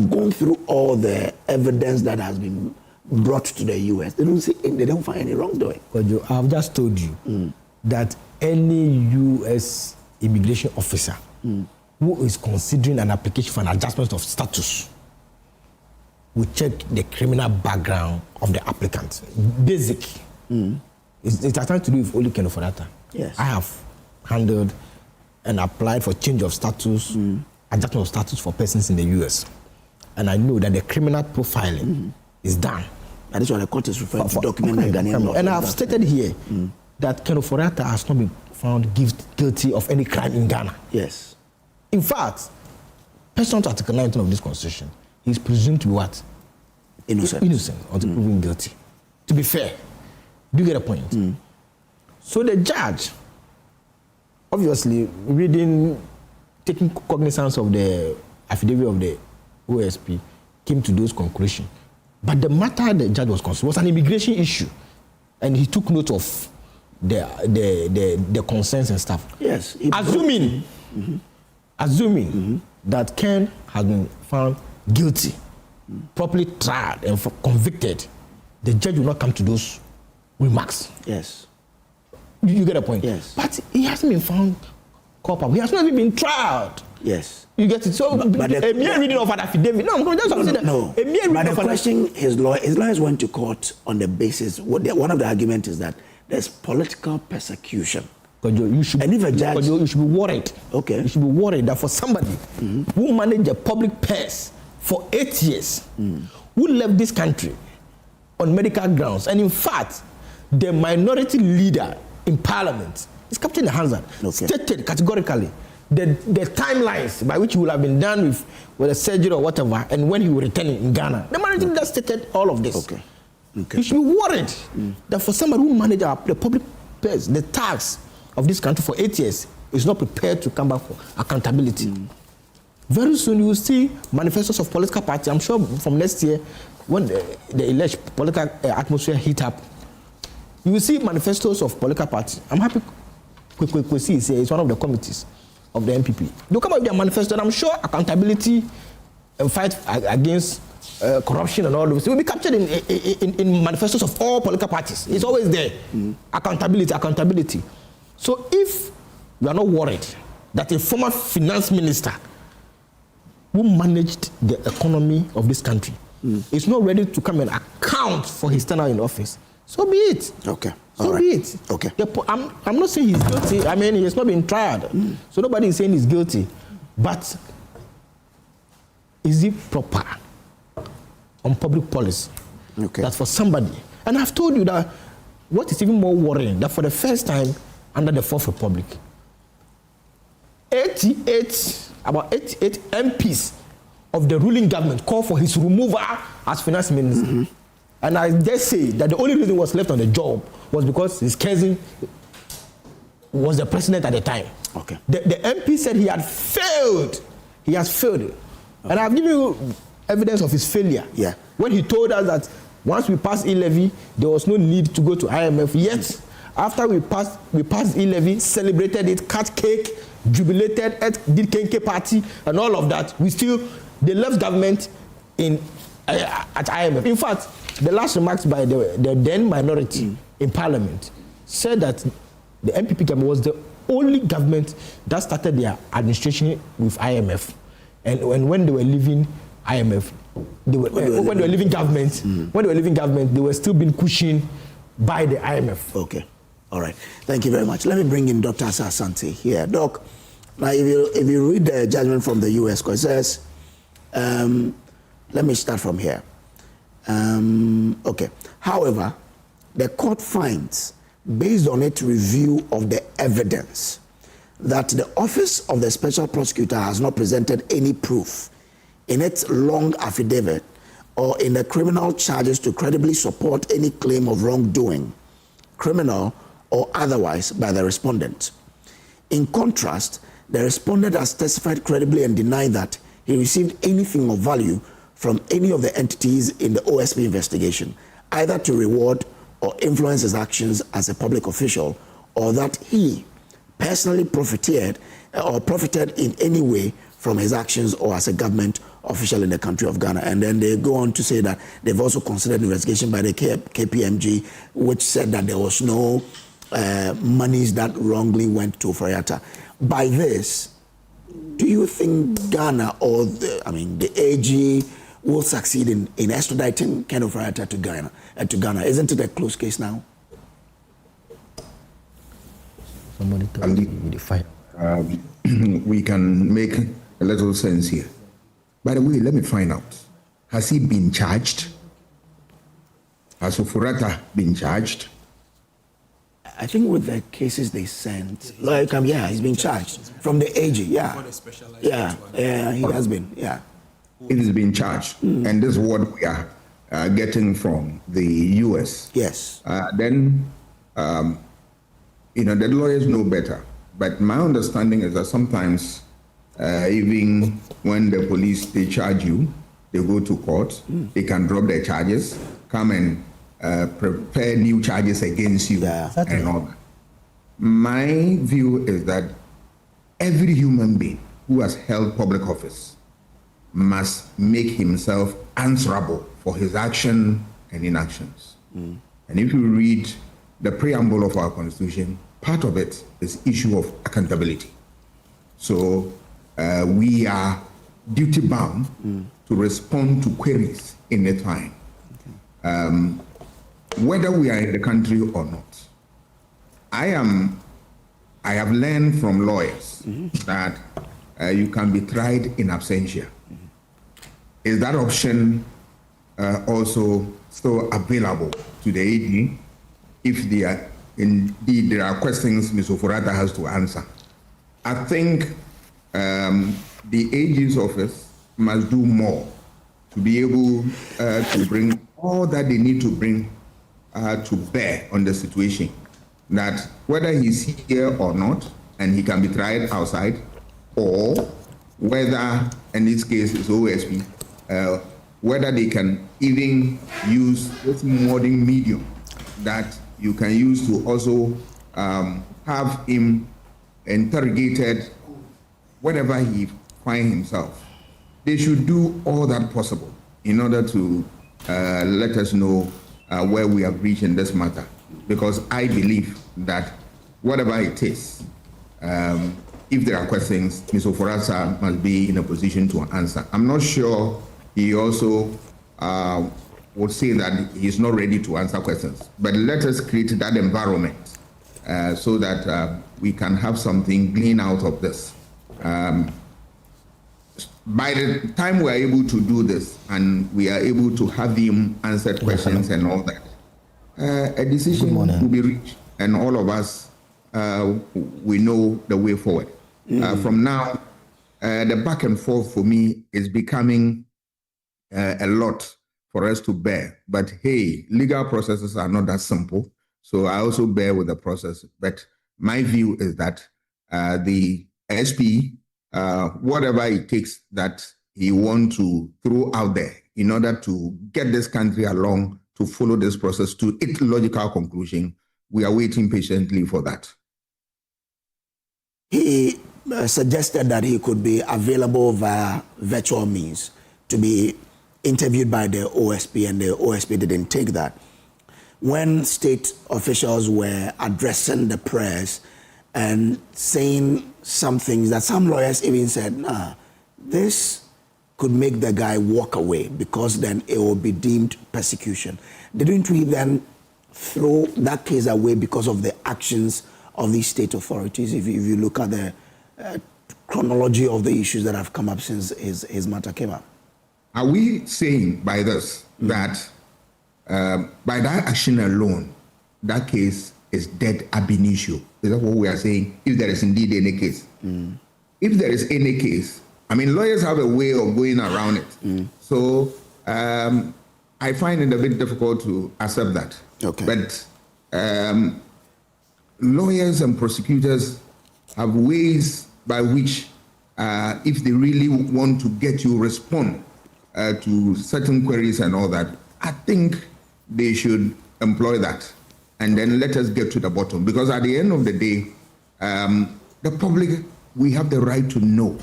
gone through all the evidence that has been brought to the US. They don't find any wrongdoing. Kojo, I've just told you that any US immigration officer who is considering an application for an adjustment of status will check the criminal background of the applicant. Basic. It has nothing to do with only Ken Ofori-Atta. Yes. I have handled and applied for change of status, adjustment of status for persons in the US. And I know that the criminal profiling is done. And this is what the court is referring to documented Ghanaian law. And I've stated here that Ken Ofori-Atta has not been found guilty of any crime in Ghana. Yes. In fact, pursuant to Article 19 of this Constitution, he is presumed to be what? Innocent. Innocent until proven guilty. To be fair. Do you get a point? So the judge, obviously, taking cognizance of the affidavit of the OSP, came to those conclusions. But the matter the judge was concerned was an immigration issue. And he took note of the concerns and stuff. Yes. Assuming that Ken has been found guilty, properly tried and convicted, the judge will not come to those remarks. Yes. You get a point? Yes. But he hasn't been found culpable. He has not even been tried. Yes. You get it? So a mere reading of an affidavit. No, I'm just saying that. No. A mere reading but of the question, his lawyers went to court on the basis, one of the arguments is that there's political persecution. You should be worried. Okay. You should be worried that for somebody who managed a public purse for 8 years, who left this country on medical grounds, and in fact, the minority leader in parliament is Captain Hansan, stated categorically the timelines by which he will have been done with a surgery or whatever, and when he will return in Ghana. The minority leader stated all of this. Okay. You should be worried that for somebody who managed the public purse, the tax of this country for 8 years, is not prepared to come back for accountability. Very soon you will see manifestos of political parties. I'm sure from next year, when the alleged political atmosphere heat up, you will see manifestos of political parties. I'm happy Kwesi is here. It's one of the committees of the MPP. They'll come up with their manifesto, and I'm sure accountability and fight against corruption and all of this will be captured in manifestos of all political parties. It's always there. Accountability. So if you are not worried that a former finance minister who managed the economy of this country is not ready to come and account for his tenure in office, so be it. Okay. So be it. Okay. I'm not saying he's guilty. I mean, he has not been tried. So nobody is saying he's guilty. But is it proper on public policy that for somebody, and I've told you that what is even more worrying, that for the first time under the Fourth Republic, 88 MPs of the ruling government called for his removal as finance minister. And I dare say that the only reason he was left on the job was because his cousin was the president at the time. Okay. The MP said he had failed. He has failed. Okay. And I've given you evidence of his failure. Yeah. When he told us that once we passed e-levy, there was no need to go to IMF. Yet, after we passed e-levy, celebrated it, cut cake, jubilated, did Kenke party, and all of that, they left government at IMF. In fact, the last remarks by the then minority in parliament said that the MPP government was the only government that started their administration with IMF. And when they were leaving IMF, when they were leaving government, they were still being cushioned by the IMF. Okay. All right. Thank you very much. Let me bring in Dr. Asante here. Doc, now if you read the judgment from the US, it says, let me start from here. Okay. However, the court finds, based on its review of the evidence, that the Office of the Special Prosecutor has not presented any proof in its long affidavit or in the criminal charges to credibly support any claim of wrongdoing, criminal or otherwise, by the respondent. In contrast, the respondent has testified credibly and denied that he received anything of value from any of the entities in the OSP investigation, either to reward or influence his actions as a public official, or that he personally profited in any way from his actions or as a government official in the country of Ghana. And then they go on to say that they've also considered investigation by the KPMG, which said that there was no monies that wrongly went to Ofori-Atta. By this, do you think Ghana or the AG will succeed in extraditing Ken Ofori-Atta to Ghana? Isn't it a close case now? Somebody tell me the fire. We can make a little sense here. By the way, let me find out. Has he been charged? Has Ofori-Atta been charged? I think with the cases they sent, he's been charged from the AG. He has been. It has been charged, and this is what we are getting from the U.S. Yes. Then, the lawyers know better. But my understanding is that sometimes, even when the police, they charge you, they go to court, they can drop their charges, come and prepare new charges against you and all that. My view is that every human being who has held public office must make himself answerable for his action and inactions. And if you read the preamble of our Constitution, part of it is issue of accountability. So we are duty bound to respond to queries in a time, whether we are in the country or not. I have learned from lawyers that you can be tried in absentia. Is that option also still available to the AG if indeed there are questions Ms. Ofori-Atta has to answer? I think the AG's office must do more to be able to bring all that they need to bring to bear on the situation. That whether he's here or not, and he can be tried outside, or whether, in this case, it's OSP, whether they can even use this modern medium that you can use to also have him interrogated whenever he finds himself. They should do all that possible in order to let us know where we have reached in this matter. Because I believe that whatever it is, if there are questions, Ms. Ofori-Atta must be in a position to answer. I'm not sure he also would say that he's not ready to answer questions. But let us create that environment so that we can have something glean out of this. By the time we are able to do this and we are able to have him answer questions and all that, a decision will be reached, and all of us we know the way forward. From now, the back and forth for me is becoming a lot for us to bear. But hey, legal processes are not that simple, so I also bear with the process. But my view is that the SP, whatever it takes that he wants to throw out there in order to get this country along to follow this process to its logical conclusion, we are waiting patiently for that. He suggested that he could be available via virtual means to be interviewed by the OSP, and the OSP didn't take that. When state officials were addressing the press and saying some things that some lawyers even said, this could make the guy walk away because then it will be deemed persecution. Didn't we then throw that case away because of the actions of these state authorities? If you look at the chronology of the issues that have come up since his matter came up. Are we saying by this that by that action alone, that case is dead ab initio? Is that what we are saying, if there is indeed any case? If there is any case, I mean, lawyers have a way of going around it. So I find it a bit difficult to accept that. Okay. But lawyers and prosecutors have ways by which, if they really want to get you respond to certain queries and all that, I think they should employ that. And then let us get to the bottom. Because at the end of the day, the public, we have the right to know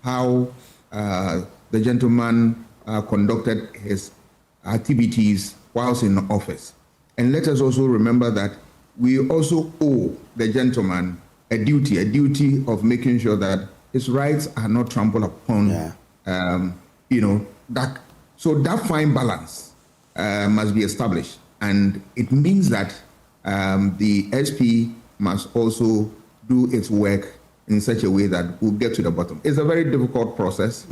how the gentleman conducted his activities whilst in office. And let us also remember that we also owe the gentleman a duty of making sure that his rights are not trampled upon. So that fine balance must be established. And it means that the SP must also do its work in such a way that we'll get to the bottom. It's a very difficult process,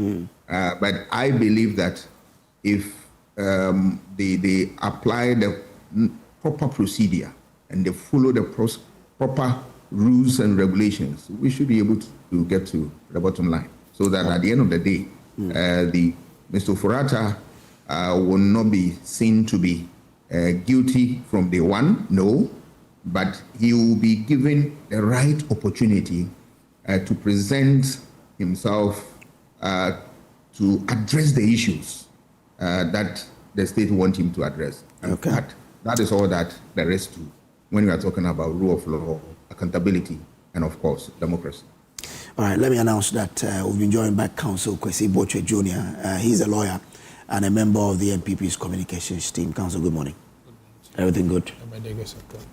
but I believe that if they apply the proper procedure and they follow the proper rules and regulations, we should be able to get to the bottom line, so that at the end of the day, Mr. Ofori-Atta will not be seen to be guilty from day one, no, but he will be given the right opportunity to present himself to address the issues that the state want him to address. And that is all that there is to when we are talking about rule of law, accountability, and of course, democracy. All right, let me announce that we've been joined by Counsel Kwesi Boche Jr. He's a lawyer and a member of the NPP's communications team. Counsel, good morning. Everything good?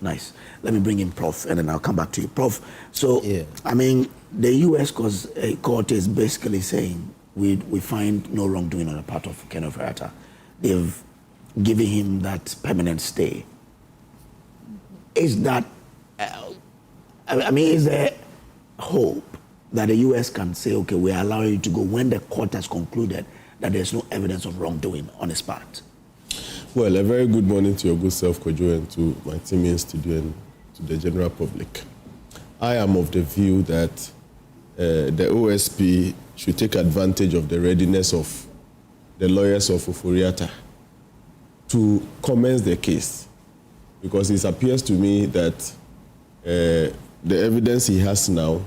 Nice. Let me bring in Prof, and then I'll come back to you. Prof, so, I mean, the U.S. court is basically saying we find no wrongdoing on the part of Ken Ofori-Atta. They've given him that permanent stay. Is that, is there hope that the U.S. can say, okay, we're allowing you to go when the court has concluded that there's no evidence of wrongdoing on his part? Well, a very good morning to your good self, Kojo, and to my team in studio and to the general public. I am of the view that the OSP should take advantage of the readiness of the lawyers of Ofori-Atta to commence the case, because it appears to me that the evidence he has now,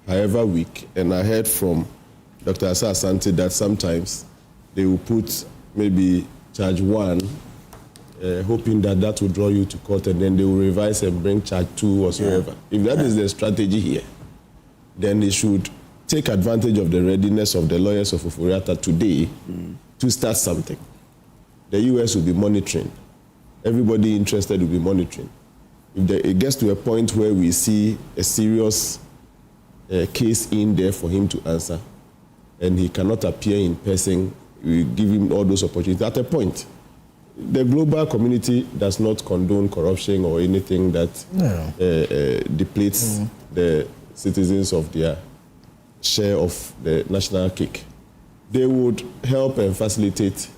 however weak, and I heard from Dr. Asa Asante that sometimes they will put maybe charge 1, hoping that will draw you to court, and then they will revise and bring charge 2 whatsoever. If that is the strategy here, then they should take advantage of the readiness of the lawyers of Ofori-Atta today to start something. The U.S. will be monitoring. Everybody interested will be monitoring. If it gets to a point where we see a serious case in there for him to answer, and he cannot appear in person, we give him all those opportunities. At a point, the global community does not condone corruption or anything that depletes the citizens of their share of the national cake. They would help and facilitate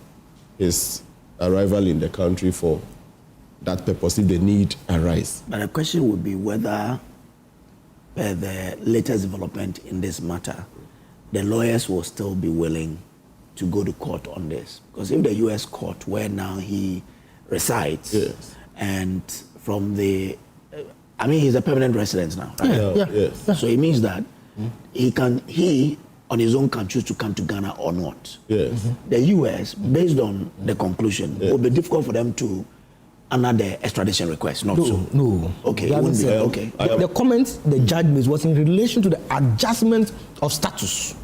his arrival in the country for that purpose if the need arise. But the question would be whether the latest development in this matter, the lawyers will still be willing to go to court on this. Because if the U.S. court, where now he resides, and from the, he's a permanent resident now, right? So it means that he on his own can choose to come to Ghana or not. The U.S., based on the conclusion, it will be difficult for them to honor the extradition request, not so. No. Okay, it wouldn't be, okay. The comment the judge made was in relation to the adjustment of status.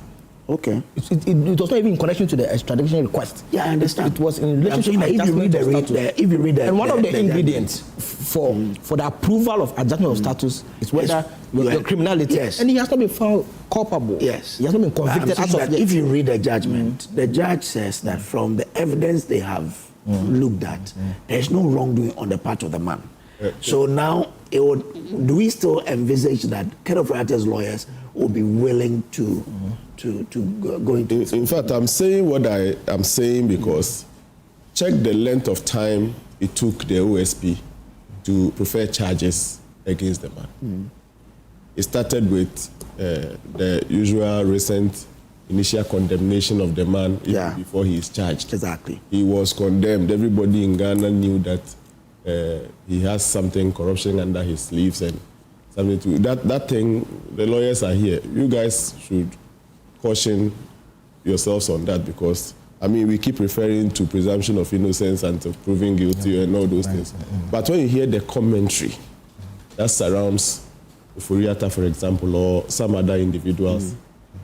Okay. It was not even in connection to the extradition request. Yeah, I understand. It was in relation to the adjustment of status. If you read the, and one of the ingredients for the approval of adjustment of status is whether your criminality. Yes. And he has not been found culpable. Yes. He has not been convicted as of yet. If you read the judgment, the judge says that from the evidence they have looked at, there's no wrongdoing on the part of the man. So now, do we still envisage that Ken Ofori-Atta's lawyers will be willing to go into? In fact, I'm saying what I am saying because check the length of time it took the OSP to prefer charges against the man. It started with the usual recent initial condemnation of the man before he is charged. Exactly. He was condemned. Everybody in Ghana knew that he has something, corruption under his sleeves, and something to that thing. The lawyers are here. You guys should caution yourselves on that, because we keep referring to presumption of innocence and to proving guilty and all those things. But when you hear the commentary that surrounds Ofori-Atta, for example, or some other individuals,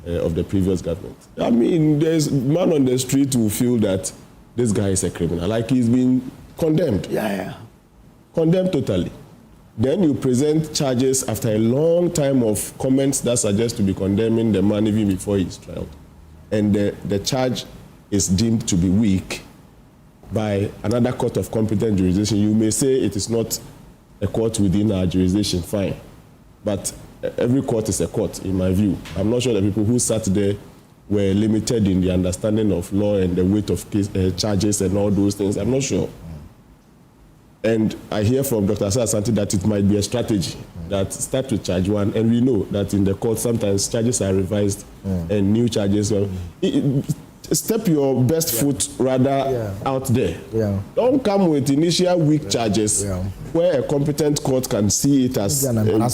of the previous government. I mean, there's man on the street who feel that this guy is a criminal, like he's been condemned. Condemned totally. Then you present charges after a long time of comments that suggest to be condemning the man even before he's tried. And the charge is deemed to be weak by another court of competent jurisdiction. You may say it is not a court within our jurisdiction, fine. But every court is a court, in my view. I'm not sure the people who sat there were limited in the understanding of law and the weight of charges and all those things. I'm not sure. And I hear from Dr. Asante that it might be a strategy that start with charge one, and we know that in the court sometimes charges are revised and new charges. Step your best foot rather out there. Don't come with initial weak charges where a competent court can see it as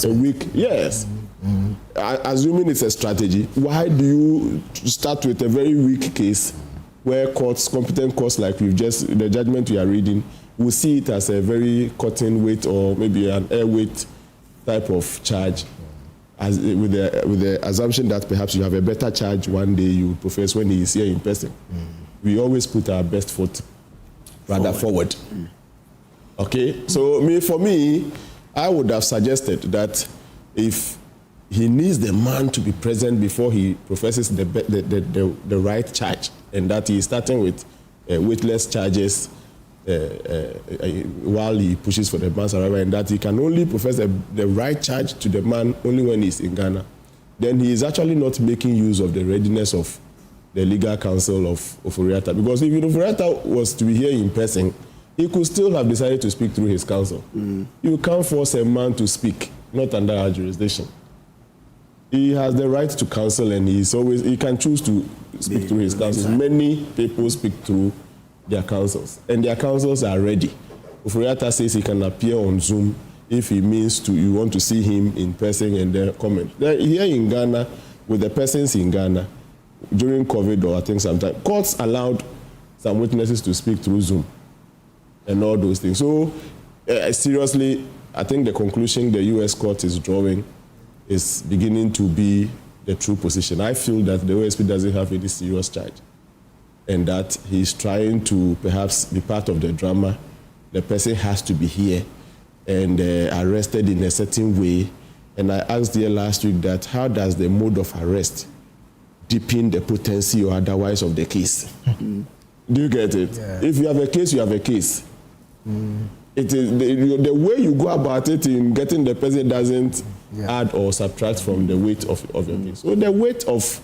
a weak. Yes. Assuming it's a strategy, why do you start with a very weak case where courts, competent courts like the judgment we are reading, will see it as a very cutting weight or maybe an air weight type of charge, with the assumption that perhaps you have a better charge one day you profess when he is here in person. We always put our best foot rather forward. Okay, so for me, I would have suggested that if he needs the man to be present before he professes the right charge, and that he is starting with weightless charges while he pushes for the man's arrival, and that he can only profess the right charge to the man only when he's in Ghana, then he is actually not making use of the readiness of the legal counsel of Ofori-Atta. Because if Ofori-Atta was to be here in person, he could still have decided to speak through his counsel. You can't force a man to speak, not under our jurisdiction. He has the right to counsel, and he can choose to speak through his counsels. Many people speak through their counsels, and their counsels are ready. Ofori-Atta says he can appear on Zoom if he means you want to see him in person and then comment. Here in Ghana, with the persons in Ghana, during COVID or I think sometime, courts allowed some witnesses to speak through Zoom and all those things. So seriously, I think the conclusion the U.S. court is drawing is beginning to be the true position. I feel that the OSP doesn't have any serious charge, and that he's trying to perhaps be part of the drama. The person has to be here and arrested in a certain way. And I asked here last week that how does the mode of arrest deepen the potency or otherwise of the case? Do you get it? Yeah. If you have a case, you have a case. It is the way you go about it in getting the person doesn't add or subtract from the weight of your case. So the weight of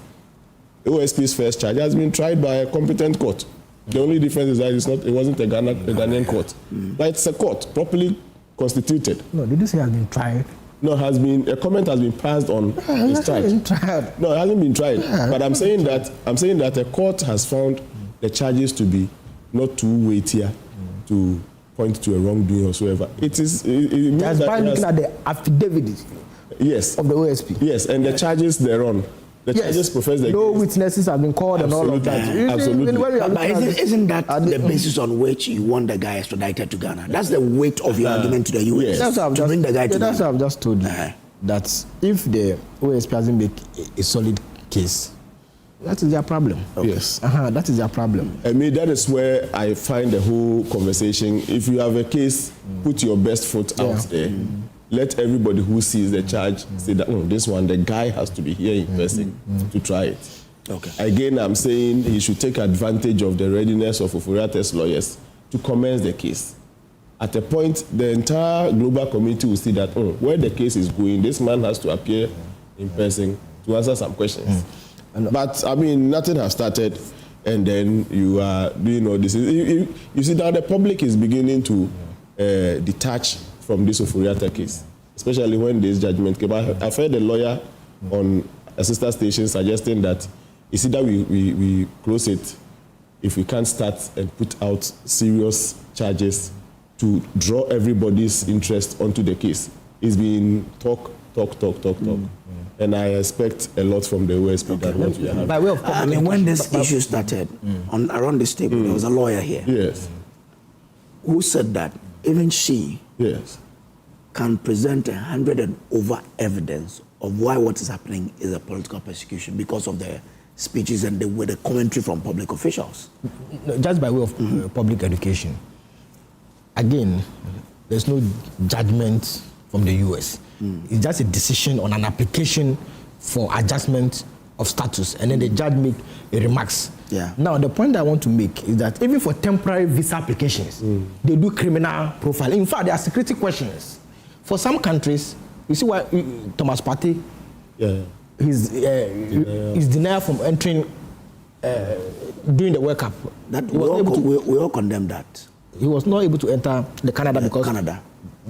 OSP's first charge has been tried by a competent court. The only difference is that it wasn't a Ghanaian court. But it's a court, properly constituted. No, did you say it has been tried? No, a comment has been passed on its charge. No, it hasn't been tried. But I'm saying that a court has found the charges to be not too weightier to point to a wrongdoing or whatsoever. That's by looking at the affidavit of the OSP. Yes, and the charges thereon. The charges profess that no witnesses have been called and all of that. Absolutely. But isn't that the basis on which you want the guy extradited to Ghana? That's the weight of your argument to the US. That's what bring the guy to That's Ghana. what I've just told you. That if the OSP hasn't made a solid case, that is their problem. Yes. That is their problem. I mean, that is where I find the whole conversation. If you have a case, put your best foot out there. Let everybody who sees the charge say that this one, the guy has to be here in person to try it. Okay. Again, I'm saying he should take advantage of the readiness of Ofori-Atta's lawyers to commence the case. At a point, the entire global community will see that where the case is going, this man has to appear in person to answer some questions. But I mean, nothing has started, and then you are doing all this. You see now the public is beginning to detach from this Ofori-Atta case, especially when this judgment came. I've heard a lawyer on a sister station suggesting that it's either we close it if we can't start and put out serious charges to draw everybody's interest onto the case. It's been talk. And I expect a lot from the OSP that what we have. By way of when this issue started, around this table, there was a lawyer here. Yes. Who said that even she can present 100 and over evidence of why what is happening is a political persecution because of the speeches and the commentary from public officials. Just by way of public education. Again, there's no judgment from the US. It's just a decision on an application for adjustment of status, and then the judge make a remarks. Yeah. Now, the point I want to make is that even for temporary visa applications, they do criminal profiling. In fact, there are security questions. For some countries, you see why Thomas Partey, his denial from entering during the World Cup. That we all condemn that. He was not able to enter the Canada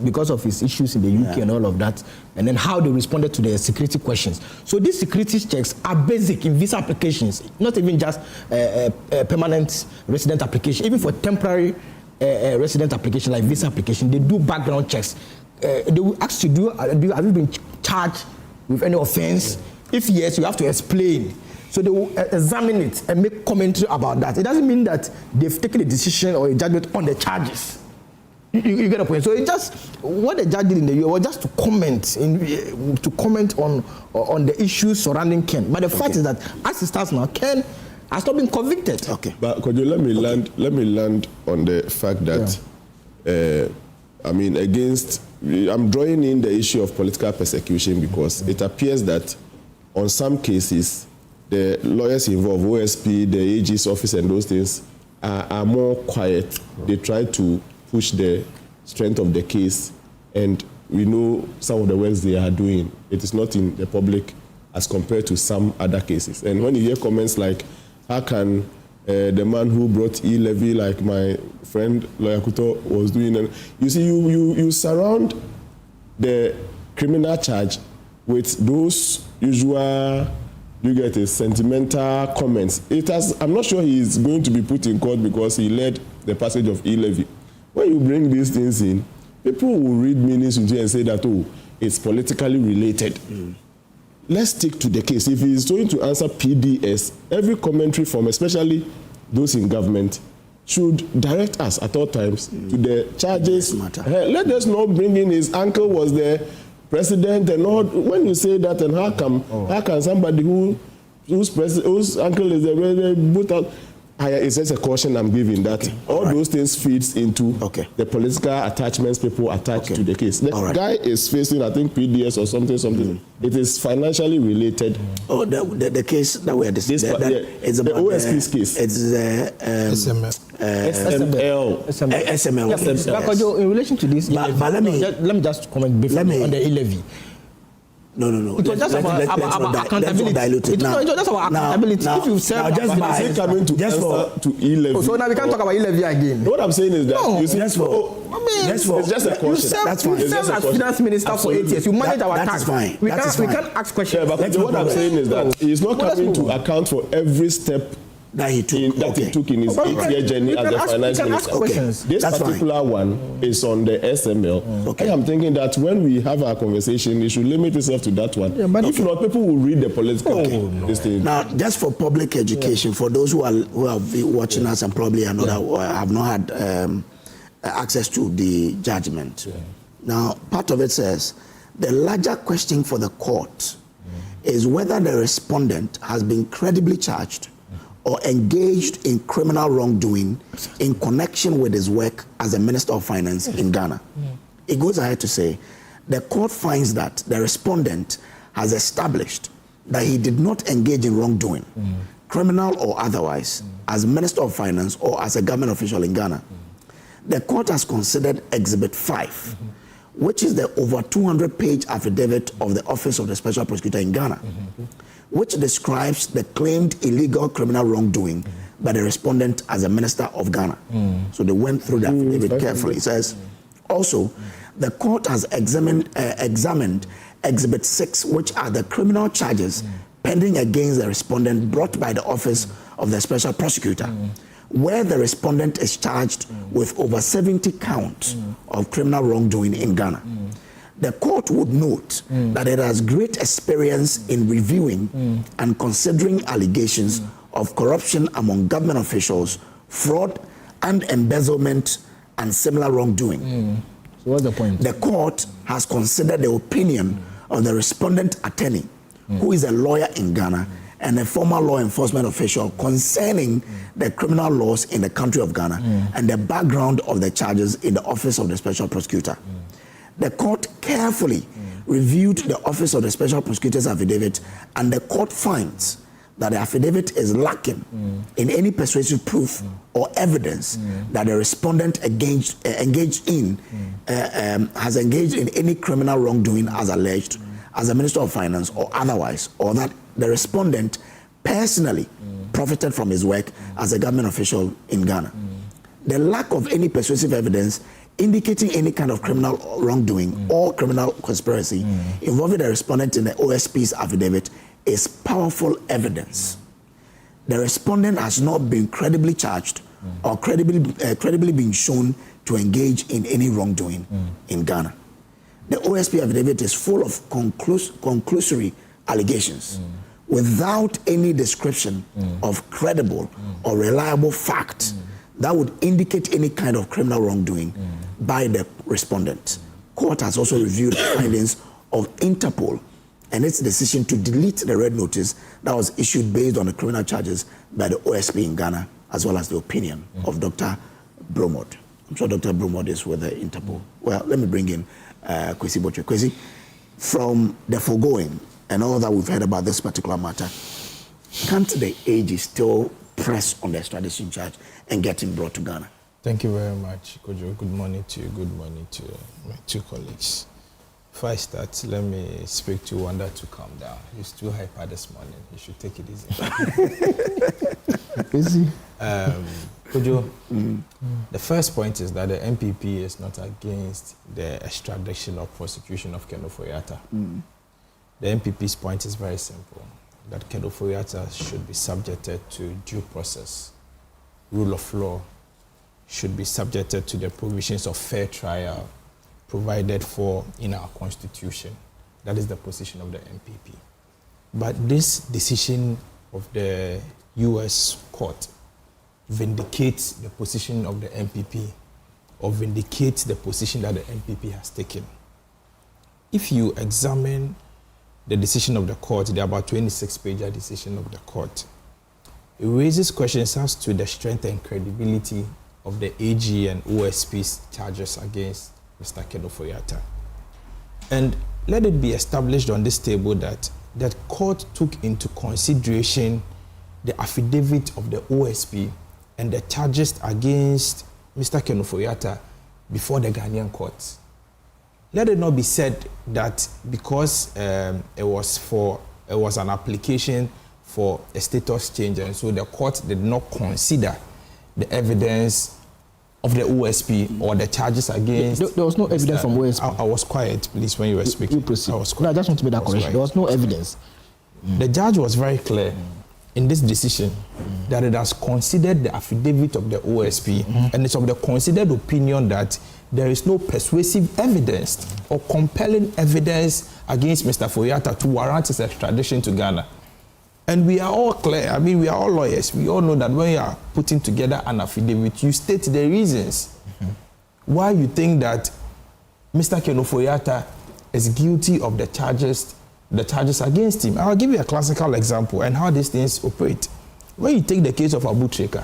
because of his issues in the UK and all of that, and then how they responded to the security questions. So these security checks are basic in visa applications, not even just permanent resident application. Even for temporary resident application like visa application, they do background checks. They will ask you, have you been charged with any offense? If yes, you have to explain. So they will examine it and make commentary about that. It doesn't mean that they've taken a decision or a judgment on the charges. You get a point. So it just what the judge did in the US was just to comment on the issues surrounding Ken. But the fact is that as it stands now, Ken has not been convicted. Okay. But Kojo, let me land on the fact that I'm drawing in the issue of political persecution because it appears that on some cases the lawyers involved, OSP, the AG's office and those things are more quiet. They try to push the strength of the case, and we know some of the works they are doing. It is not in the public as compared to some other cases. And when you hear comments like, how can the man who brought e-levy, like my friend Lawyer Kuto was doing, and you see, you surround the criminal charge with those usual, you get a sentimental comments. I'm not sure he is going to be put in court because he led the passage of e-levy. When you bring these things in, people will read meanings into it and say that, oh, it's politically related. Let's stick to the case. If he is going to answer PDS, every commentary from especially those in government should direct us at all times to the charges. Let us not bring in his uncle was the president and all. When you say that, and how can somebody whose uncle is the president put out? It's just a caution I'm giving that all those things feeds into the political attachments people attach to the case. The guy is facing, I think, PDS or something. It is financially related. Oh, the case that we are discussing. It's the about OSP's case. It's the SML. In relation to this, but let me just comment briefly on the e-levy. No. It was just about accountability. It was just about accountability. If you serve, to e-levy. So now we can't talk about e-levy again. What I'm saying is that you see, it's just a question. You serve as finance minister for 8 years. You manage our tax. We can't ask questions. Yeah, but what I'm saying is that he's not coming to account for every step that he took in his 8-year journey as a finance minister. This particular one is on the SML. I am thinking that when we have our conversation, it should limit itself to that one. If not, people will read the political this thing. Now, just for public education, for those who are watching us and probably have not had access to the judgment. Now, part of it says, the larger question for the court is whether the respondent has been credibly charged or engaged in criminal wrongdoing in connection with his work as a Minister of Finance in Ghana. It goes ahead to say, the court finds that the respondent has established that he did not engage in wrongdoing, criminal or otherwise, as Minister of Finance or as a government official in Ghana. The court has considered Exhibit 5, which is the over 200-page affidavit of the Office of the Special Prosecutor in Ghana, which describes the claimed illegal criminal wrongdoing by the respondent as a minister of Ghana. So they went through the affidavit carefully. It says, also, the court has examined Exhibit 6, which are the criminal charges pending against the respondent brought by the Office of the Special Prosecutor, where the respondent is charged with over 70 counts of criminal wrongdoing in Ghana. The court would note that it has great experience in reviewing and considering allegations of corruption among government officials, fraud and embezzlement, and similar wrongdoing. So what's the point? The court has considered the opinion of the respondent attorney, who is a lawyer in Ghana and a former law enforcement official concerning the criminal laws in the country of Ghana and the background of the charges in the Office of the Special Prosecutor. The court carefully reviewed the Office of the Special Prosecutor's affidavit, and the court finds that the affidavit is lacking in any persuasive proof or evidence that the respondent has engaged in any criminal wrongdoing as alleged as a Minister of Finance or otherwise, or that the respondent personally profited from his work as a government official in Ghana. The lack of any persuasive evidence indicating any kind of criminal wrongdoing or criminal conspiracy involving the respondent in the OSP's affidavit is powerful evidence. The respondent has not been credibly charged or credibly been shown to engage in any wrongdoing in Ghana. The OSP affidavit is full of conclusory allegations without any description of credible or reliable facts that would indicate any kind of criminal wrongdoing by the respondent. Court has also reviewed the findings of Interpol and its decision to delete the red notice that was issued based on the criminal charges by the OSP in Ghana, as well as the opinion of Dr. Bromod. I'm sure Dr. Bromod is with the Interpol. Well, let me bring in Kwesi Botwe. Kwesi, from the foregoing and all that we've heard about this particular matter, can't the AG still press on the extradition charge and get him brought to Ghana? Thank you very much, Kojo. Good morning to you. Good morning to my two colleagues. Before I start, let me speak to Wanda to calm down. He's too hyper this morning. He should take it easy. Kojo, the first point is that the MPP is not against the extradition or prosecution of Ken Ofori-Atta. The MPP's point is very simple, that Ken Ofori-Atta should be subjected to due process. Rule of law should be subjected to the provisions of fair trial provided for in our constitution. That is the position of the MPP. But this decision of the US court vindicates the position of the MPP, or vindicates the position that the MPP has taken. If you examine the decision of the court, the about 26-page decision of the court, it raises questions as to the strength and credibility of the AG and OSP's charges against Mr. Ken Ofori-Atta. And let it be established on this table that the court took into consideration the affidavit of the OSP and the charges against Mr. Ken Ofori-Atta before the Ghanaian courts. Let it not be said that because it was an application for a status change, and so the court did not consider the evidence of the OSP or the charges against. There was no evidence from OSP. I was quiet, please, when you were speaking. You proceed. I was quiet. No, I just want to make that correction. There was no evidence. The judge was very clear in this decision that it has considered the affidavit of the OSP and it's of the considered opinion that there is no persuasive evidence or compelling evidence against Mr. Ofori-Atta to warrant his extradition to Ghana. And we are all clear, I mean, we are all lawyers. We all know that when you are putting together an affidavit, you state the reasons why you think that Mr. Ken Ofori-Atta is guilty of the charges against him. I'll give you a classical example and how these things operate. When you take the case of Abu Trika,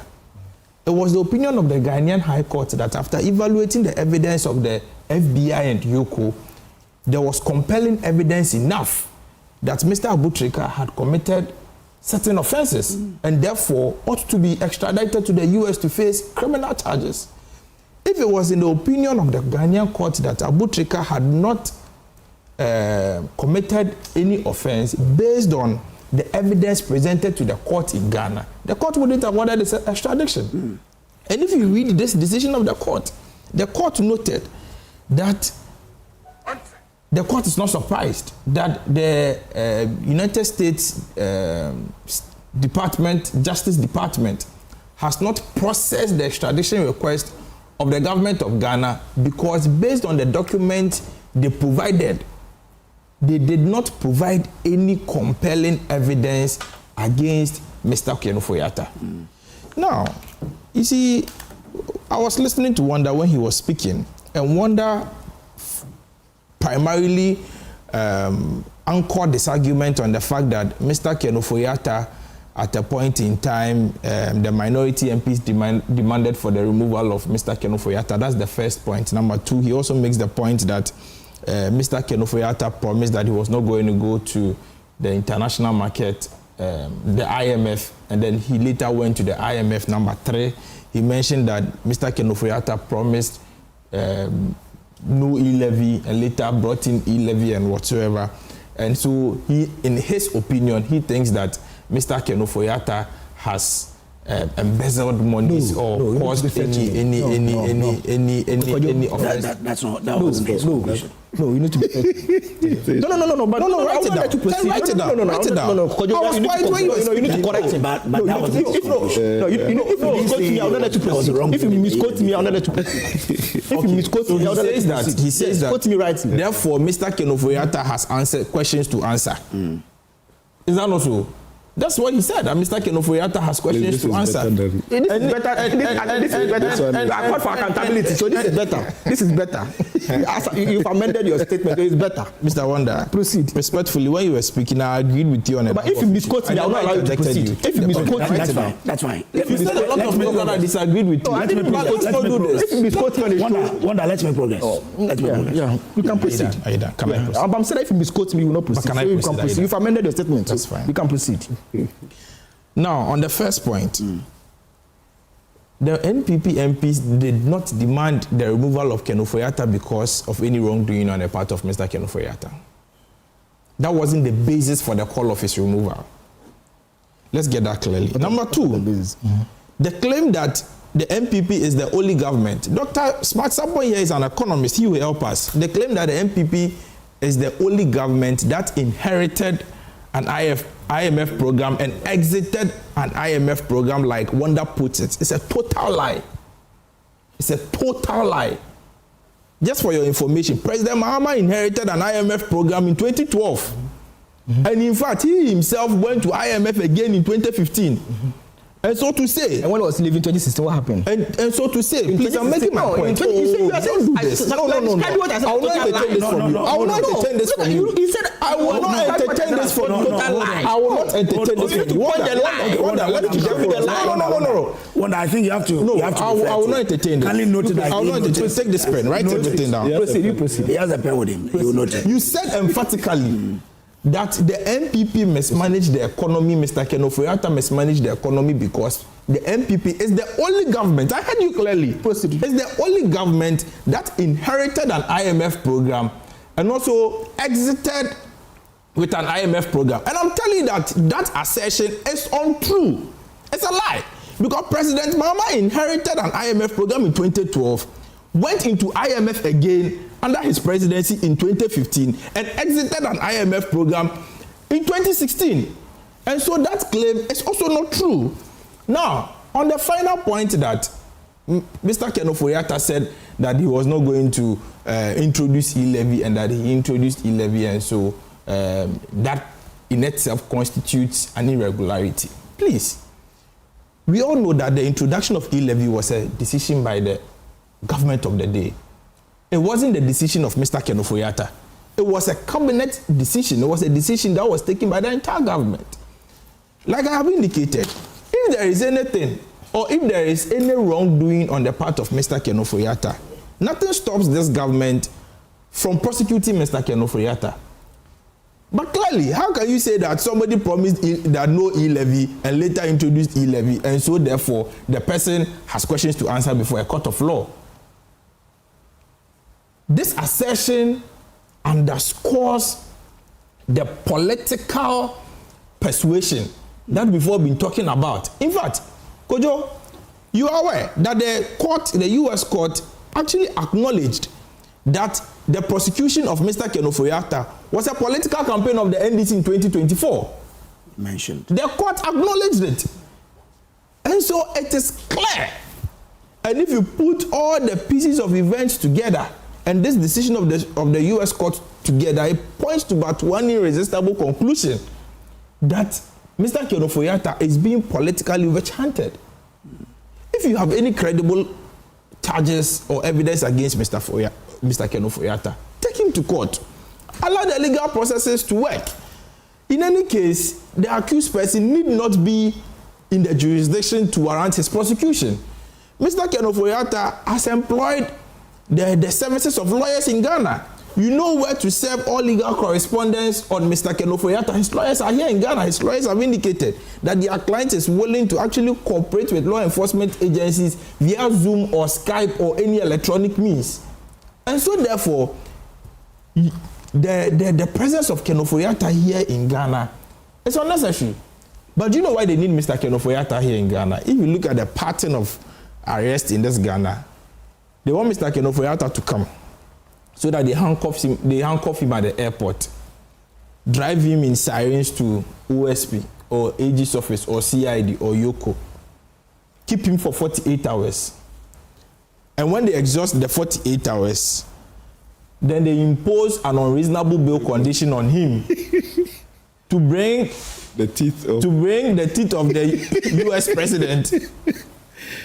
it was the opinion of the Ghanaian High Court that after evaluating the evidence of the FBI and Yoko, there was compelling evidence enough that Mr. Abu Trika had committed certain offenses and therefore ought to be extradited to the US to face criminal charges. If it was in the opinion of the Ghanaian court that Abu Trika had not committed any offense based on the evidence presented to the court in Ghana, the court wouldn't have ordered this extradition. And if you read this decision of the court noted that the court is not surprised that the United States Justice Department has not processed the extradition request of the government of Ghana because based on the document they provided, they did not provide any compelling evidence against Mr. Ken Ofori-Atta. Now, you see, I was listening to Wanda when he was speaking, and Wanda primarily anchored this argument on the fact that Mr. Ken Ofori-Atta, at a point in time, the minority MPs demanded for the removal of Mr. Ken Ofori-Atta. That's the first point. Number two, he also makes the point that Mr. Ken Ofori-Atta promised that he was not going to go to the international market, the IMF, and then he later went to the IMF. Number three, he mentioned that Mr. Ken Ofori-Atta promised no e-levy and later brought in e-levy and whatsoever. And so he, in his opinion, he thinks that Mr. Ken Ofori-Atta has embezzled monies or caused any offense. That wasn't his conclusion. No, you need to be. No. But write it down. Write it down. Write it down. You need to correct him. But that was his conclusion. No, if you misquote me, I'll not let you proceed. If you misquote me, I'll not let you proceed. If you misquote me, I'll not let you proceed. He says that. Quote me right. Therefore, Mr. Ken Ofori-Atta has answered questions to answer. Is that not so? That's what he said. That Mr. Ken Ofori-Atta has questions to answer. This is better. I called for accountability, so this is better. This is better. You've amended your statement, so it's better. Mr. Wanda, proceed. Respectfully, when you were speaking, I agreed with you on it. But if you misquote me, I will not allow you to proceed. If you misquote me, that's fine. If you said a lot of things that I disagreed with you, let me progress. If you misquote me on the show, Wanda, let's make progress. Yeah, you can proceed. Can I proceed? I'm saying if you misquote me, you will not proceed. Can I proceed? You've amended your statement. That's fine. You can proceed. Now, on the first point, the NPP MPs did not demand the removal of Ken Ofori-Atta because of any wrongdoing on the part of Mr. Ken Ofori-Atta. That wasn't the basis for the call of his removal. Let's get that clearly. Number two, the claim that the NPP is the only government. Dr. Smart Sampo here is an economist. He will help us. The claim that the NPP is the only government that inherited an IMF program and exited an IMF program, like Wanda puts it. It's a total lie. It's a total lie. Just for your information, President Mahama inherited an IMF program in 2012. And in fact, he himself went to IMF again in 2015. And so to say, and when I was leaving 2016, what happened? And so to say, please, I'm making my point. No, I will not entertain this from you. I will not entertain this from you. He said, I will not entertain this from you. I will not entertain this from you. Wanda, let me get the lie. No. Wanda, I think you have to. No, I will not entertain this. Kindly note that. I will not entertain. Take this pen. Write everything down. Proceed. He has a pen with him. You note it. You said emphatically that the NPP mismanaged the economy, Mr. Ken Ofori-Atta mismanaged the economy because the NPP is the only government, I heard you clearly, it's the only government that inherited an IMF program and also exited with an IMF program. And I'm telling you that that assertion is untrue. It's a lie. Because President Mahama inherited an IMF program in 2012, went into IMF again under his presidency in 2015 and exited an IMF program in 2016. And so that claim is also not true. Now, on the final point that Mr. Ken Ofori-Atta said that he was not going to introduce e-levy and that he introduced e-levy, and so that in itself constitutes an irregularity. Please, we all know that the introduction of e-levy was a decision by the government of the day. It wasn't the decision of Mr. Ken Ofori-Atta. It was a cabinet decision. It was a decision that was taken by the entire government. Like I have indicated, if there is anything or if there is any wrongdoing on the part of Mr. Ken Ofori-Atta, nothing stops this government from prosecuting Mr. Ken Ofori-Atta. But clearly, how can you say that somebody promised that no e-levy and later introduced e-levy, and so therefore the person has questions to answer before a court of law? This assertion underscores the political persuasion that we've all been talking about. In fact, Kojo, you are aware that the U.S. court actually acknowledged that the prosecution of Mr. Ken Ofori-Atta was a political campaign of the NDC in 2024. Mentioned. The court acknowledged it. And so it is clear. And if you put all the pieces of events together, and this decision of the U.S. court together, it points to but one irresistible conclusion, that Mr. Ken Ofori-Atta is being politically witch-hunted. If you have any credible charges or evidence against Mr. Ken Ofori-Atta, take him to court. Allow the legal processes to work. In any case, the accused person need not be in the jurisdiction to warrant his prosecution. Mr. Ken Ofori-Atta has employed the services of lawyers in Ghana. You know where to serve all legal correspondence on Mr. Ken Ofori-Atta. His lawyers are here in Ghana. His lawyers have indicated that their client is willing to actually cooperate with law enforcement agencies via Zoom or Skype or any electronic means. And so therefore, the presence of Ken Ofori-Atta here in Ghana is unnecessary. But do you know why they need Mr. Ken Ofori-Atta here in Ghana? If you look at the pattern of arrest in this Ghana, they want Mr. Ken Ofori-Atta to come so that they handcuff him at the airport, drive him in sirens to OSP or AG's office or CID or Yoko, keep him for 48 hours. And when they exhaust the 48 hours, then they impose an unreasonable bail condition on him to bring the teeth of the US president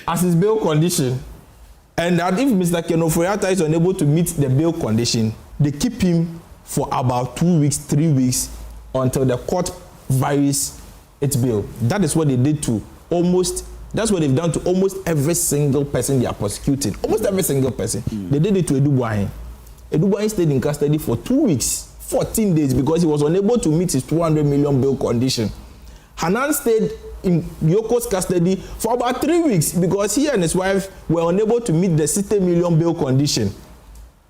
as his bail condition. And that if Mr. Ken Ofori-Atta is unable to meet the bail condition, they keep him for about 2 weeks, 3 weeks until the court varies its bail. That is what they did to that's what they've done to almost every single person they are prosecuting. Almost every single person. They did it to Edubuahin. Edubuahin stayed in custody for 2 weeks, 14 days, because he was unable to meet his 200 million bail condition. Hanan stayed in Yoko's custody for about 3 weeks because he and his wife were unable to meet the 60 million bail condition.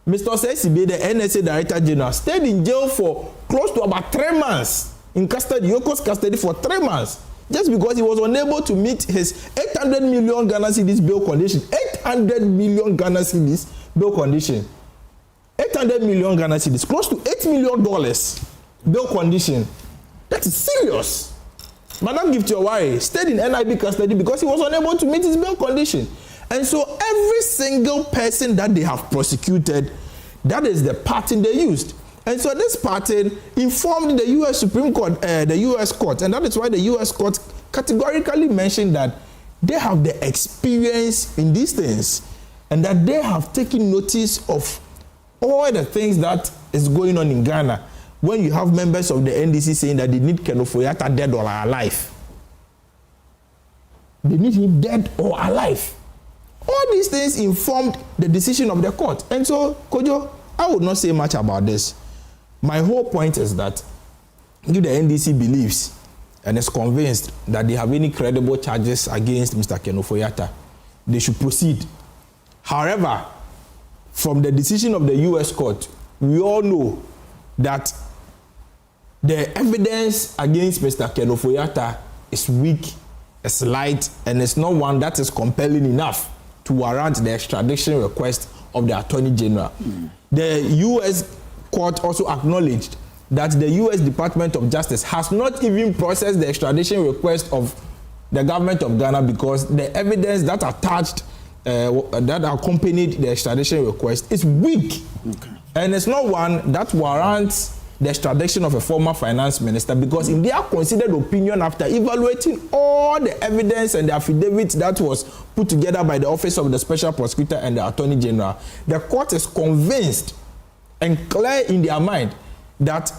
Mr. Sesibe, the NSA Director General, stayed in jail for close to about 3 months in custody, Yoko's custody for 3 months, just because he was unable to meet his 800 million Ghana cedis bail condition. 800 million Ghana cedis bail condition. 800 million Ghana cedis, close to $8 million bail condition. That is serious. Madam Gift-Yowari stayed in NIB custody because he was unable to meet his bail condition. And so every single person that they have prosecuted, that is the pattern they used. And so this pattern informed the U.S. Supreme Court, the U.S. court, and that is why the U.S. court categorically mentioned that they have the experience in these things and that they have taken notice of all the things that is going on in Ghana. When you have members of the NDC saying that they need Ken Ofori-Atta dead or alive. They need him dead or alive. All these things informed the decision of the court. And so, Kojo, I would not say much about this. My whole point is that if the NDC believes and is convinced that they have any credible charges against Mr. Ken Ofori-Atta, they should proceed. However, from the decision of the U.S. court, we all know that the evidence against Mr. Ken Ofori-Atta is weak, is light, and it's not one that is compelling enough to warrant the extradition request of the Attorney General. The U.S. court also acknowledged that the U.S. Department of Justice has not even processed the extradition request of the government of Ghana because the evidence that attached, that accompanied the extradition request is weak. Okay. And it's not one that warrants the extradition of a former finance minister, because in their considered opinion, after evaluating all the evidence and the affidavits that was put together by the Office of the Special Prosecutor and the Attorney General, the court is convinced and clear in their mind that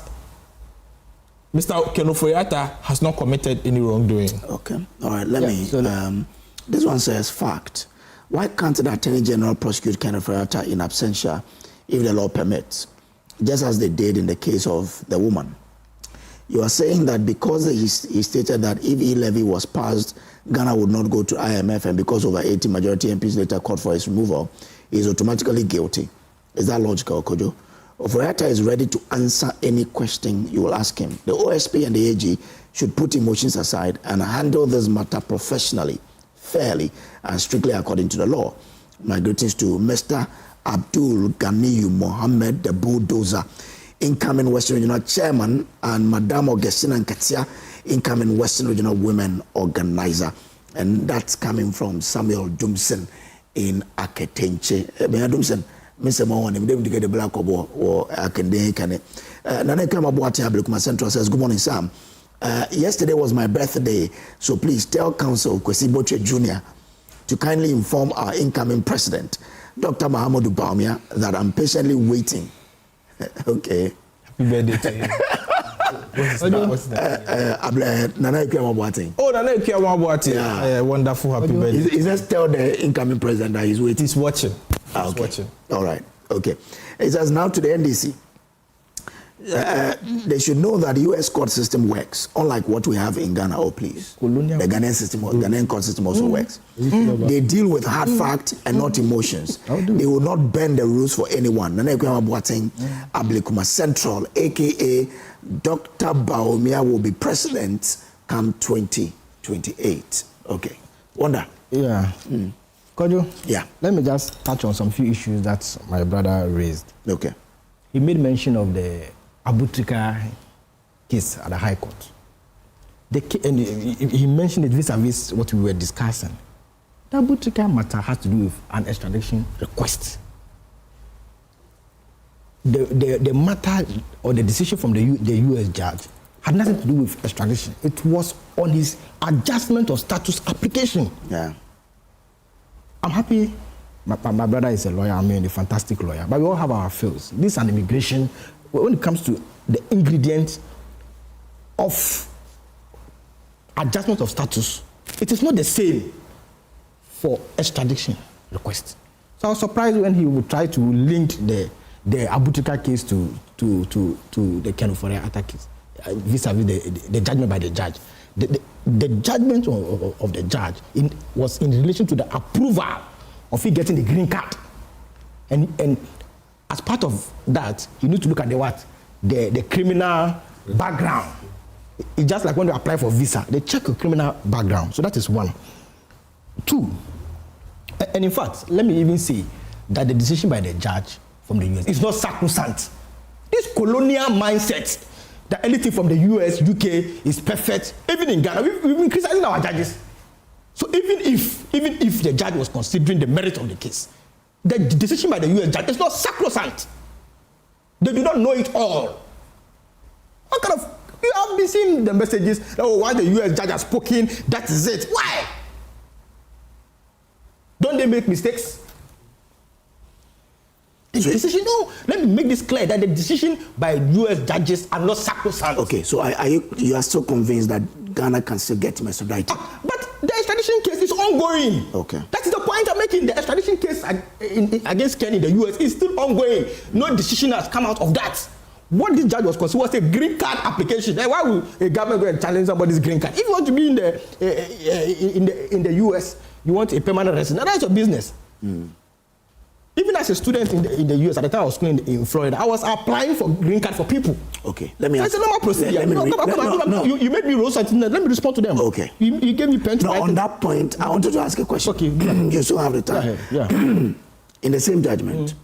Mr. Ken Ofori-Atta has not committed any wrongdoing. Okay. All right. Let me. This one says fact. Why can't the Attorney General prosecute Ken Ofori-Atta in absentia if the law permits, just as they did in the case of the woman? You are saying that because he stated that if e-levy was passed, Ghana would not go to IMF, and because over 80 majority MPs later called for his removal, he is automatically guilty. Is that logical, Kojo? Ofori-Atta is ready to answer any question you will ask him. The OSP and the AG should put emotions aside and handle this matter professionally, fairly, and strictly according to the law. My greetings to Mr. Abdul Ganiyu Mohammed, the bulldozer, incoming Western Regional Chairman, and Madame Augustina Nkatia, incoming Western Regional Women Organizer. And that's coming from Samuel Dumson in Aketenche. Dumson, Mr. Mohan, I'm going to get the black or Akende Kane. Nana Kamabuati Ablukuma Central says, good morning, Sam. Yesterday was my birthday, so please tell Council Kwesi Boche Jr. to kindly inform our incoming president, Dr. Mahamudu Bawumia, that I'm patiently waiting. Okay. Happy birthday to you. Nana Ikuama-Boateng. Oh, Nana Ikuama-Boateng. Yeah. Wonderful happy birthday. He just tell the incoming president that he's waiting. He's watching. He's watching. All right. Okay. It says now to the NDC. They should know that the U.S. court system works, unlike what we have in Ghana. Oh, please. The Ghanaian system, Ghanaian court system also works. They deal with hard facts and not emotions. They will not bend the rules for anyone. Nana Ikuama-Boateng, Ablekuma Central, a.k.a. Dr. Bawumia, will be president come 2028. Okay. Wonder. Yeah. Kojo? Yeah. Let me just touch on some few issues that my brother raised. Okay. He made mention of the Abutrika case at the High Court. And he mentioned it vis-a-vis what we were discussing. The Abutrika matter has to do with an extradition request. The matter or the decision from the U.S. judge had nothing to do with extradition. It was on his adjustment of status application. Yeah. I'm happy. My brother is a lawyer. I mean, a fantastic lawyer. But we all have our fields. This is an immigration. When it comes to the ingredients of adjustment of status, it is not the same for extradition request. So I was surprised when he would try to link the Abutrika case to the Ken Ofori-Atta case, vis-a-vis the judgment by the judge. The judgment of the judge was in relation to the approval of he getting the green card. And as part of that, you need to look at the criminal background. It's just like when you apply for visa, they check your criminal background. So that is one. Two, and in fact, let me even say that the decision by the judge from the US is not sacrosanct. This colonial mindset that anything from the US, UK is perfect, even in Ghana, we've been criticizing our judges. So even if the judge was considering the merit of the case, the decision by the US judge is not sacrosanct. They do not know it all. What kind of, you have been seeing the messages, oh, why the US judge has spoken, that is it. Why? Don't they make mistakes? The decision, no, let me make this clear that the decision by US judges are not sacrosanct. Okay, so you are still convinced that Ghana can still get extradited? But the extradition case is ongoing. Okay. That is the point I'm making. The extradition case against Ken in the US is still ongoing. No decision has come out of that. What this judge was considering was a green card application. Why would a government go and challenge somebody's green card? If you want to be in the US, you want a permanent resident, that's your business. Even as a student in the US, at the time I was schooling in Florida, I was applying for green card for people. Okay, let me ask. It's a normal procedure. You made me roll something. Let me respond to them. Okay. You gave me pen to write. On that point, I wanted to ask a question. Okay. You still have the time. Yeah. In the same judgment,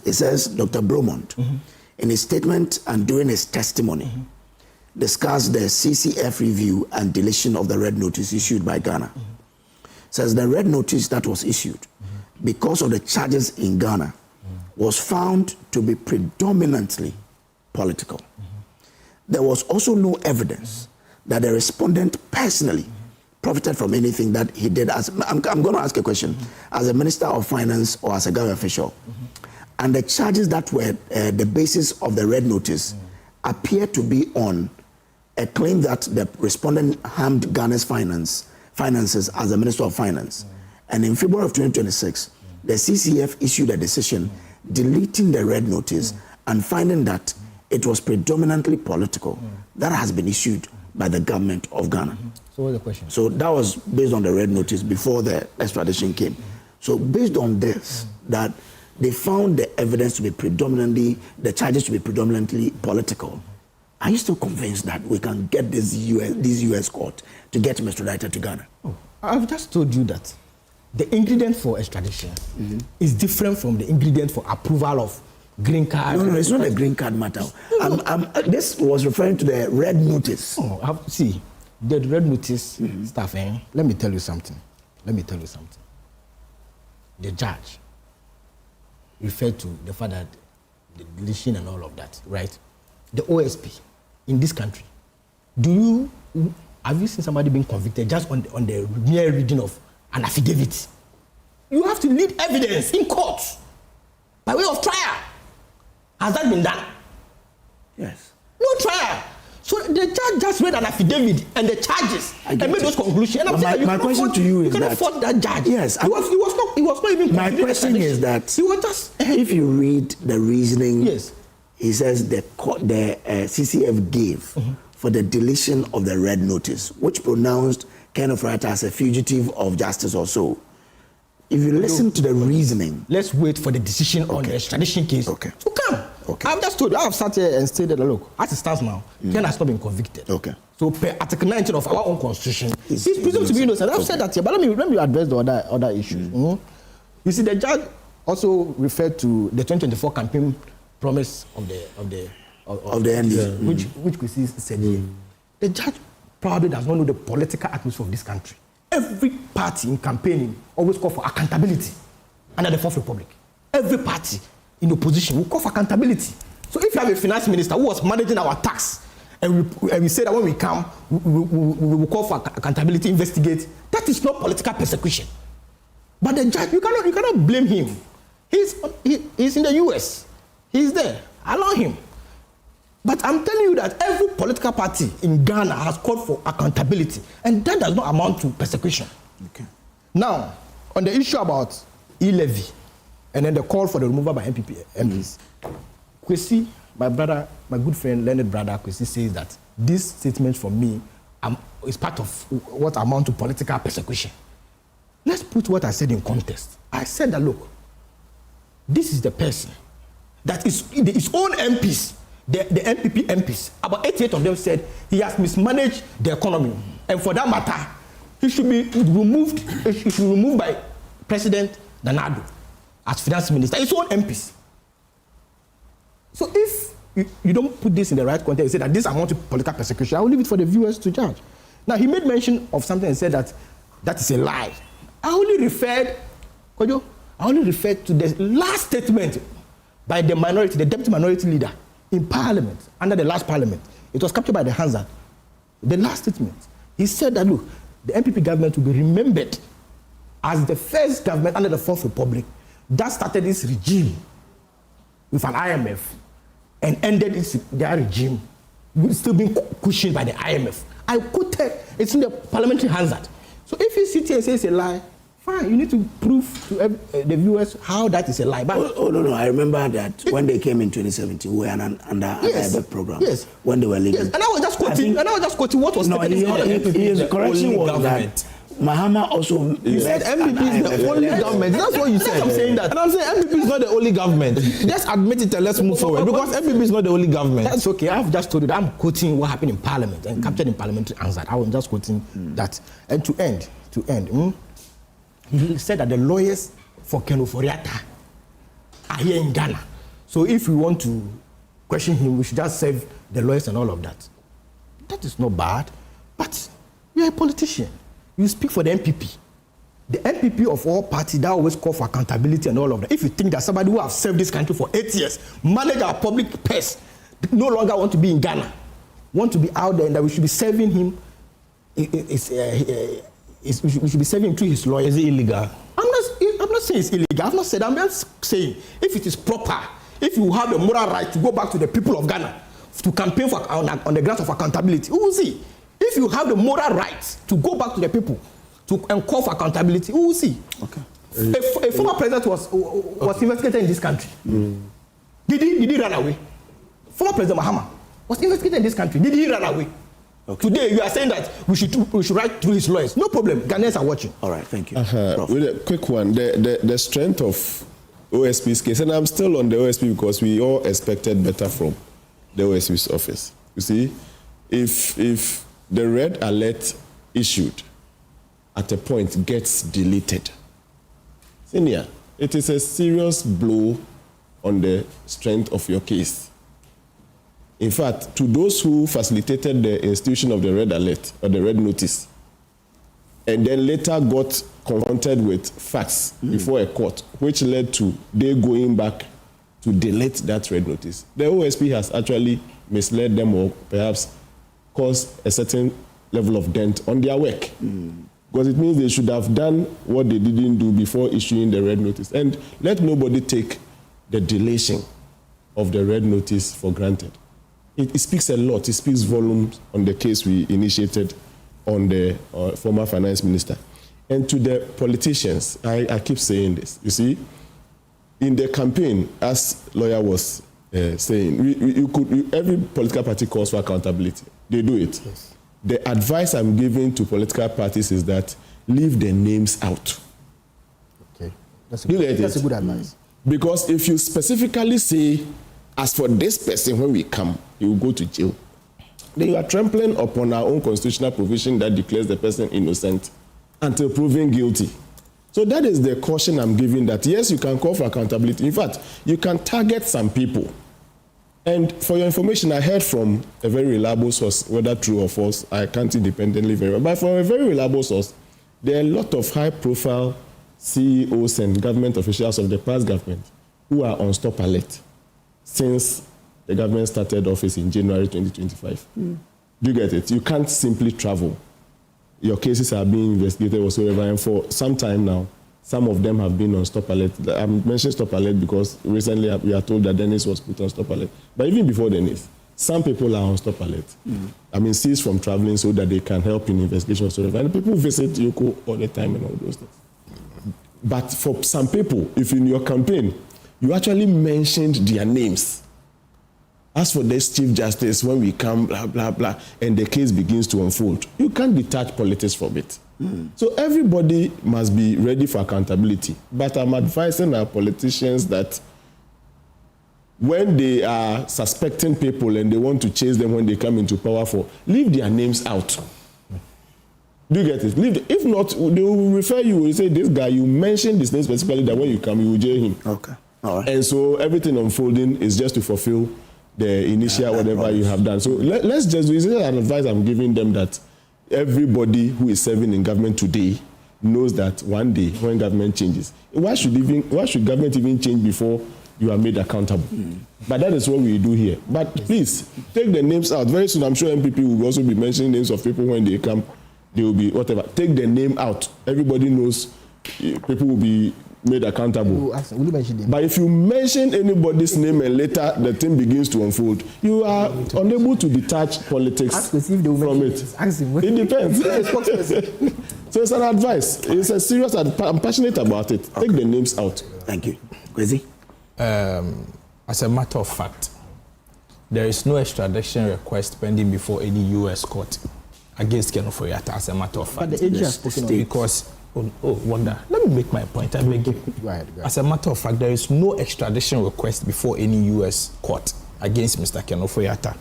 it says Dr. Bromond, in his statement and during his testimony, discussed the CCF review and deletion of the red notice issued by Ghana. Says the red notice that was issued because of the charges in Ghana was found to be predominantly political. There was also no evidence that the respondent personally profited from anything that he did. I'm going to ask a question. As a Minister of Finance or as a government official, and the charges that were the basis of the red notice appear to be on a claim that the respondent harmed Ghana's finances as a Minister of Finance. And in February of 2026, the CCF issued a decision deleting the red notice and finding that it was predominantly political. That has been issued by the government of Ghana. So what's the question? So that was based on the red notice before the extradition came. So based on this, that they found the evidence to be the charges to be predominantly political. Are you still convinced that we can get this US court to get Mr. Extradited to Ghana? Oh, I've just told you that the ingredient for extradition is different from the ingredient for approval of green card. No, it's not a green card matter. This was referring to the red notice. Oh, see, the red notice stuff, let me tell you something. The judge referred to the fact that the deletion and all of that, right? The OSP in this country, have you seen somebody being convicted just on the mere reading of an affidavit? You have to lead evidence in court by way of trial. Has that been done? Yes. No trial. So the judge just read an affidavit and the charges and made those conclusions. And I'm saying, my question to you is you cannot fault that judge. Yes. He was not even. My question is that he was just. If you read the reasoning, yes, he says the CCF gave for the deletion of the red notice, which pronounced Ken Ofori-Atta as a fugitive of justice or so. If you listen to the reasoning, let's wait for the decision on the extradition case. Okay. So come. Okay. I've just told you. I've sat here and stated that look, as it stands now, Ken has not been convicted. Okay. So per Article 19 of our own constitution, he's presumed to be innocent. I've said that here, but let me address the other issues. You see, the judge also referred to the 2024 campaign promise of the NDC, which we see said here. The judge probably does not know the political atmosphere of this country. Every party in campaigning always call for accountability under the Fourth Republic. Every party in opposition will call for accountability. So if you have a finance minister who was managing our tax, and we say that when we come, we will call for accountability, investigate, that is not political persecution. But the judge, you cannot blame him. He's in the US. He's there. Allow him. But I'm telling you that every political party in Ghana has called for accountability, and that does not amount to persecution. Okay. Now, on the issue about e-levy, and then the call for the removal by MPs, Kwesi, my brother, my good friend, learned brother Kwesi, says that this statement from me is part of what amount to political persecution. Let's put what I said in context. I said that, look, this is the person that is his own MPs, the NPP MPs, about 88 of them said he has mismanaged the economy. And for that matter, he should be removed, by President Nanado as finance minister, his own MPs. So if you don't put this in the right context, you say that this amount of political persecution, I will leave it for the viewers to judge. Now, he made mention of something and said that that is a lie. I only referred, Kojo, to the last statement by the deputy minority leader in parliament, under the last parliament. It was captured by the Hansard. The last statement, he said that, look, the MPP government will be remembered as the first government under the Fourth Republic that started this regime with an IMF and ended their regime, still being cushioned by the IMF. I quoted, it's in the parliamentary Hansard. So if you sit here and say it's a lie, fine, you need to prove to the viewers how that is a lie. But no, I remember that when they came in 2017, we were under an IMF program. Yes. When they were leaving. Yes. And I was just quoting, what was stated in the correction was that Mahama also. You said MPP is the only government. That's what you said. I'm saying that. And I'm saying MPP is not the only government. Just admit it and let's move forward. Because MPP is not the only government. That's okay. I've just told you that I'm quoting what happened in Parliament and captured in parliamentary answer. I was just quoting that. And to end, he said that the lawyers for Ken Ofori-Atta are here in Ghana. So if we want to question him, we should just serve the lawyers and all of that. That is not bad. But you're a politician. You speak for the MPP. The MPP of all parties that always call for accountability and all of that. If you think that somebody who have served this country for 8 years, manage our public purse, no longer want to be in Ghana, want to be out there, and that we should be serving him, we should be serving him through his lawyers. Is it illegal? I'm not saying it's illegal. I've not said. I'm just saying if it is proper, if you have the moral right to go back to the people of Ghana to campaign for on the grounds of accountability, we will see. If you have the moral right to go back to the people and call for accountability, we will see. Okay. A former president was investigated in this country. Did he run away? Former President Mahama was investigated in this country. Did he run away? Okay. Today you are saying that we should write through his lawyers. No problem. Ghanaians are watching. All right, thank you. With a quick one, the strength of OSP's case, and I'm still on the OSP because we all expected better from the OSP's office. You see, if the red alert issued at a point gets deleted, senior, it is a serious blow on the strength of your case. In fact, to those who facilitated the institution of the red alert or the red notice, and then later got confronted with facts before a court, which led to they going back to delete that red notice, the OSP has actually misled them or perhaps caused a certain level of dent on their work. Because it means they should have done what they didn't do before issuing the red notice. And let nobody take the deletion of the red notice for granted. it speaks a lot. It speaks volumes on the case we initiated on the former finance minister. And to the politicians, I keep saying this. You see, in the campaign, as lawyer was saying, every political party calls for accountability. They do it. Yes. The advice I'm giving to political parties is that leave the names out. Okay, that's a good advice. Because if you specifically say, as for this person, when we come, he will go to jail, then you are trampling upon our own constitutional provision that declares the person innocent until proven guilty. So that is the caution I'm giving, that yes, you can call for accountability. In fact, you can target some people. And for your information, I heard from a very reliable source, whether true or false, I can't independently verify, but from a very reliable source, there are a lot of high-profile CEOs and government officials of the past government who are on stop alert since the government started office in January 2025. Do you get it? You can't simply travel. Your cases are being investigated whatsoever, and for some time now, some of them have been on stop alert. I mentioned stop alert because recently we are told that Dennis was put on stop alert. But even before Dennis, some people are on stop alert. I mean, cease from traveling so that they can help in investigation whatsoever. And people visit Yoko all the time and all those things. But for some people, if in your campaign, you actually mentioned their names, as for this Chief Justice, when we come, blah, blah, blah, and the case begins to unfold, you can't detach politics from it. So everybody must be ready for accountability. But I'm advising our politicians that when they are suspecting people and they want to chase them when they come into power, leave their names out. Do you get it? If not, they will refer you and say, this guy, you mentioned this name specifically, that when you come, you will jail him. Okay. All right. And so everything unfolding is just to fulfill the initial whatever you have done. So let's just do, this is an advice I'm giving them, that everybody who is serving in government today knows that one day when government changes, why should government even change before you are made accountable? But that is what we do here. But please, take the names out. Very soon, I'm sure MPP will also be mentioning names of people when they come. They will be whatever. Take the name out. Everybody knows people will be made accountable. But if you mention anybody's name and later the thing begins to unfold, you are unable to detach politics from it. It depends. So it's an advice. It's a serious advice. I'm passionate about it. Take the names out. Thank you. Kwesi? As a matter of fact, there is no extradition request pending before any U.S. court against Ken Ofori-Atta, as a matter of fact. But the AG has spoken on it. Because Wanda, let me make my point. I beg you. Go ahead. As a matter of fact, there is no extradition request before any U.S. court against Mr. Ken Ofori-Atta.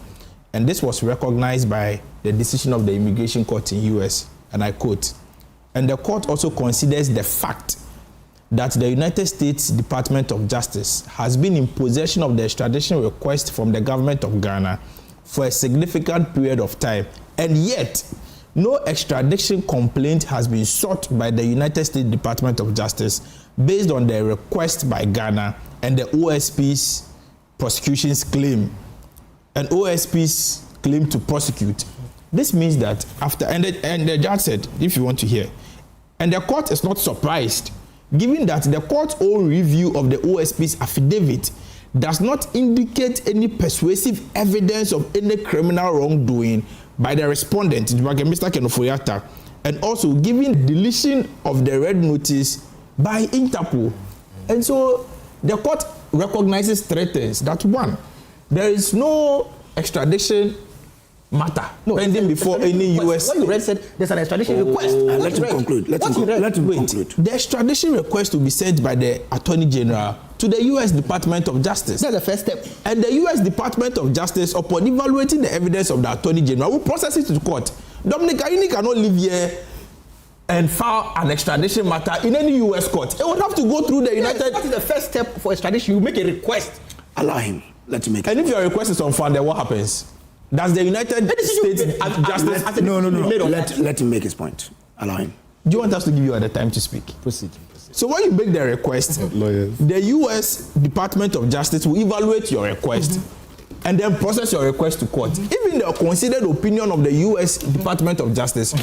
And this was recognized by the decision of the immigration court in U.S., and I quote, and the court also considers the fact that the United States Department of Justice has been in possession of the extradition request from the government of Ghana for a significant period of time, and yet no extradition complaint has been sought by the United States Department of Justice based on the request by Ghana and the OSP's prosecution's claim, and OSP's claim to prosecute. This means that after, and the judge said, if you want to hear, and the court is not surprised, given that the court's own review of the OSP's affidavit does not indicate any persuasive evidence of any criminal wrongdoing by the respondent, Mr. Ken Ofori-Atta, and also giving deletion of the red notice by Interpol. And so the court recognizes three things. That one, there is no extradition matter pending before any U.S. What you read said there's an extradition request. Let him conclude. Let him conclude. The extradition request will be sent by the Attorney General to the U.S. Department of Justice. That's the first step. And the U.S. Department of Justice, upon evaluating the evidence of the Attorney General, will process it to the court. Dominic Ayini cannot live here and file an extradition matter in any U.S. court. It would have to go through the United... That is the first step for extradition. You make a request. Allow him. Let him make it. And if your request is unfounded, what happens? Does the United States Justice... No. Let him make his point. Allow him. Do you want us to give you the time to speak? Proceed. So when you make the request, the U.S. Department of Justice will evaluate your request and then process your request to court. Even the considered opinion of the U.S. Department of Justice,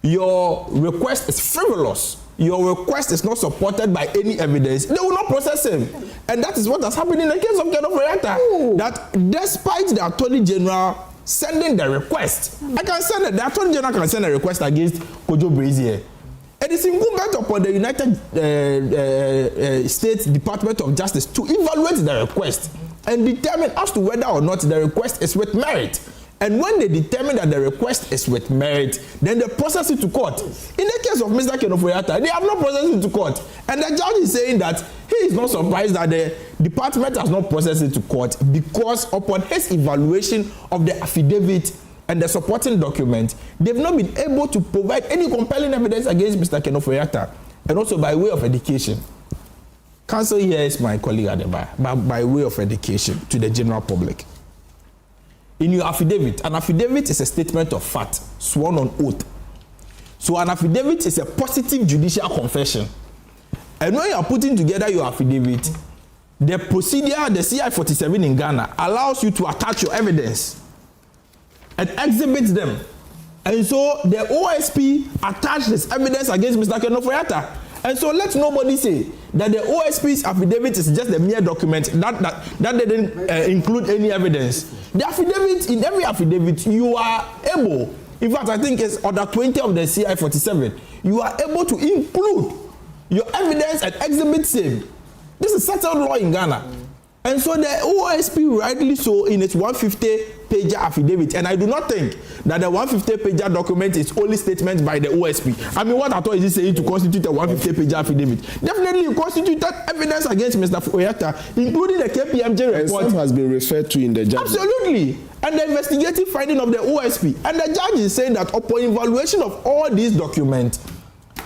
your request is frivolous your request is not supported by any evidence, they will not process him. And that is what has happened in the case of Ken Ofori-Atta. That despite the Attorney General sending the request, the Attorney General can send a request against Kojo Brazier. It is incumbent upon the United States Department of Justice to evaluate the request and determine as to whether or not the request is with merit. And when they determine that the request is with merit, then they process it to court. In the case of Mr. Ken Ofori-Atta, they have not processed it to court. And the judge is saying that he is not surprised that the department has not processed it to court because upon his evaluation of the affidavit and the supporting document, they've not been able to provide any compelling evidence against Mr. Ken Ofori-Atta. And also by way of education. Counsel here is my colleague at the bar, but by way of education to the general public. In your affidavit, an affidavit is a statement of fact sworn on oath. So an affidavit is a positive judicial confession. And when you are putting together your affidavit, the procedure, the CI-47 in Ghana, allows you to attach your evidence and exhibit them. And so the OSP attached this evidence against Mr. Ken Ofori-Atta. And so let nobody say that the OSP's affidavit is just a mere document that didn't include any evidence. The affidavit, in every affidavit, you are able, in fact, I think it's order 20 of the CI-47, you are able to include your evidence and exhibit same. This is settled law in Ghana. And so the OSP rightly so in its 150-pager affidavit, and I do not think that the 150-pager document is only statements by the OSP. I mean, what at all is he saying to constitute a 150-pager affidavit? Definitely, you constituted evidence against Mr. Ofori-Atta, including the KPMG report. And some has been referred to in the judgment. Absolutely. And the investigative finding of the OSP. And the judge is saying that upon evaluation of all these documents,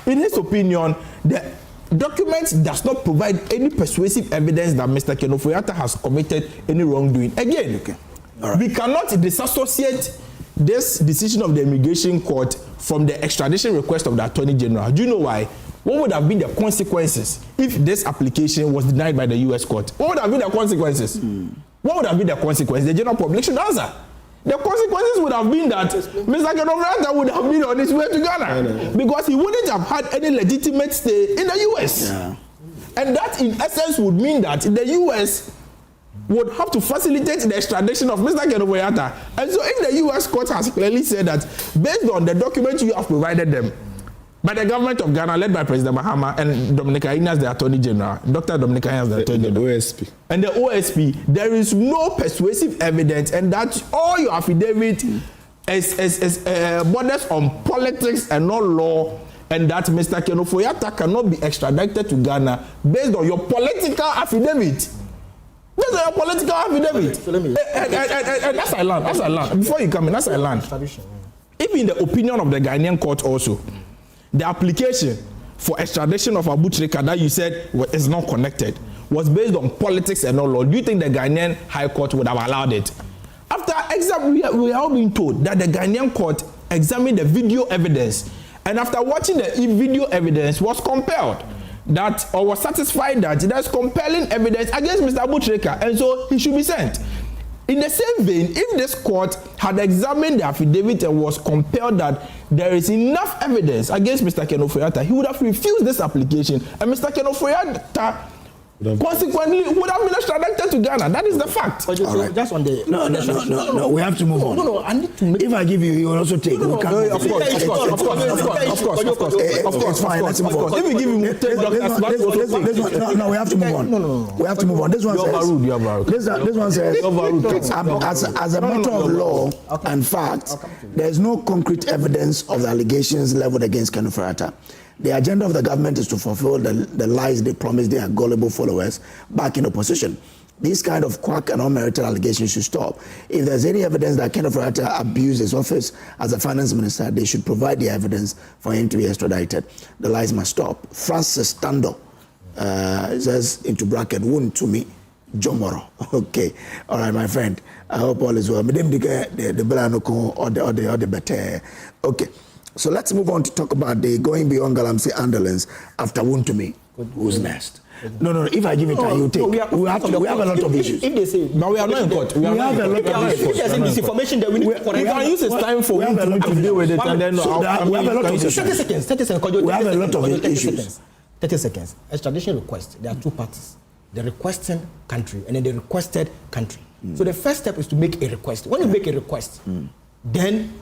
in his opinion, the documents does not provide any persuasive evidence that Mr. Ken Ofori-Atta has committed any wrongdoing. Again, we cannot disassociate this decision of the immigration court from the extradition request of the Attorney General. Do you know why? What would have been the consequences if this application was denied by the U.S. court? What would have been the consequences? What would have been the consequences? The general public should answer. The consequences would have been that Mr. Ken Ofori-Atta would have been on his way to Ghana because he wouldn't have had any legitimate stay in the U.S. Yeah. And that, in essence, would mean that the U.S. would have to facilitate the extradition of Mr. Ken Ofori-Atta. And so if the U.S. court has clearly said that based on the documents you have provided them, by the government of Ghana, led by President Mahama and Dominica Inas, the Attorney General, Dr. Dominica Inas, the Attorney General, OSP. And the OSP, there is no persuasive evidence, and that all your affidavit is borders on politics and not law, and that Mr. Ken Ofori-Atta cannot be extradited to Ghana based on your political affidavit. Based on your political affidavit. So let me. And that's I learned. Before you come in, that's I learned. If in the opinion of the Ghanaian court also, the application for extradition of Abu Trika that you said is not connected was based on politics and not law, do you think the Ghanaian High Court would have allowed it? After exam, we are all being told that the Ghanaian court examined the video evidence, and after watching the video evidence was compelled that, or was satisfied that there's compelling evidence against Mr. Abu Trika, and so he should be sent. In the same vein, if this court had examined the affidavit and was compelled that there is enough evidence against Mr. Ken Ofori-Atta, he would have refused this application, and Mr. Ken Ofori-Atta consequently would have been extradited to Ghana. That is the fact. All right. Just on the no. We have to move on. No. I need to make. If I give you, you will also take. Of course. It's fine. Let's move on. If we give him no, we have to move on. No. We have to move on. This one says. This one says. As a matter of law and fact, there is no concrete evidence of the allegations leveled against Ken Ofori-Atta. The agenda of the government is to fulfill the lies they promised their gullible followers back in opposition. These kind of quack and unmerited allegations should stop. If there's any evidence that Ken Ofori-Atta abused his office as a finance minister, they should provide the evidence for him to be extradited. The lies must stop. Francis Tando says, into bracket, wound to me, Jomoro. Okay. All right, my friend. I hope all is well. The Belanoko or the better. Okay. So let's move on to talk about the going beyond Galamsey ambulance after Wontumi. Who's next? No. If I give it time, you take. We have a lot of issues. If they say, but we are not in court. We have a lot of issues. If there's any misinformation that we need to correct. We can use this time for him to deal with it, and then we have a lot of issues. 30 seconds. 30 seconds. We have a lot of issues. 30 seconds. Extradition request. There are two parties: the requesting country and then the requested country. So the first step is to make a request. When you make a request, then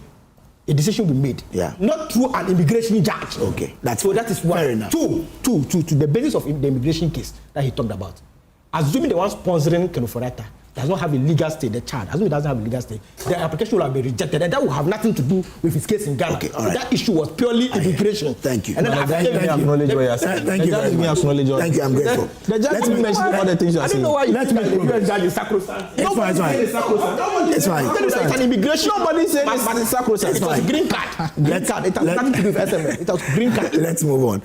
a decision will be made. Yeah. Not through an immigration judge. Okay. That is one. Fair enough. Two, to the basis of the immigration case that he talked about. Assuming the one sponsoring Ken Ofori-Atta does not have a legal stay, the child, assuming it doesn't have a legal stay, the application will have been rejected, and that will have nothing to do with his case in Ghana. Okay, all so right. that issue was purely immigration. Thank you. And then Thank you very much. Thank you, I'm grateful. The judge didn't mention all the things you are saying. I don't know why you Let me think the US judge is sacrosanct. It's fine. It's fine. It's an immigration. Nobody said it's sacrosanct. It was green card. Green card. It has nothing to do with SMS. It was green card. Let's move on.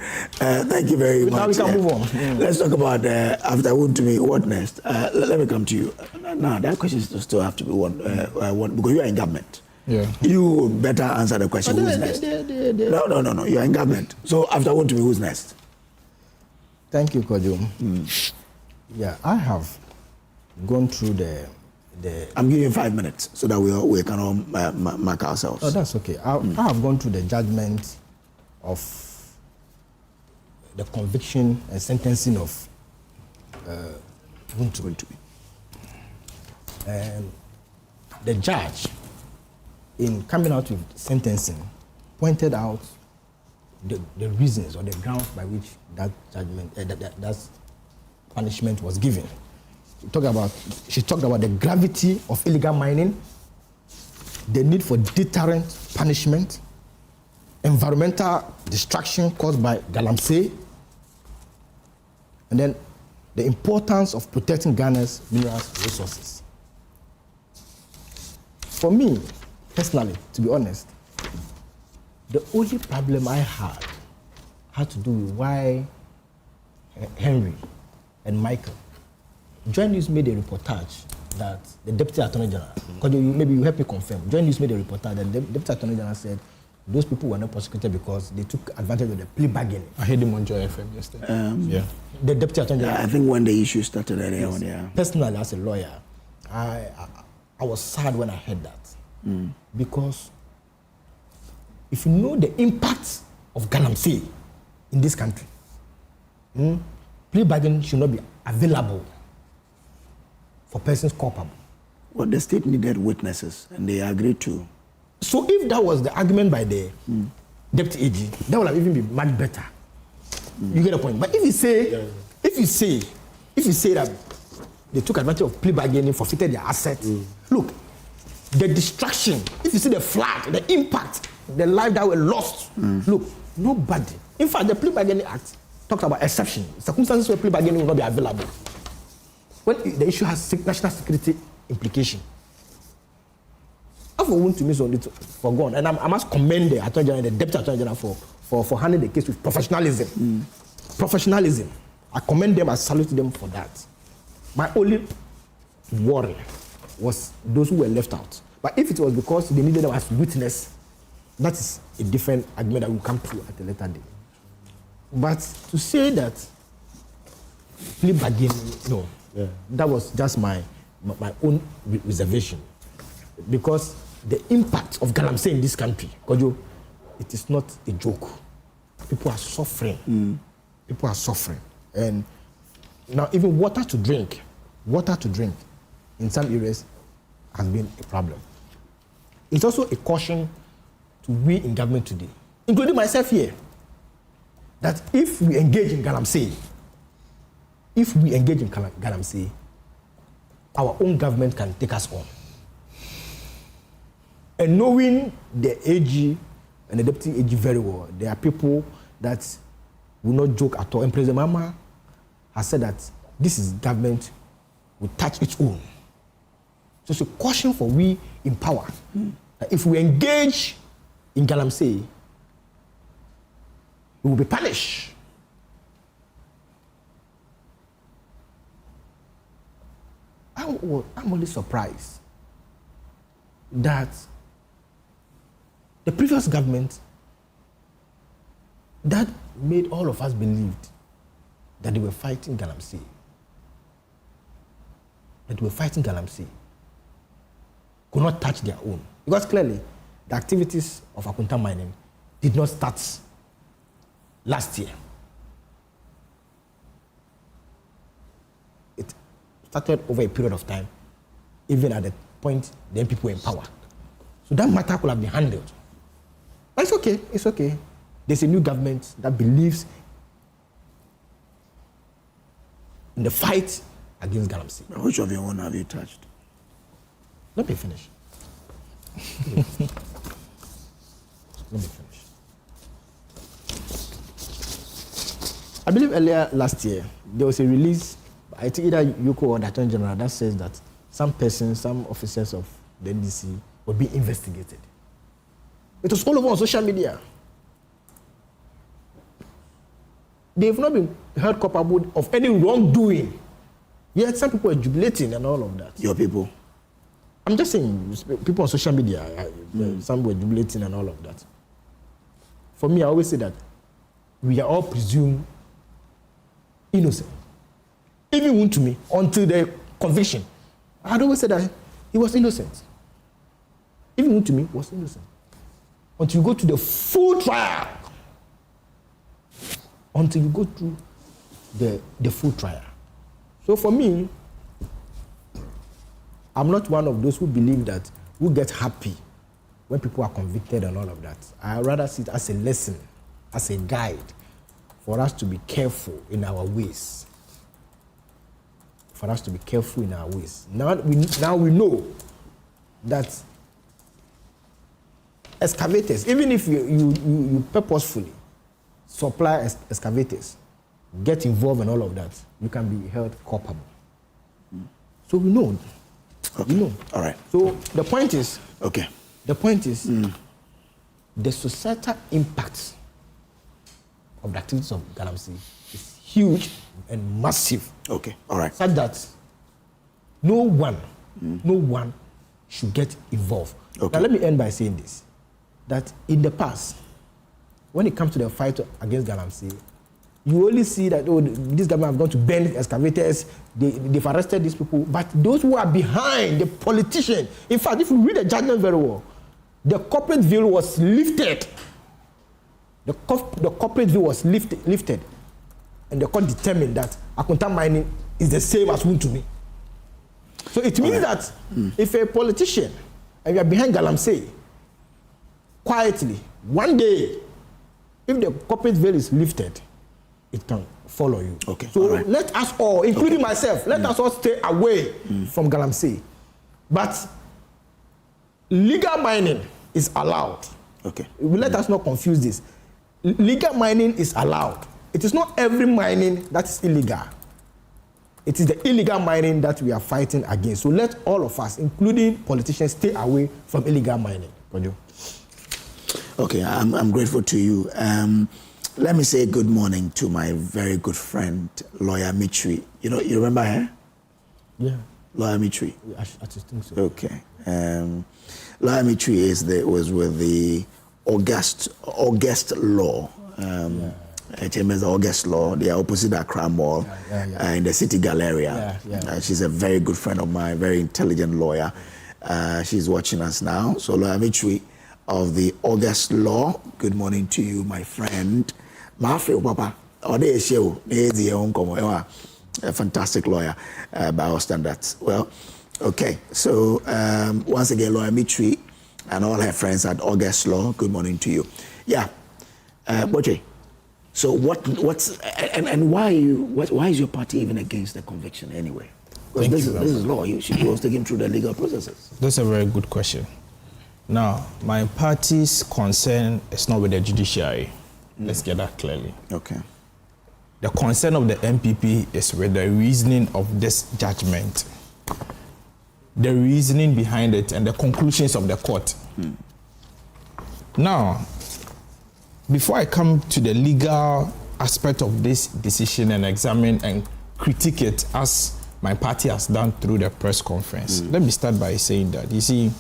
Thank you very much. Now we can move on. Let's talk about after Wontumi, what next? Let me come to you. Now, that question still have to be one because you are in government. Yeah. You better answer the question. Who's next? No. You are in government. So after Wontumi, who's next? Thank you, Kojo. Yeah, I have gone through the. I'm giving you 5 minutes so that we can all mark ourselves. Oh, that's okay. I have gone through the judgment of the conviction and sentencing of Wontumi. And the judge, in coming out with sentencing, pointed out the reasons or the grounds by which that judgment, that punishment was given. She talked about the gravity of illegal mining, the need for deterrent punishment, environmental destruction caused by galamsey, and then the importance of protecting Ghana's minerals resources. For me, personally, to be honest, the only problem I had to do with why Henry and Michael. Joint News made a reportage that the Deputy Attorney General, maybe you help me confirm, Joint News made a reportage that the Deputy Attorney General said those people were not prosecuted because they took advantage of the plea bargaining. I heard him on Joy FM yesterday. Yeah. The Deputy Attorney General. I think when the issue started earlier on, yeah. Personally, as a lawyer, I was sad when I heard that. Because if you know the impact of galamsey in this country, plea bargaining should not be available for persons culpable. Well, the state needed witnesses, and they agreed to. So if that was the argument by the Deputy AG, that would have even been much better. You get the point. But if you say that they took advantage of plea bargaining, forfeited their assets, look, the destruction, if you see the flood, the impact, the life that were lost, look, nobody. In fact, the Plea Bargaining Act talks about exception, circumstances where plea bargaining will not be available. When the issue has national security implication. I want to miss on it for gone, and I must commend the Attorney General, the Deputy Attorney General for handling the case with professionalism. Professionalism. I commend them, I salute them for that. My only worry was those who were left out. But if it was because they needed them as witness, that is a different argument that will come to at a later date. But to say that plea bargaining, no, that was just my own reservation. Because the impact of galamsey in this country, Kojo, it is not a joke. People are suffering. People are suffering. And now even water to drink in some areas has been a problem. It's also a caution to we in government today, including myself here, that if we engage in galamsey, our own government can take us on. And knowing the AG and the Deputy AG very well, there are people that will not joke at all. And President Mama has said that this is government will touch its own. So it's a caution for we in power. If we engage in galamsey, we will be punished. I'm only surprised that the previous government that made all of us believe that they were fighting Galamsey. Could not touch their own. Because clearly, the activities of Akunta mining did not start last year. It started over a period of time, even at the point the people were in power. So that matter could have been handled. But it's okay. There's a new government that believes in the fight against Galamsey. Which of your own have you touched? Let me finish. Let me finish. I believe earlier last year, there was a release, I think either Yoko or the Attorney General, that says that some officers of the NDC were being investigated. It was all over on social media. They've not been held culpable of any wrongdoing. Yet some people are jubilating and all of that. Your people? I'm just saying, people on social media, some were jubilating and all of that. For me, I always say that we are all presumed innocent. Even to me, until the conviction, I'd always say that he was innocent. Even to me, he was innocent. Until you go to the full trial. Until you go through the full trial. So for me, I'm not one of those who believe that who get happy when people are convicted and all of that. I rather see it as a lesson, as a guide for us to be careful in our ways. Now we know that excavators, even if you purposefully supply excavators, get involved in all of that, you can be held culpable. So we know. Okay. We know. All right. So the point is, the societal impact of the activities of Galamsey is huge and massive. Okay. All right. Such that no one should get involved. Okay. Now let me end by saying this, that in the past, when it comes to the fight against Galamsey, you only see that, this government have gone to burn excavators, they've arrested these people, but those who are behind, the politicians, in fact, if you read the judgment very well, the corporate veil was lifted. The corporate veil was lifted, and the court determined that Akunta mining is the same as Wuntumi. So it means that if a politician, and you are behind Galamsey, quietly, one day, if the corporate veil is lifted, it can follow you. Okay. So let us all, including myself, let us all stay away from Galamsey. But legal mining is allowed. Okay. Let us not confuse this. Legal mining is allowed. It is not every mining that is illegal. It is the illegal mining that we are fighting against. So let all of us, including politicians, stay away from illegal mining. Kojo. Okay, I'm grateful to you. Let me say good morning to my very good friend, Lawyer Mitri. You remember her? Yeah. Lawyer Mitri. I just think so. Okay. Lawyer Mitri was with the August Law. HMS August Law, they are opposite Accra Mall in the City Galleria. She's a very good friend of mine, very intelligent lawyer. She's watching us now. So Lawyer Mitri of the August Law, good morning to you, my friend. Papa, a fantastic lawyer by our standards. Well, okay. So once again, Lawyer Mitri and all her friends at August Law, good morning to you. Yeah, Boche. So what's why is your party even against the conviction anyway? Because this is law. You should was taken through the legal processes. That's a very good question. Now, my party's concern is not with the judiciary. Let's get that clearly. Okay. The concern of the MPP is with the reasoning of this judgment, the reasoning behind it, and the conclusions of the court. Now, before I come to the legal aspect of this decision and examine and critique it as my party has done through the press conference, let me start by saying that, you see,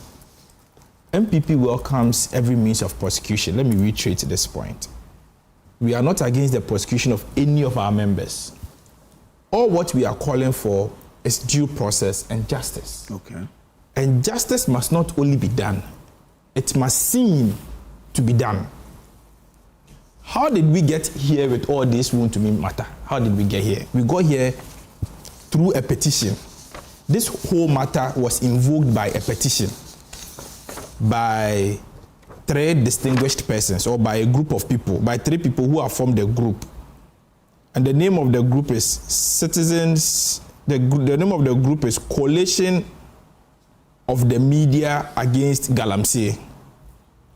MPP welcomes every means of prosecution. Let me reiterate this point. We are not against the prosecution of any of our members. all what we are calling for is due process and justice. Okay. And justice must not only be done, it must seem to be done. How did we get here with all this Wontumi matter? How did we get here? We got here through a petition. This whole matter was invoked by a petition by 3 distinguished persons, or by a group of people, by 3 people who have formed a group. And the name of the group is Citizens, the name of the group is Coalition of the Media Against Galamsey.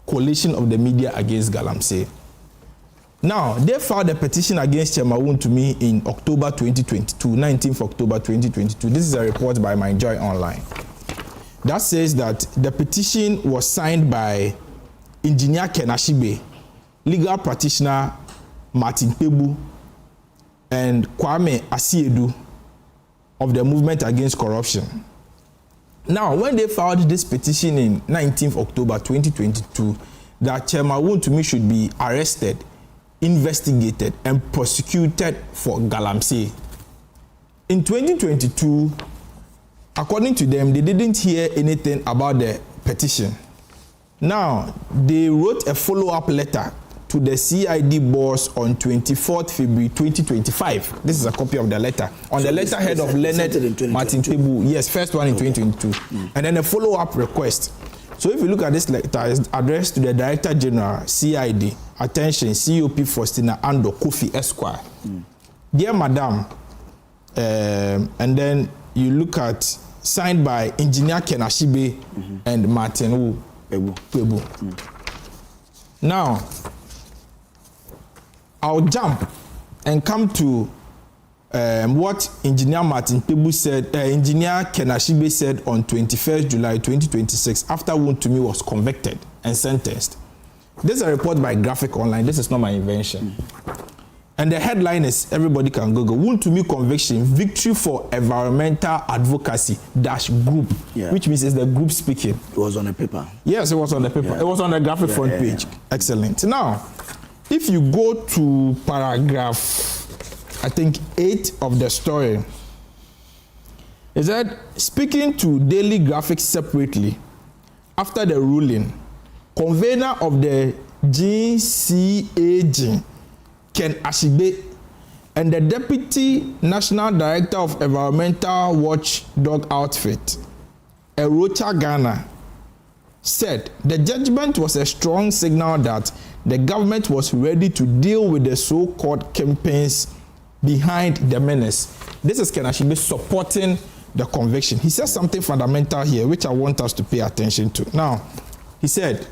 Coalition of the Media Against Galamsey. Now, they filed a petition against Chairman Wontumi in October 2022, 19th October 2022. This is a report by My Joy Online. That says that the petition was signed by Engineer Ken Ofori-Atta, legal practitioner Martin Pebu, and Kwame Asiedu of the Movement Against Corruption. Now, when they filed this petition in 19th October 2022, that Chairman Wontumi should be arrested, investigated, and prosecuted for Galamsey. In 2022, according to them, they didn't hear anything about the petition. Now, they wrote a follow-up letter to the CID boss on 24th February 2025. This is a copy of the letter. On the letterhead of Leonard Martin Tebu. Yes, first one in 2022. And then a follow-up request. So if you look at this letter, it's addressed to the Director General, CID, attention, COP Faustina Ando Kofi Esquire. Dear Madam, and then you look at, signed by Engineer Ken Ofori-Atta and Martin Pebu. Now, I'll jump and come to what Engineer Martin Pebu said, Engineer Ken Ofori-Atta said on 21st July 2026 after Wontumi was convicted and sentenced. This is a report by Graphic Online. This is not my invention. And the headline is, everybody can Google, Wontumi conviction, victory for environmental advocacy -group, which means it's the group speaking. It was on the paper. Yes, it was on the paper. It was on the graphic front page. Excellent. Now, if you go to paragraph, I think 8 of the story, it said, speaking to Daily Graphic separately, after the ruling, convener of the GCAG, Ken Ofori-Atta, and the Deputy National Director of Environmental Watchdog Outfit, Erocha Ghana, said the judgment was a strong signal that the government was ready to deal with the so-called campaigns behind the menace. This is Ken Ofori-Atta supporting the conviction. He says something fundamental here, which I want us to pay attention to. Now, he said,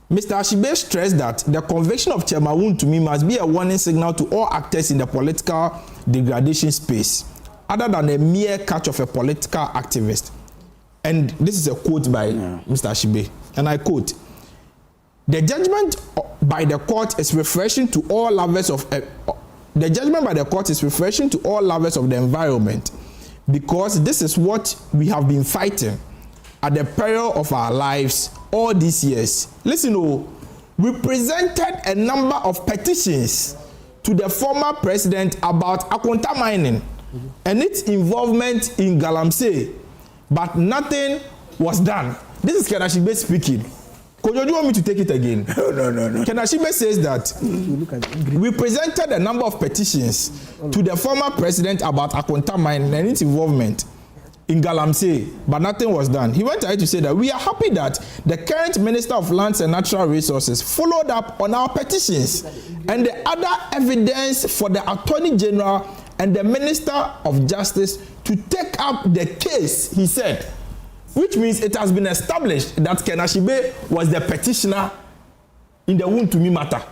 Mr. Ofori-Atta stressed that the conviction of Chairman Wontumi must be a warning signal to all actors in the political degradation space, other than a mere catch of a political activist. And this is a quote by Mr. Ofori-Atta, and I quote, the judgment by the court is refreshing to all lovers of the environment, because this is what we have been fighting at the peril of our lives all these years. Listen, we presented a number of petitions to the former president about Akonta mining and its involvement in Galamsey, but nothing was done. This is Ken Ofori-Atta speaking. Kojo, do you want me to take it again? No. Ken Ofori-Atta says that we presented a number of petitions to the former president about Akonta mining and its involvement in Galamsey, but nothing was done. He went ahead to say that we are happy that the current Minister of Lands and Natural Resources followed up on our petitions and the other evidence for the Attorney General and the Minister of Justice to take up the case, he said, which means it has been established that Ken Ofori-Atta was the petitioner in the Wontumi matter.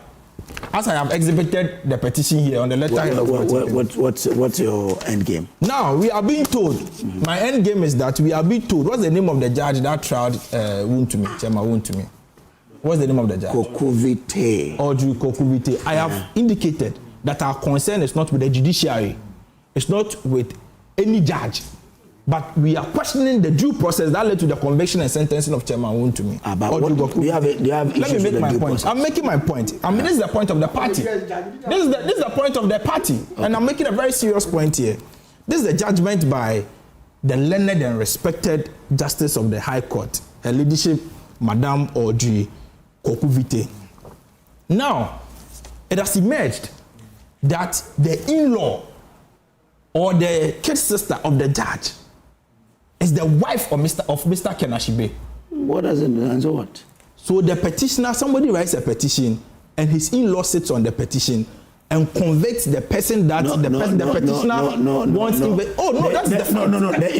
As I have exhibited the petition here on the letterhead of what's your end game? Now, we are being told, my end game is that we are being told, what's the name of the judge that tried Wontumi, Chairman Wontumi? What's the name of the judge? Kojo-Vite. Audrey Kojo-Vite. I have indicated that our concern is not with the judiciary. It's not with any judge. But we are questioning the due process that led to the conviction and sentencing of Chairman Wontumi. Do you have Let me make my point. Process? I'm making my point. I mean, this is the point of the party. This is the point of the party. Okay. And I'm making a very serious point here. This is the judgment by the learned and respected Justice of the High Court, her leadership, Madame Audrey Kokuvite. Now, it has emerged that the in-law or the kid sister of the judge is the wife of Mr. Ken Ashibe. What does it mean? So what? So the petitioner, somebody writes a petition, and his in-law sits on the petition and convicts the person that the petitioner wants. The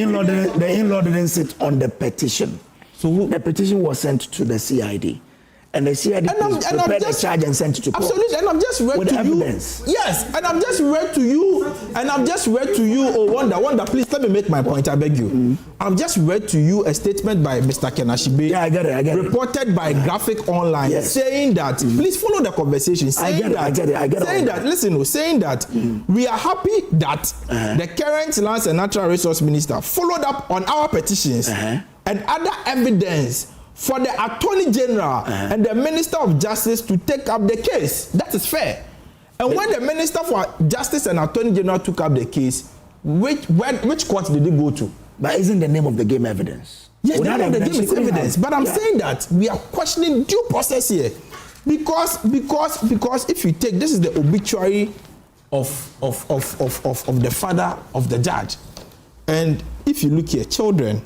in-law didn't sit on the petition. So the petition was sent to the CID. And the CID prepared a charge and sent it to court. Absolutely, and I've just read with to evidence. You. Yes, and I've just read to you. Oh, Wanda, please let me make my point. I beg you. I've just read to you a statement by Mr. Ken Ashibe. Yeah, I get it. Reported by Graphic Online, saying that. Please follow the conversation. Saying that we are happy that the current Lands and Natural Resource Minister followed up on our petitions and other evidence for the Attorney General and the Minister of Justice to take up the case. That is fair. And when the Minister for Justice and Attorney General took up the case, which court did it go to? But isn't the name of the game evidence? Yes, the name of the game is evidence. But I'm saying that we are questioning due process here. Because if you take, this is the obituary of the father of the judge. And if you look here, children,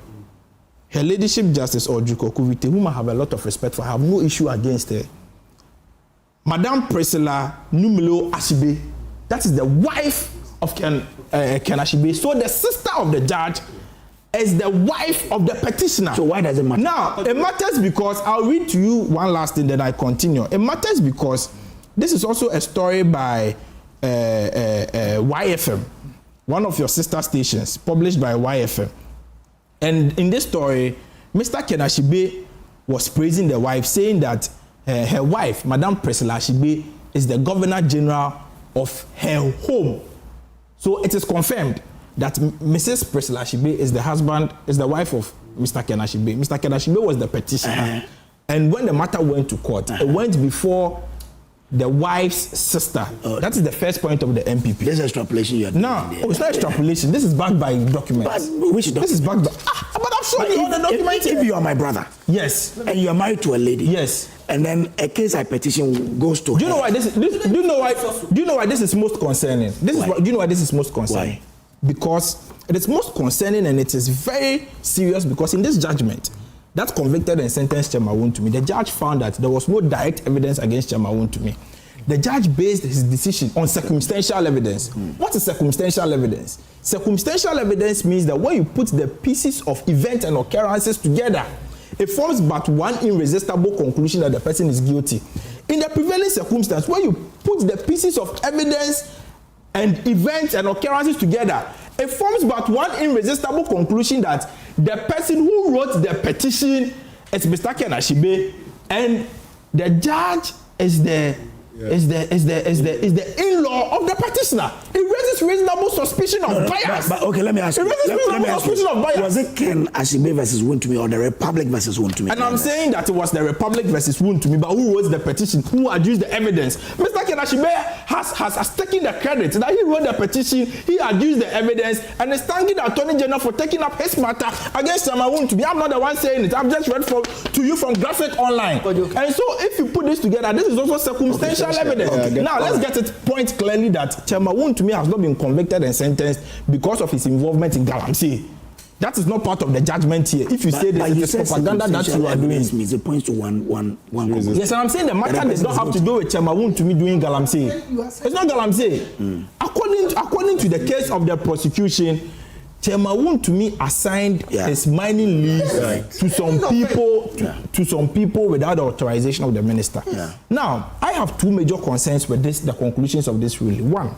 Her Ladyship Justice Audrey Kokuvite, whom I have a lot of respect for, I have no issue against her. Madame Priscilla Numilo Ashibe, that is the wife of Ken Ashibe. So the sister of the judge is the wife of the petitioner. So why does it matter? Now, it matters because, I'll read to you one last thing, then I continue. It matters because this is also a story by YFM, one of your sister stations, published by YFM. And in this story, Mr. Ken Ashibe was praising the wife, saying that her wife, Madame Priscilla Ashibe, is the Governor General of her home. So it is confirmed that Mrs. Priscilla Ashibe is the wife of Mr. Ken Ashibe. Mr. Ken Ashibe was the petitioner. And when the matter went to court, it went before the wife's sister. That is the first point of the MPP. This is extrapolation you are doing. No, it's not extrapolation. This is backed by documents. But which document? This is backed by... but I'm showing you all the documents. If you are my brother, yes, and you are married to a lady, yes, and then a case I petition goes to do you know why this? Do you know why this is most concerning? Do you know why this is most concerning? Why? Because it is most concerning and it is very serious, because in this judgment that convicted and sentenced Chairman Wontumi, the judge found that there was no direct evidence against Chairman Wontumi. The judge based his decision on circumstantial evidence. What is circumstantial evidence? Circumstantial evidence means that when you put the pieces of events and occurrences together, it forms but one irresistible conclusion that the person is guilty. In the prevailing circumstance, when you put the pieces of evidence and events and occurrences together, it forms but one irresistible conclusion that the person who wrote the petition is Mr. Ken Ashibe, and the judge is the in-law of the petitioner. It raises reasonable suspicion of bias. But okay, let me ask you. Was it Ken Ashibe versus Wontumi or the Republic versus Wontumi? And I'm saying that it was the Republic versus Wontumi, but who wrote the petition? Who adduced the evidence? Mr. Ken Ashibe has taken the credit that he wrote the petition, he adduced the evidence, and is thanking the Attorney General for taking up his matter against Chairman Wontumi. I'm not the one saying it. I've just read to you from Graphic Online. And so if you put this together, this is also circumstantial evidence. Now let's get it point clearly that Chairman Wontumi has not been convicted and sentenced because of his involvement in Galamsey. That is not part of the judgment here. If you say this, it is propaganda that you are doing. It points to one. Yes, and I'm saying the matter does not have to do with Chairman Wontumi doing Galamsey. It's not Galamsey. According to the case of the prosecution, Chairman Wontumi assigned his mining lease to some people without the authorization of the minister. Now, I have two major concerns with the conclusions of this ruling. One,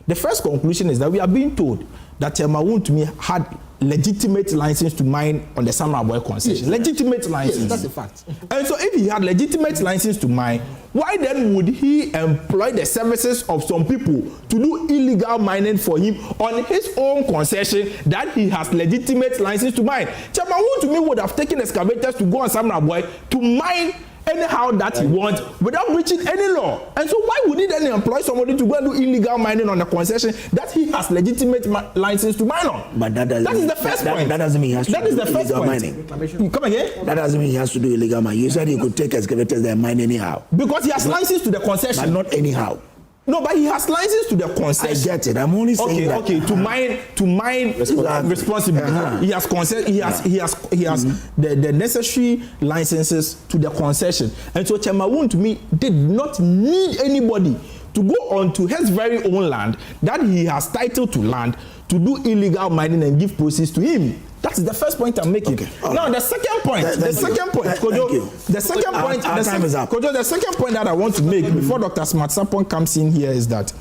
the first conclusion is that we are being told that Chairman Wontumi had legitimate license to mine on the Samurai Boy concession. Yes. Legitimate license. Yes, that's a fact. And so if he had legitimate license to mine, why then would he employ the services of some people to do illegal mining for him on his own concession that he has legitimate license to mine? Chairman Woon to me would have taken excavators to go on Samurai Boy to mine anyhow that he wants without breaching any law. And so why would he then employ somebody to go and do illegal mining on a concession that he has legitimate license to mine on? But that is the first point. That doesn't mean he has to do illegal mining. Come again? That doesn't mean he has to do illegal mining. You said he could take excavators there and mine anyhow. Because he has license to the concession. But not anyhow. No, but he has license to the concession. I get it. I'm only saying that. Okay, to mine responsibly. He has the necessary licenses to the concession. And so Chairman Woon to me did not need anybody to go onto his very own land that he has title to land to do illegal mining and give proceeds to him. That's the first point I'm making. Okay. Now the second point, Kojo, the second point that I want to make before Dr. Smartsapon comes in here is that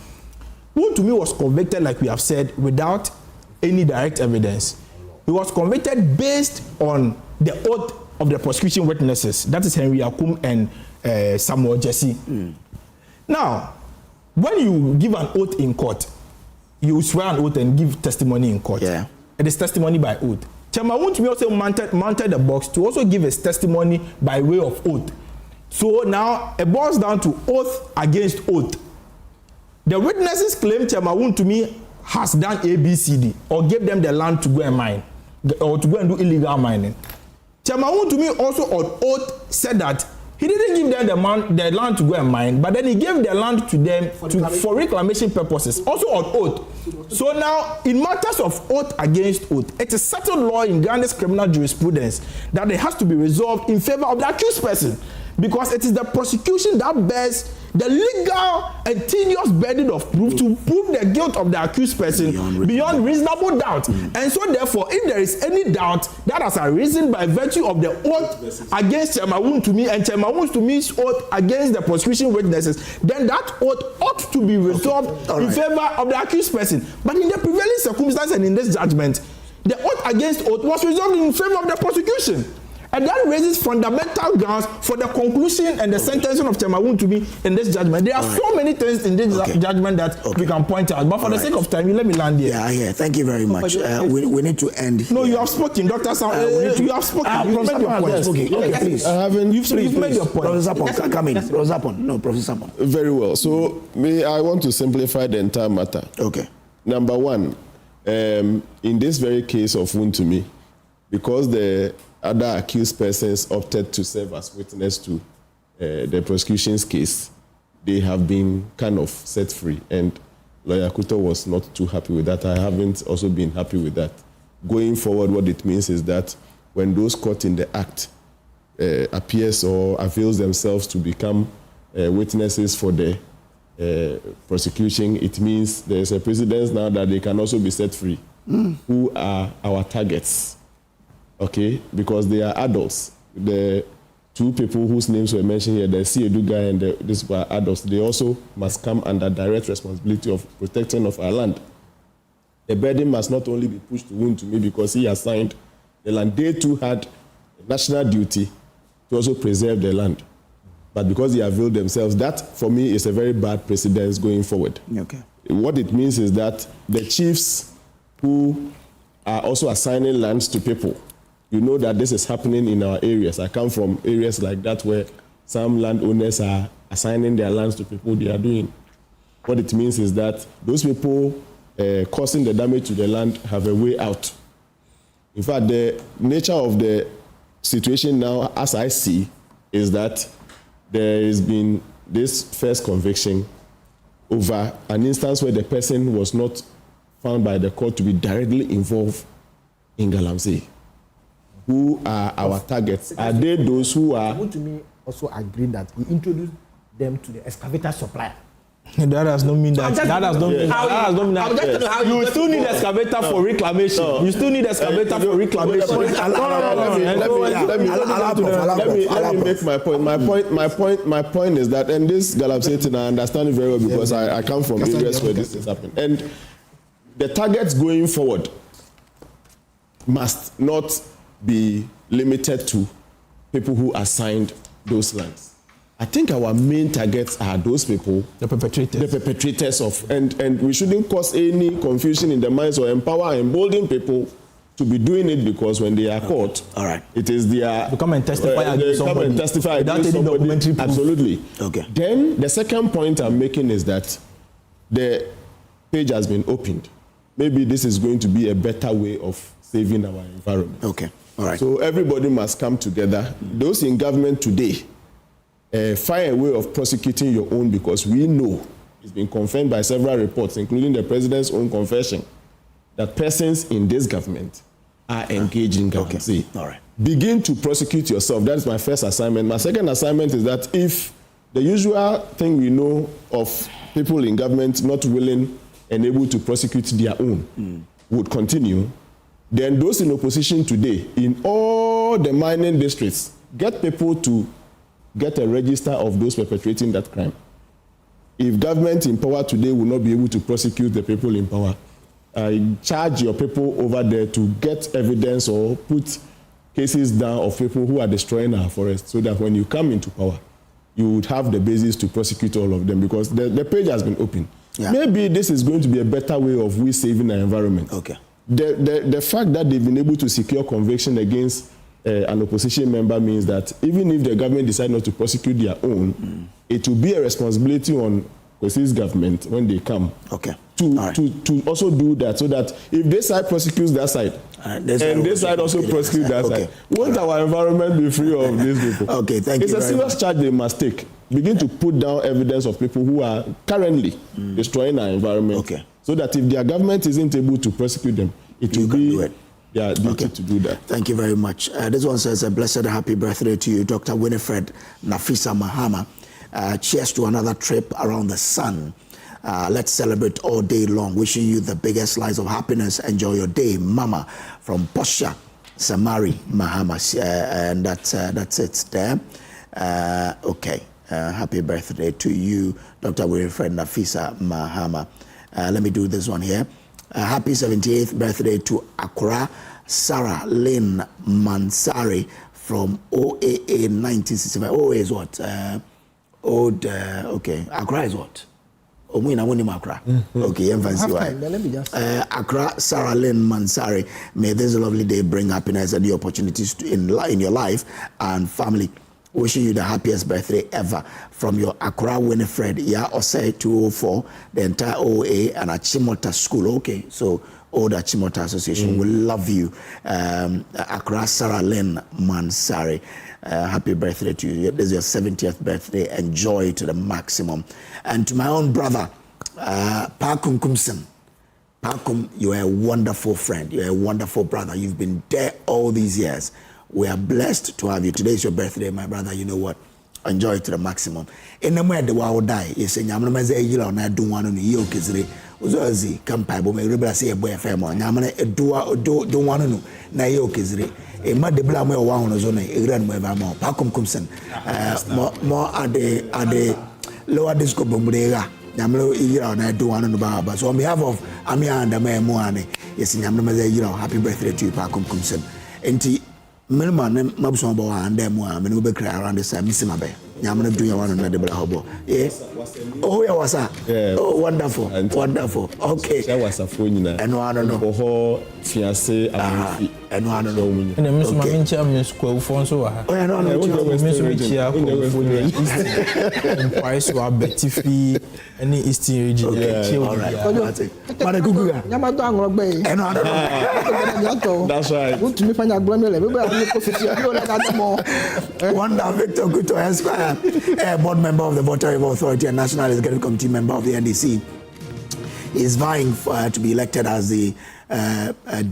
Woon to me was convicted, like we have said, without any direct evidence. He was convicted based on the oath of the prosecution witnesses. That is Henry Akum and Samuel Jesse. Now, when you give an oath in court, you swear an oath and give testimony in court. Yeah. It is testimony by oath. Chairman Woon to me also mounted the box to also give his testimony by way of oath. So now it boils down to oath against oath. The witnesses claim Chairman Woon to me has done ABCD or gave them the land to go and mine or to go and do illegal mining. Chairman Woon to me also on oath said that he didn't give them the land to go and mine, but then he gave the land to them for reclamation purposes, also on oath. So now, in matters of oath against oath, it is settled law in Ghana's criminal jurisprudence that it has to be resolved in favor of the accused person, because it is the prosecution that bears the legal and tedious burden of proof to prove the guilt of the accused person beyond reasonable doubt. And so therefore, if there is any doubt that has arisen by virtue of the oath against Chairman Woon to me and Chairman Woon to me's oath against the prosecution witnesses, then that oath ought to be resolved in favor of the accused person. But in the prevailing circumstances and in this judgment, the oath against oath was resolved in favor of the prosecution. And that raises fundamental grounds for the conclusion and the sentencing of Chairman Woon to me in this judgment. There are so many things in this judgment that we can point out. But for the sake of time, you let me land here. Yeah. Thank you very much. We need to end here. No, you have spoken, Dr. Sam. You have spoken. You've made your point. Okay, please. You've made your point. Professor Sapon, come in. Professor Sapon. No, Professor Sapon. Very well. So, I want to simplify the entire matter. Okay. Number one, in this very case of Woon to me, because the other accused persons opted to serve as witness to the prosecution's case, they have been kind of set free. And Lawyer Kuto was not too happy with that. I haven't also been happy with that. Going forward, what it means is that when those caught in the act appears or avails themselves to become witnesses for the prosecution, it means there's a precedence now that they can also be set free. Who are our targets? Okay, because they are adults. The two people whose names were mentioned here, the Siedu guy and this were adults. They also must come under direct responsibility of protection of our land. The burden must not only be pushed to Woon to me because he has signed the land. They too had a national duty to also preserve the land. But because they availed themselves, that for me is a very bad precedence going forward. Okay. What it means is that the chiefs who are also assigning lands to people, you know that this is happening in our areas. I come from areas like that where some landowners are assigning their lands to people they are doing. What it means is that those people causing the damage to the land have a way out. In fact, the nature of the situation now, as I see, is that there has been this first conviction over an instance where the person was not found by the court to be directly involved in Galamsey. Who are our targets? Are they those who are? To me, also agree that he introduced them to the excavator supplier. That does not mean that. That does not mean that. You still need excavator for reclamation. You still need excavator for reclamation. Let me make my point. My point is that, and this Galamsey thing I understand it very well because I come from areas where this is happening. And the targets going forward must not be limited to people who assigned those lands. I think our main targets are those people, the perpetrators of, and we shouldn't cause any confusion in the minds or empower and embolden people to be doing it, because when they are caught, all right, it is their come and testify against somebody. Without any documentary proof. Absolutely. Okay. Then the second point I'm making is that the page has been opened. Maybe this is going to be a better way of saving our environment. Okay. All right. So everybody must come together. Those in government today, find a way of prosecuting your own, because we know it's been confirmed by several reports, including the president's own confession, that persons in this government are engaged in government. Okay. All right. Begin to prosecute yourself. That is my first assignment. My second assignment is that if the usual thing we know of people in government not willing and able to prosecute their own would continue, then those in opposition today, in all the mining districts, get people to get a register of those perpetrating that crime. If government in power today will not be able to prosecute the people in power, charge your people over there to get evidence or put cases down of people who are destroying our forest, so that when you come into power, you would have the basis to prosecute all of them, because the page has been open. Yeah. Maybe this is going to be a better way of we saving our environment. Okay. The fact that they've been able to secure conviction against an opposition member means that even if the government decide not to prosecute their own, it will be a responsibility on Kwesi's government when they come to also do that, so that if this side prosecutes that side, and this side also prosecutes that side, won't our environment be free of these people? Okay, thank you. It's a serious charge they must take. Begin to put down evidence of people who are currently destroying our environment, so that if their government isn't able to prosecute them, it will be their duty to do that. Thank you very much. This one says, a blessed happy birthday to you, Dr. Winifred Nafisa Mahama. Cheers to another trip around the sun. Let's celebrate all day long. Wishing you the biggest slice of happiness. Enjoy your day, Mama, from Posha Samari Mahama. And that's it there. Okay. Happy birthday to you, Dr. Winifred Nafisa Mahama. Let me do this one here. Happy 78th birthday to Akura Sarah Lynn Mansari from OAA 1965. OAA is what? Okay. Accra is what? Accra. Okay, let me just Accra Sarah Lynn Mansari. May this lovely day bring happiness and the opportunities in your life and family. Wishing you the happiest birthday ever from your Accra Winifred, Osei 204, the entire OA and Achimota School. Okay, so all the Achimota Association will love you. Accra Sarah Lynn Mansari. Happy birthday to you. This is your 70th birthday. Enjoy to the maximum. And to my own brother, Pakum Kumsen. Pakum, you are a wonderful friend. You're a wonderful brother. You've been there all these years. We are blessed to have you. Today is your birthday, my brother. You know what? Enjoy it to the maximum. In the way the world die, you say, "Yamana meze yila ona do one on you kizire." Uzozi kampai bo me rebela say boy FM. Yamana do one no na you kizire. E ma de bla mo wa hono zo na iran mo eba mo. Pakum kumsen. More ade lower disco bombrega. Yamana yila ona do one no ba. So on behalf of Amia and Amaya Moane, yes, yamana meze yila. Happy birthday to you, Pakum kumsen. Enti Milman, Mabson Boa, and them one, and we cry around the same Missimabe. Yamana do you want another hobo? Yes. Oh, yeah, was that? Oh, wonderful. Wonderful. Okay. That was a phone, and one don't know. Oh, fiancé, and one don't know. And the Miss Mamincha, Miss Quofonso. Oh, I don't know. Miss Richia, and price or Betty Fee, any Eastern region. All right. Madaguga. Yamadang Bay. And I don't know. That's right. Good to me, find out Grammy. Wonder Victor Guto Esquire, board member of the Voter Authority and National Executive Committee member of the NDC, is vying to be elected as the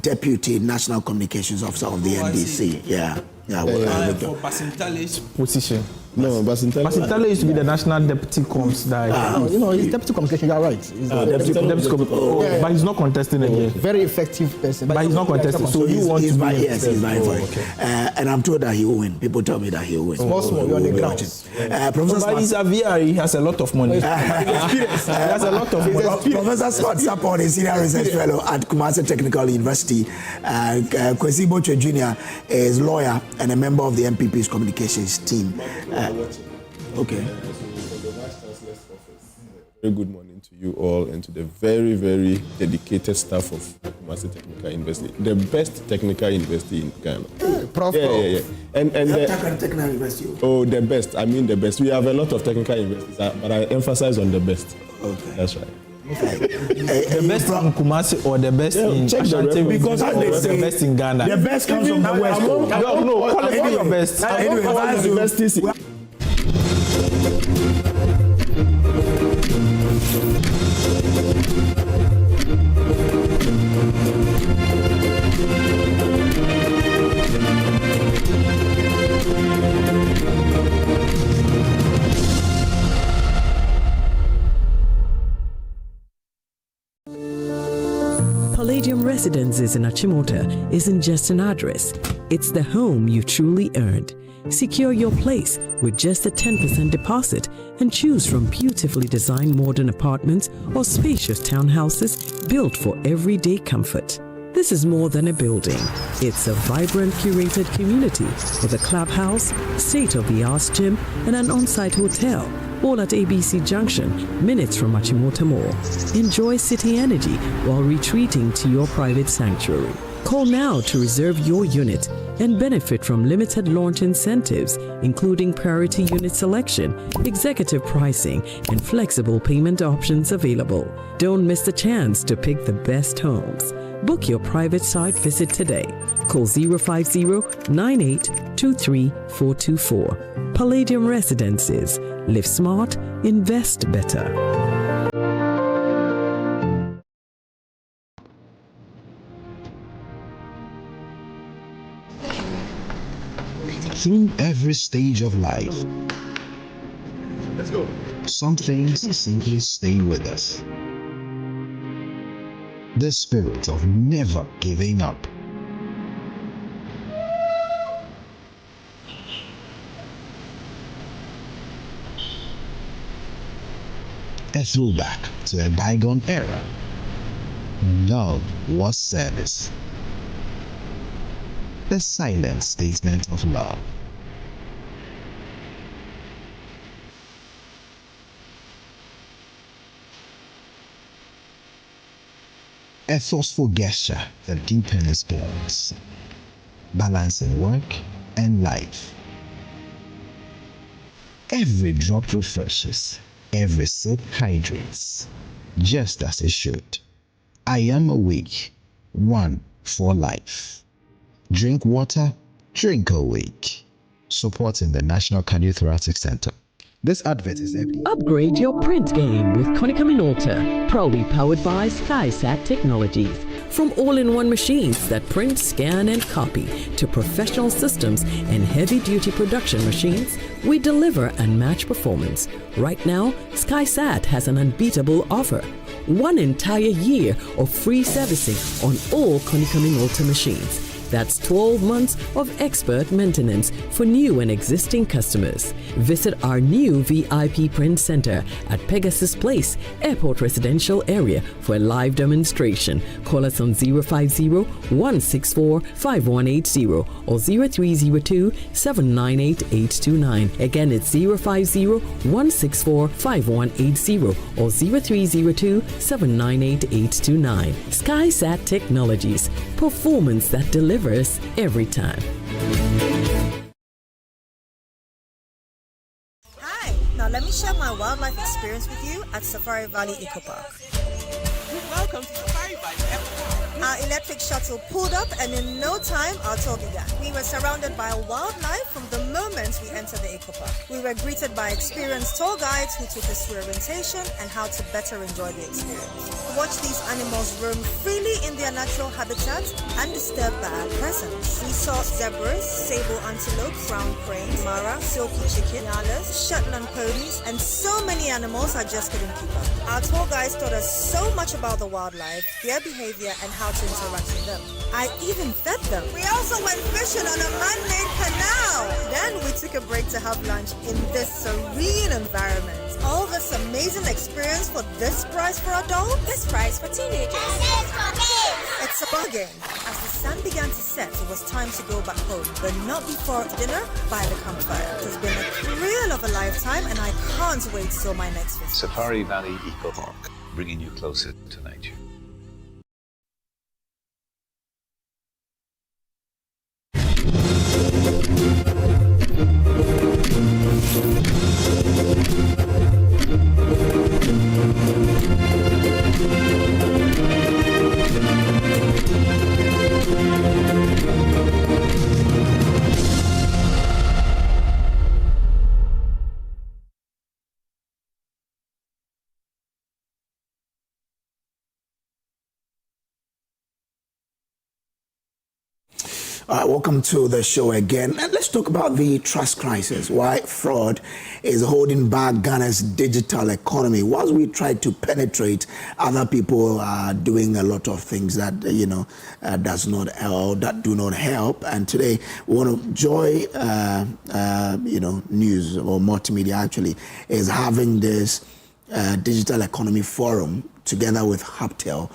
Deputy National Communications Officer of the NDC. Yeah. For Basintale's position. No, Basintele used to be the national deputy comms director. He's deputy communication. You're right. He's but he's not contesting again. Very effective person. But he's not contesting. So you want to be? Yes, he's vying for it. And I'm told that he will win. People tell me that he will win. Small, you're on the ground. But he's a VR. He has a lot of money. He has a lot of money. Professor Scott Sapon is senior research fellow at Kumasi Technical University. Kwesi Boche Jr. is lawyer and a member of the MPP's communications team. Okay. Very good morning to you all and to the very, very dedicated staff of Kumasi Technical University, the best technical university in Ghana. Yeah. And technical university. Oh, the best. I mean the best. We have a lot of technical universities, but I emphasize on the best. Okay. That's right. The best in Kumasi or the best in Ashanti, because the best in Ghana. The best comes from the West. No, qualify your best. Palladium Residences in Achimota isn't just an address, it's the home you truly earned. Secure your place with just a 10% deposit and choose from beautifully designed modern apartments or spacious townhouses built for everyday comfort. This is more than a building. It's a vibrant, curated community with a clubhouse, state-of-the-art gym, and an on-site hotel, all at ABC Junction, minutes from Achimota Mall. Enjoy city energy while retreating to your private sanctuary. Call now to reserve your unit and benefit from limited launch incentives, including priority unit selection, executive pricing, and flexible payment options available. Don't miss the chance to pick the best homes. Book your private site visit today. Call 050-9823-424. Palladium Residences. Live smart, invest better. Through every stage of life, let's go. Some things simply stay with us. The spirit of never giving up. A throwback to a bygone era. Love was service. The silent statement of love. A forceful gesture that deepens bonds, balancing work and life. Every drop refreshes, every sip hydrates, just as it should. I am awake, one for life. Drink water, drink awake. Supporting the National Cardiothoracic Center. This advert is empty. Upgrade your print game with Konica Minolta, proudly powered by SkySat Technologies. From all-in-one machines that print, scan, and copy to professional systems and heavy-duty production machines, we deliver unmatched performance. Right now, SkySat has an unbeatable offer. 1 entire year of free servicing on all Konica Minolta machines. That's 12 months of expert maintenance for new and existing customers. Visit our new VIP print center at Pegasus Place, Airport Residential Area for a live demonstration. Call us on 050-164-5180 or 0302-798-829. Again, it's 050-164-5180 or 0302-798-829. SkySat Technologies. Performance that delivers every time. Hi, now let me share my wildlife experience with you at Safari Valley Eco Park. Welcome to Safari Valley Eco Park. Our electric shuttle pulled up, and in no time, our tour began. We were surrounded by wildlife from the moment we entered the eco park. We were greeted by experienced tour guides who took us through orientation and how to better enjoy the experience. Watch these animals roam freely in their natural habitat undisturbed by our presence. We saw zebras, sable antelope, brown cranes, mara, silky chicken, nyalas, Shetland ponies, and so many animals I just couldn't keep up. Our tour guides taught us so much about the wildlife, their behavior, and how to interact with them. I even fed them. We also went fishing on a man-made canal. Then we took a break to have lunch in this serene environment. All this amazing experience for this price for adults? This price for teenagers. It's a bargain. As the sun began to set, it was time to go back home, but not before dinner by the campfire. It has been a thrill of a lifetime, and I can't wait till my next visit. Safari Valley Eco Park, bringing you closer to nature. Welcome to the show again. And let's talk about the trust crisis, why fraud is holding back Ghana's digital economy. Whilst we try to penetrate, other people are doing a lot of things that, does not help, that do not help. And today, we want to Joy, News or Multimedia actually is having this digital economy forum together with Haptel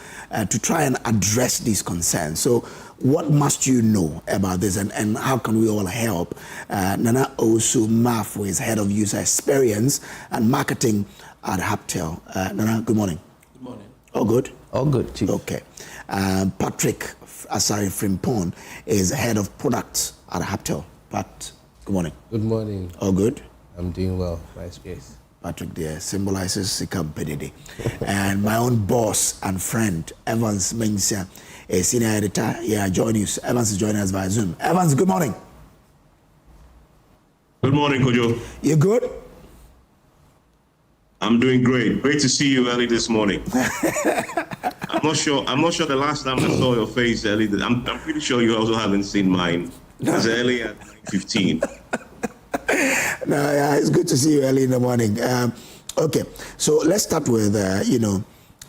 to try and address these concerns. So what must you know about this, and how can we all help? Nana Osu Mafu is head of user experience and marketing at Haptel. Nana, good morning. Good morning. All good? All good, Chief. Okay. Patrick Asari Frimpong is head of products at Haptel. Pat, good morning. Good morning. All good? I'm doing well. Nice space. Patrick there symbolizes Sikam Pedede. And my own boss and friend, Evans Mensia, a senior editor. Yeah, join us. Evans is joining us via Zoom. Evans, good morning. Good morning, Kojo. You good? I'm doing great. Great to see you early this morning. I'm not sure the last time I saw your face early. I'm pretty sure you also haven't seen mine. As early as 15. No, yeah, it's good to see you early in the morning. Okay, so let's start with,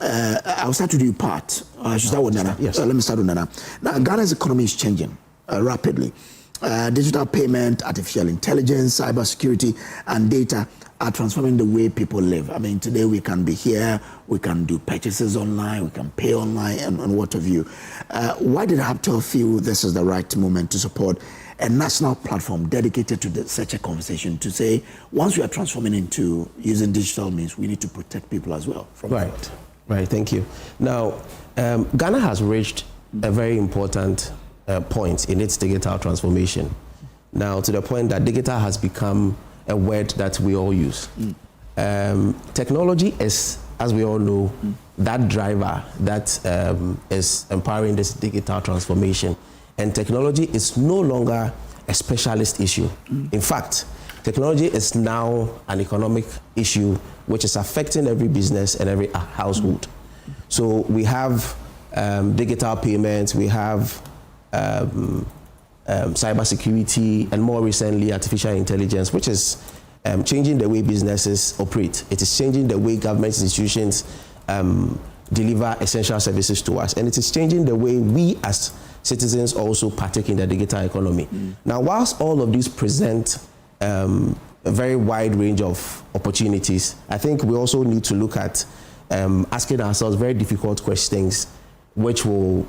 I'll start with you, Pat. I should start with Nana. Yes. Let me start with Nana. Now, Ghana's economy is changing rapidly. Digital payment, artificial intelligence, cybersecurity, and data are transforming the way people live. I mean, today we can be here, we can do purchases online, we can pay online, and what have you. Why did Haptel feel this is the right moment to support a national platform dedicated to such a conversation, to say, once we are transforming into using digital means, we need to protect people as well? Right, thank you. Now, Ghana has reached a very important point in its digital transformation. Now, to the point that digital has become a word that we all use. Technology is, as we all know, that driver that is empowering this digital transformation. And technology is no longer a specialist issue. In fact, technology is now an economic issue which is affecting every business and every household. So we have digital payments, we have cybersecurity, and more recently artificial intelligence, which is changing the way businesses operate. It is changing the way government institutions deliver essential services to us. And it is changing the way we as citizens also partake in the digital economy. Now, whilst all of these present a very wide range of opportunities, I think we also need to look at asking ourselves very difficult questions which will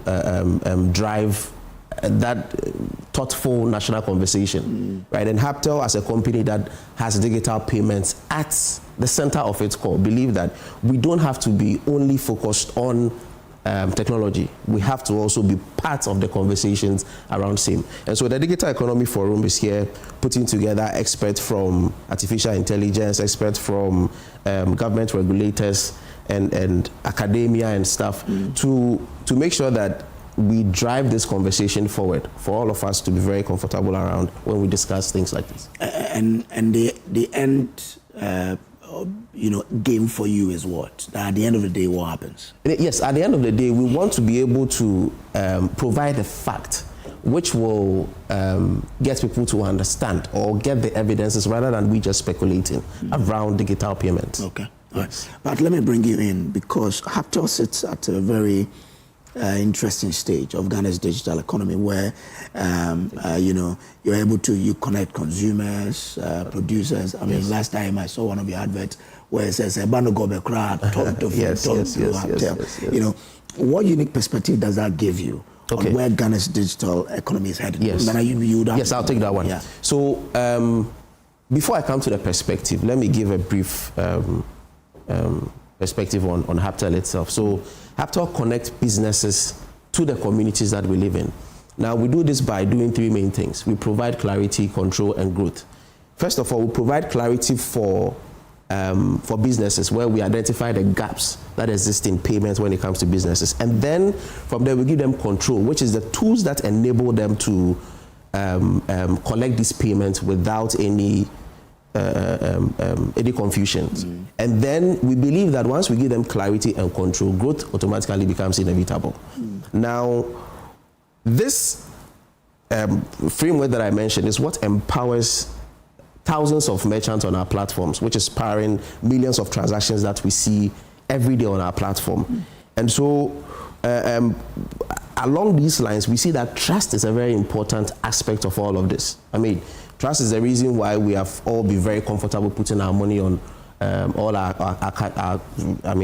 drive that thoughtful national conversation, right? And Haptel, as a company that has digital payments at the center of its core, believe that we don't have to be only focused on technology. We have to also be part of the conversations around same. And so the Digital Economy Forum is here putting together experts from artificial intelligence, experts from government regulators and academia and stuff to make sure that we drive this conversation forward for all of us to be very comfortable around when we discuss things like this. And the end, game for you is what? At the end of the day, what happens? Yes, at the end of the day, we want to be able to provide a fact which will get people to understand or get the evidences rather than we just speculating around digital payments. Okay. Yes. But let me bring you in because Haptel sits at a very interesting stage of Ghana's digital economy where, you're able to connect consumers, producers. I mean, last time I saw one of your adverts where it says, "Ebano gobe crowd, talk to Haptel." What unique perspective does that give you on where Ghana's digital economy is headed? Yes. Yes, I'll take that one. Yeah. So, before I come to the perspective, let me give a brief perspective on Haptel itself. So Haptel connects businesses to the communities that we live in. Now we do this by doing three main things. We provide clarity, control, and growth. First of all, we provide clarity for businesses where we identify the gaps that exist in payments when it comes to businesses. And then from there we give them control, which is the tools that enable them to collect these payments without any confusions. And then we believe that once we give them clarity and control, growth automatically becomes inevitable. Now, this framework that I mentioned is what empowers thousands of merchants on our platforms, which is powering millions of transactions that we see every day on our platform. And so, along these lines, we see that trust is a very important aspect of all of this. I mean, trust is the reason why we have all been very comfortable putting our money on all our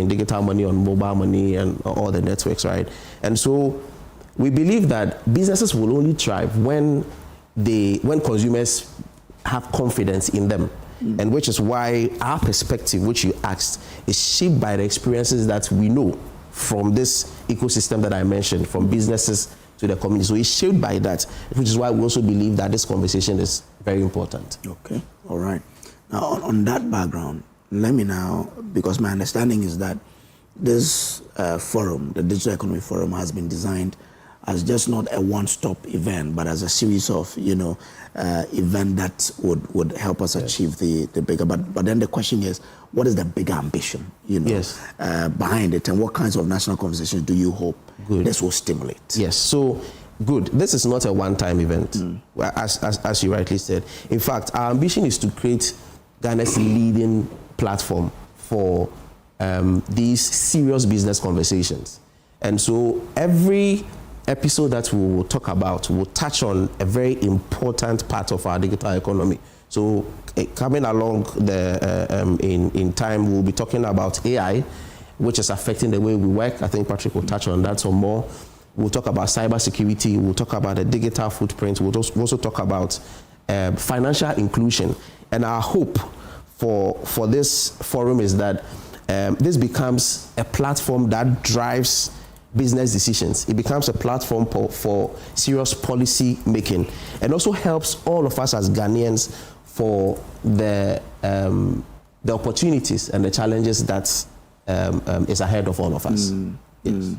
digital money on mobile money and all the networks, right? And so we believe that businesses will only thrive when consumers have confidence in them. And which is why our perspective, which you asked, is shaped by the experiences that we know from this ecosystem that I mentioned, from businesses to the community. So it's shaped by that, which is why we also believe that this conversation is very important. Okay, all right. Now, on that background, let me now, because my understanding is that this forum, the Digital Economy Forum, has been designed as just not a one-stop event, but as a series of, event that would help us achieve the bigger. But then the question is, what is the bigger ambition, behind it, and what kinds of national conversations do you hope this will stimulate? Yes. So. Good. This is not a one-time event, as you rightly said. In fact, our ambition is to create Ghana's leading platform for these serious business conversations. And so every episode that we will talk about will touch on a very important part of our digital economy. So coming along in time, we'll be talking about AI, which is affecting the way we work. I think Patrick will touch on that some more. We'll talk about cybersecurity. We'll talk about the digital footprint. We'll also talk about financial inclusion. And our hope for this forum is that this becomes a platform that drives business decisions. It becomes a platform for serious policy making, and also helps all of us as Ghanaians for the opportunities and the challenges that is ahead of all of us. Yes.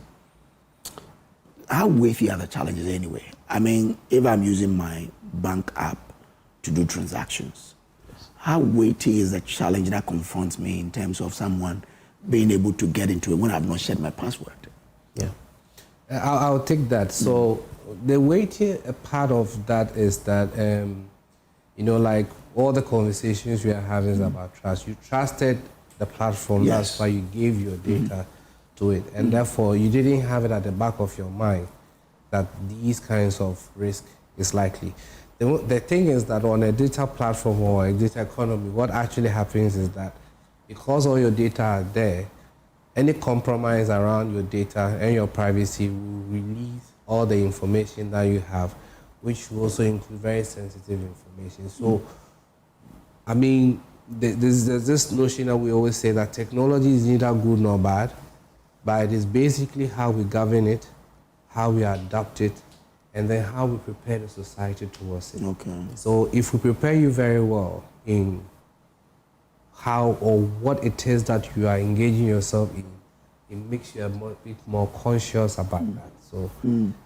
How weighty are the challenges anyway? I mean, if I'm using my bank app to do transactions, how weighty is the challenge that confronts me in terms of someone being able to get into it when I've not shared my password? Yeah, I'll take that. So the weighty part of that is that, like all the conversations we are having is about trust. You trusted the platform, that's why you gave your data to it, and therefore you didn't have it at the back of your mind that these kinds of risk is likely. The thing is that on a digital platform or a digital economy, what actually happens is that because all your data are there, any compromise around your data and your privacy will release all the information that you have, which will also include very sensitive information. So, I mean, there's this notion that we always say that technology is neither good nor bad, but it is basically how we govern it, how we adapt it, and then how we prepare the society towards it. Okay. So if we prepare you very well in how or what it is that you are engaging yourself in, it makes you a bit more conscious about that. So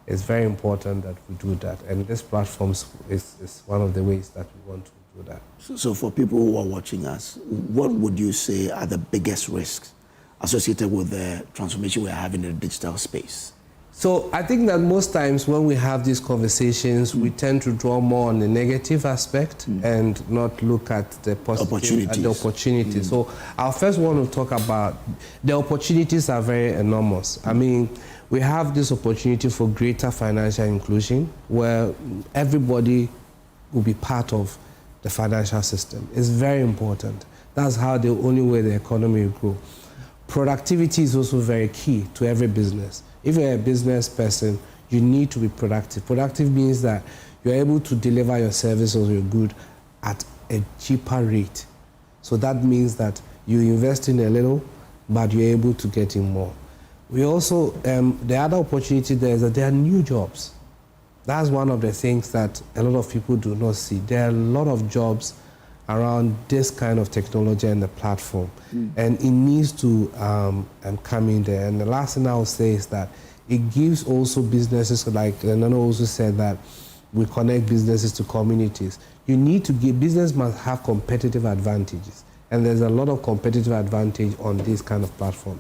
it's very important that we do that. And this platform is one of the ways that we want to do that. So for people who are watching us, what would you say are the biggest risks associated with the transformation we are having in the digital space? So I think that most times when we have these conversations, we tend to draw more on the negative aspect and not look at the positive, the opportunities. So I first want to talk about the opportunities are very enormous. I mean, we have this opportunity for greater financial inclusion where everybody will be part of the financial system. It's very important. That's how the only way the economy will grow. Productivity is also very key to every business. If you're a business person, you need to be productive. Productive means that you're able to deliver your service or your good at a cheaper rate. So that means that you invest in a little, but you're able to get in more. We also, the other opportunity there is that there are new jobs. That's one of the things that a lot of people do not see. There are a lot of jobs around this kind of technology and the platform. And it needs to come in there. And the last thing I will say is that it gives also businesses, like Nano also said, that we connect businesses to communities. You need to give, business must have competitive advantages. And there's a lot of competitive advantage on this kind of platform.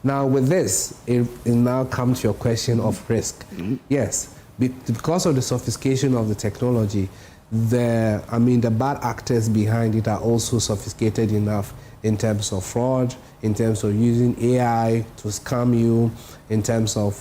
Now with this, it now comes to your question of risk. Yes, because of the sophistication of the technology, the bad actors behind it are also sophisticated enough in terms of fraud, in terms of using AI to scam you, in terms of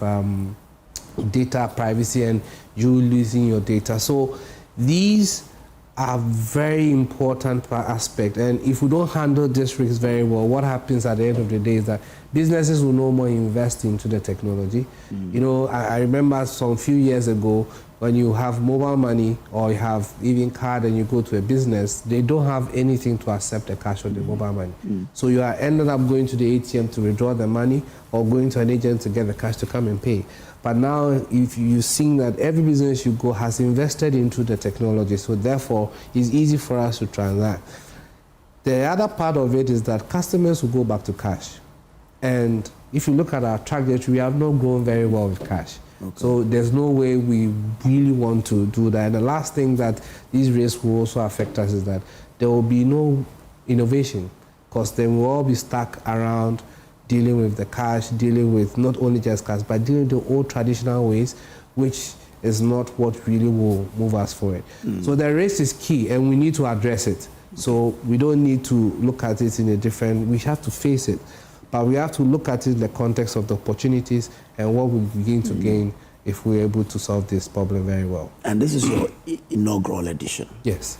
data privacy and you losing your data. So these are very important aspect. And if we don't handle this risk very well, what happens at the end of the day is that businesses will no more invest into the technology. You know, I remember some few years ago, when you have mobile money or you have even card and you go to a business, they don't have anything to accept the cash or the mobile money. So you are ended up going to the ATM to withdraw the money or going to an agent to get the cash to come and pay. But now, if you've seen that every business you go has invested into the technology, so therefore it's easy for us to transact. The other part of it is that customers will go back to cash. And if you look at our target, we have not grown very well with cash. So there's no way we really want to do that. And the last thing that these risks will also affect us is that there will be no innovation, because then we'll all be stuck around dealing with the cash, dealing with not only just cash, but dealing with the old traditional ways, which is not what really will move us forward. So the risk is key, and we need to address it. So we don't need to look at it in a different, we have to face it. But we have to look at it in the context of the opportunities and what we begin to gain if we're able to solve this problem very well. And this is your inaugural edition. Yes.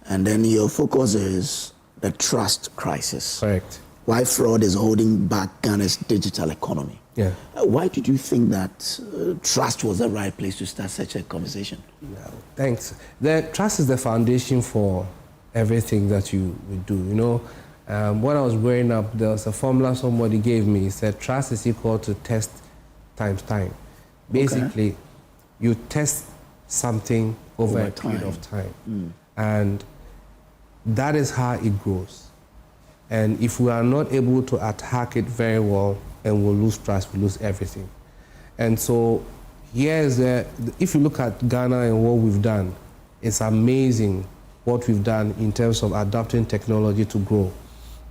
And then your focus is the trust crisis. Correct. Why fraud is holding back Ghana's digital economy. Yeah. Why did you think that trust was the right place to start such a conversation? Thanks. The trust is the foundation for everything that you do. You know, when I was growing up, there was a formula somebody gave me. It said trust is equal to test times time. Basically, you test something over a period of time. And that is how it grows. And if we are not able to attack it very well, and we'll lose trust, we lose everything. And so here's if you look at Ghana and what we've done, it's amazing what we've done in terms of adopting technology to grow.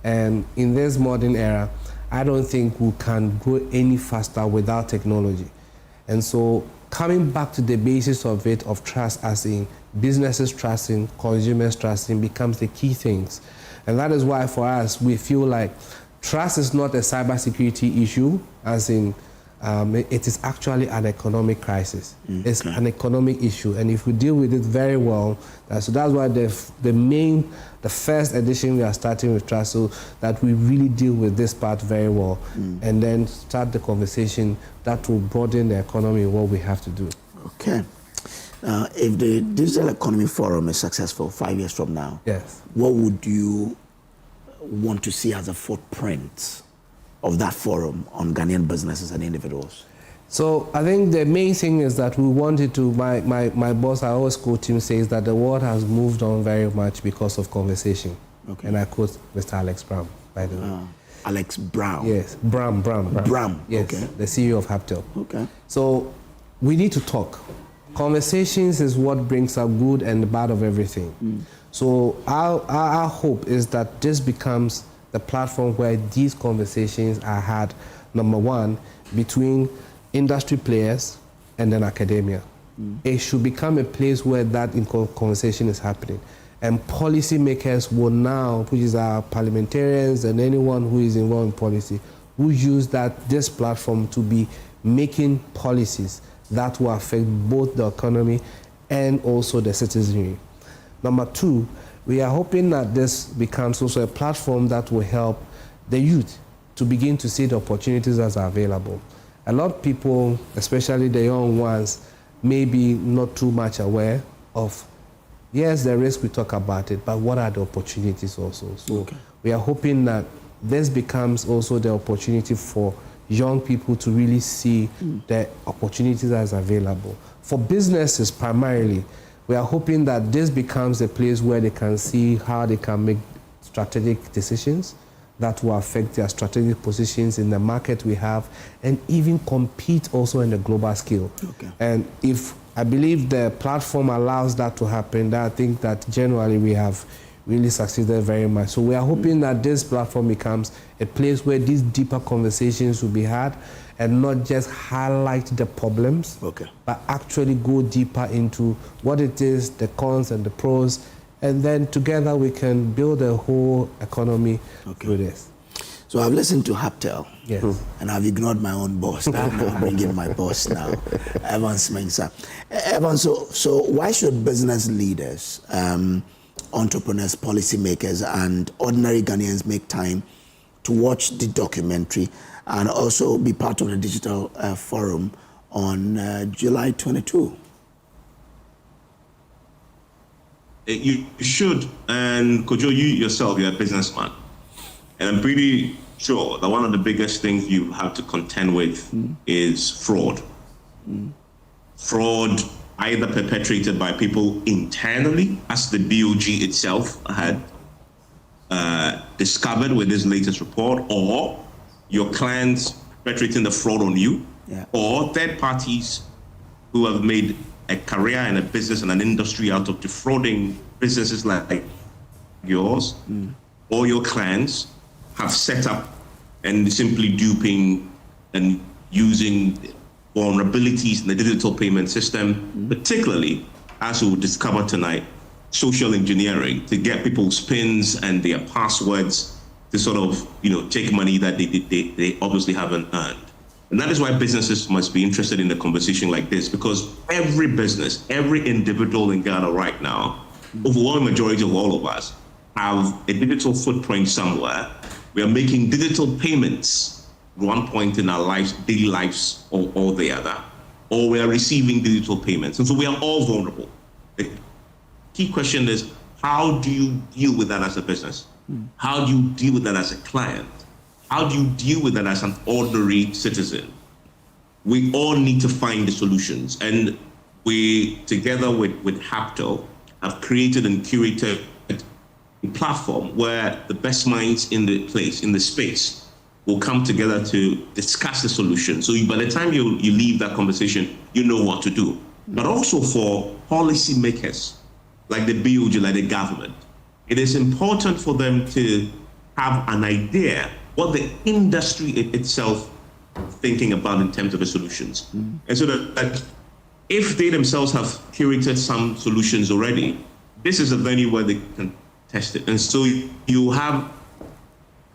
And in this modern era, I don't think we can grow any faster without technology. And so coming back to the basis of it, of trust, as in businesses trusting, consumers trusting, becomes the key things. And that is why for us, we feel like trust is not a cybersecurity issue, as in it is actually an economic crisis. It's an economic issue, and if we deal with it very well, so that's why the first edition we are starting with trust, so that we really deal with this part very well, and then start the conversation that will broaden the economy and what we have to do. Okay. If the Digital Economy Forum is successful 5 years from now, yes, what would you want to see as a footprint of that forum on Ghanaian businesses and individuals? So I think the main thing is that we wanted to, my boss, I always quote him, says that the world has moved on very much because of conversation. And I quote Mr. Alex Brown, by the way. Alex Brown. Yes, Bram. Yes, okay. The CEO of Haptel. Okay. So we need to talk. Conversations is what brings out good and the bad of everything. So our hope is that this becomes the platform where these conversations are had, number one, between industry players and then academia. It should become a place where that conversation is happening. And policymakers will now, which is our parliamentarians and anyone who is involved in policy, will use this platform to be making policies that will affect both the economy and also the citizenry. Number two, we are hoping that this becomes also a platform that will help the youth to begin to see the opportunities that are available. A lot of people, especially the young ones, may be not too much aware of, yes, the risk, we talk about it, but what are the opportunities also? So we are hoping that this becomes also the opportunity for young people to really see the opportunities that is available. For businesses primarily, we are hoping that this becomes a place where they can see how they can make strategic decisions that will affect their strategic positions in the market we have, and even compete also in the global scale. And if I believe the platform allows that to happen, then I think that generally we have really succeeded very much. So we are hoping that this platform becomes a place where these deeper conversations will be had and not just highlight the problems, but actually go deeper into what it is, the cons and the pros, and then together we can build a whole economy through this. So I've listened to Haptel, yes, and I've ignored my own boss. I'm bringing my boss now, Evans Mensah. Evans, so why should business leaders, entrepreneurs, policymakers, and ordinary Ghanaians make time to watch the documentary and also be part of the digital forum on July 22? You should, and Kojo, you yourself, you're a businessman. And I'm pretty sure that one of the biggest things you have to contend with is fraud. Fraud either perpetrated by people internally, as the BOG itself had discovered with this latest report, or your clients perpetrating the fraud on you, or third parties who have made a career in a business and an industry out of defrauding businesses like yours, or your clients have set up and simply duping and using vulnerabilities in the digital payment system, particularly, as we will discover tonight, social engineering to get people's PINs and their passwords to sort of, take money that they obviously haven't earned. And that is why businesses must be interested in a conversation like this, because every business, every individual in Ghana right now, overwhelming majority of all of us, have a digital footprint somewhere. We are making digital payments at one point in our lives, daily lives, or the other, or we are receiving digital payments. And so we are all vulnerable. The key question is, how do you deal with that as a business? How do you deal with that as a client? How do you deal with that as an ordinary citizen? We all need to find the solutions. And we, together with Haptel, have created and curated a platform where the best minds in the space will come together to discuss the solution. So by the time you leave that conversation, you know what to do. But also for policymakers, like the BOG, like the government, it is important for them to have an idea what the industry itself thinking about in terms of the solutions. And so that if they themselves have curated some solutions already, this is a venue where they can test it. And so you have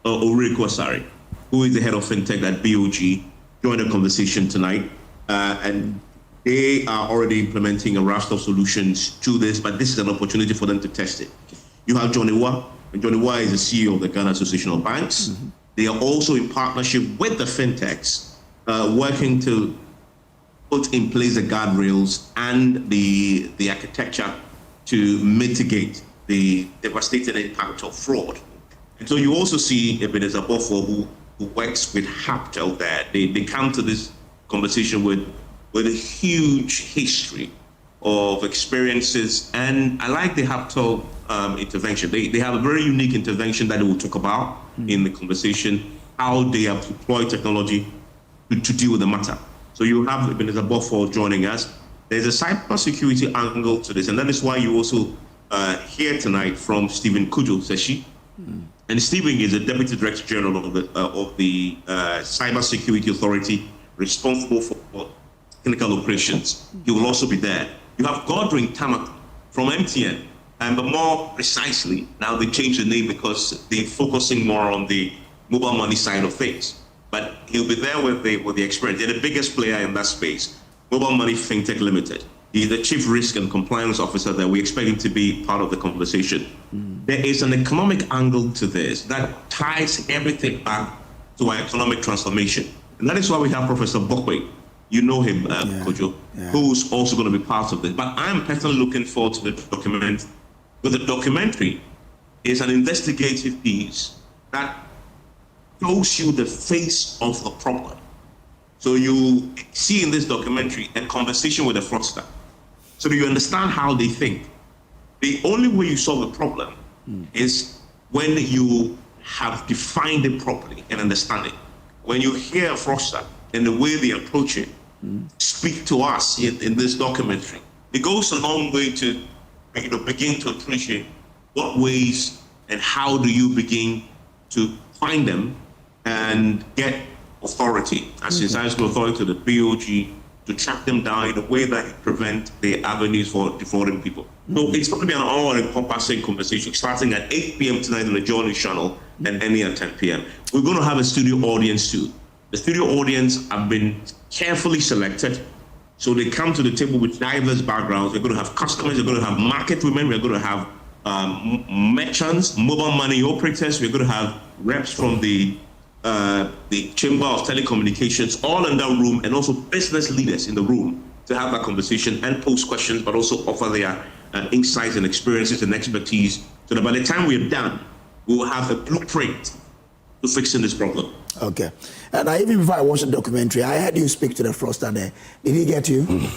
Akosua, who is the head of fintech at BOG, join the conversation tonight. And they are already implementing a raft of solutions to this, but this is an opportunity for them to test it. You have Johnny Wa, and Johnny Wa is the CEO of the Ghana Association of Banks. They are also in partnership with the fintechs, working to put in place the guardrails and the architecture to mitigate the devastating impact of fraud. And so you also see Ebenezer Bofo, who works with Haptel there. They come to this conversation with a huge history of experiences. And I like the Haptel intervention. They have a very unique intervention that they will talk about. in the conversation how they have deployed technology to deal with the matter. So you have Minister Bofo joining us. There's a cybersecurity angle to this, and that is why you also hear tonight from Stephen Kojo Seshi. And Stephen is the Deputy Director General of the Cybersecurity Authority, responsible for clinical operations. He will also be there. You have Godwin Tamak from MTN, but more precisely, now they changed the name because they're focusing more on the mobile money side of things. But he'll be there with the experience. They're the biggest player in that space, Mobile Money FinTech Limited. He's the Chief Risk and Compliance Officer there. We expect him to be part of the conversation. There is an economic angle to this that ties everything back to our economic transformation. And that is why we have Professor Bokwe. You know him, Kojo, who's also going to be part of this. But I'm personally looking forward to the document. But the documentary is an investigative piece that shows you the face of the problem. So you see in this documentary a conversation with a fraudster. So that you understand how they think. The only way you solve a problem is when you have defined it properly and understand it. When you hear a fraudster and the way they approach it, speak to us in this documentary, it goes a long way to begin to appreciate what ways and how do you begin to find them and get authority, as societal authority to the BOG, to track them down in a way that prevent the avenues for defrauding people. So it's going to be an all-encompassing conversation starting at 8 p.m. tonight on the Joy News channel and ending at 10 p.m. We're going to have a studio audience too. The studio audience have been carefully selected. So they come to the table with diverse backgrounds. We're going to have customers, we're going to have market women, we're going to have merchants, mobile money operators, we're going to have reps from the Chamber of Telecommunications, all in that room, and also business leaders in the room to have that conversation and pose questions, but also offer their insights and experiences and expertise, so that by the time we're done, we will have a blueprint to fixing this problem. Okay. And even before I watched the documentary, I heard you speak to the fraudster there. Did he get you?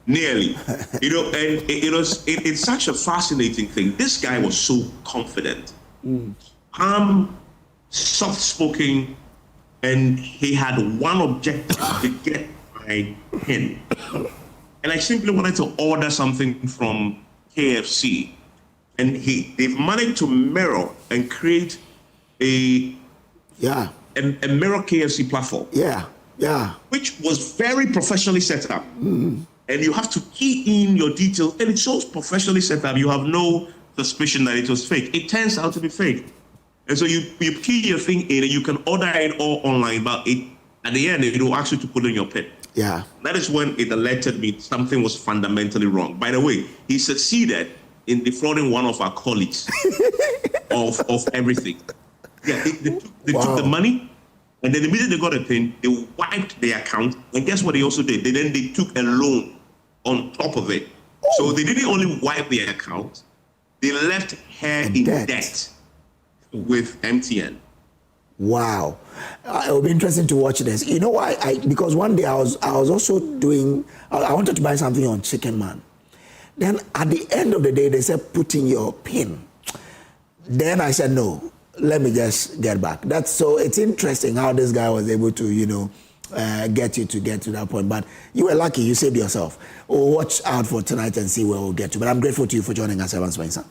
Nearly. And it's such a fascinating thing. This guy was so confident. Calm, soft-spoken, and he had one objective to get my pin. And I simply wanted to order something from KFC. And they've managed to mirror and create a mirror KFC platform. Which was very professionally set up. And you have to key in your details, and it's so professionally set up, you have no suspicion that it was fake. It turns out to be fake. And so you key your thing in and you can order it all online, but at the end, it will ask you to put in your PIN. That is when it alerted me something was fundamentally wrong. By the way, he succeeded in defrauding one of our colleagues of everything. They took the money, and then immediately they got a PIN, they wiped their account, and guess what they also did? They took a loan on top of it. So they didn't only wipe their account, they left her in debt with MTN. Wow. It will be interesting to watch this. You know why? Because one day I was also doing, I wanted to buy something on Chicken Man. Then at the end of the day, they said, put in your PIN. Then I said, no, let me just get back. So it's interesting how this guy was able to, get you to get to that point. But you were lucky, you saved yourself. Watch out for tonight and see where we'll get to. But I'm grateful to you for joining us, Evans Spencer.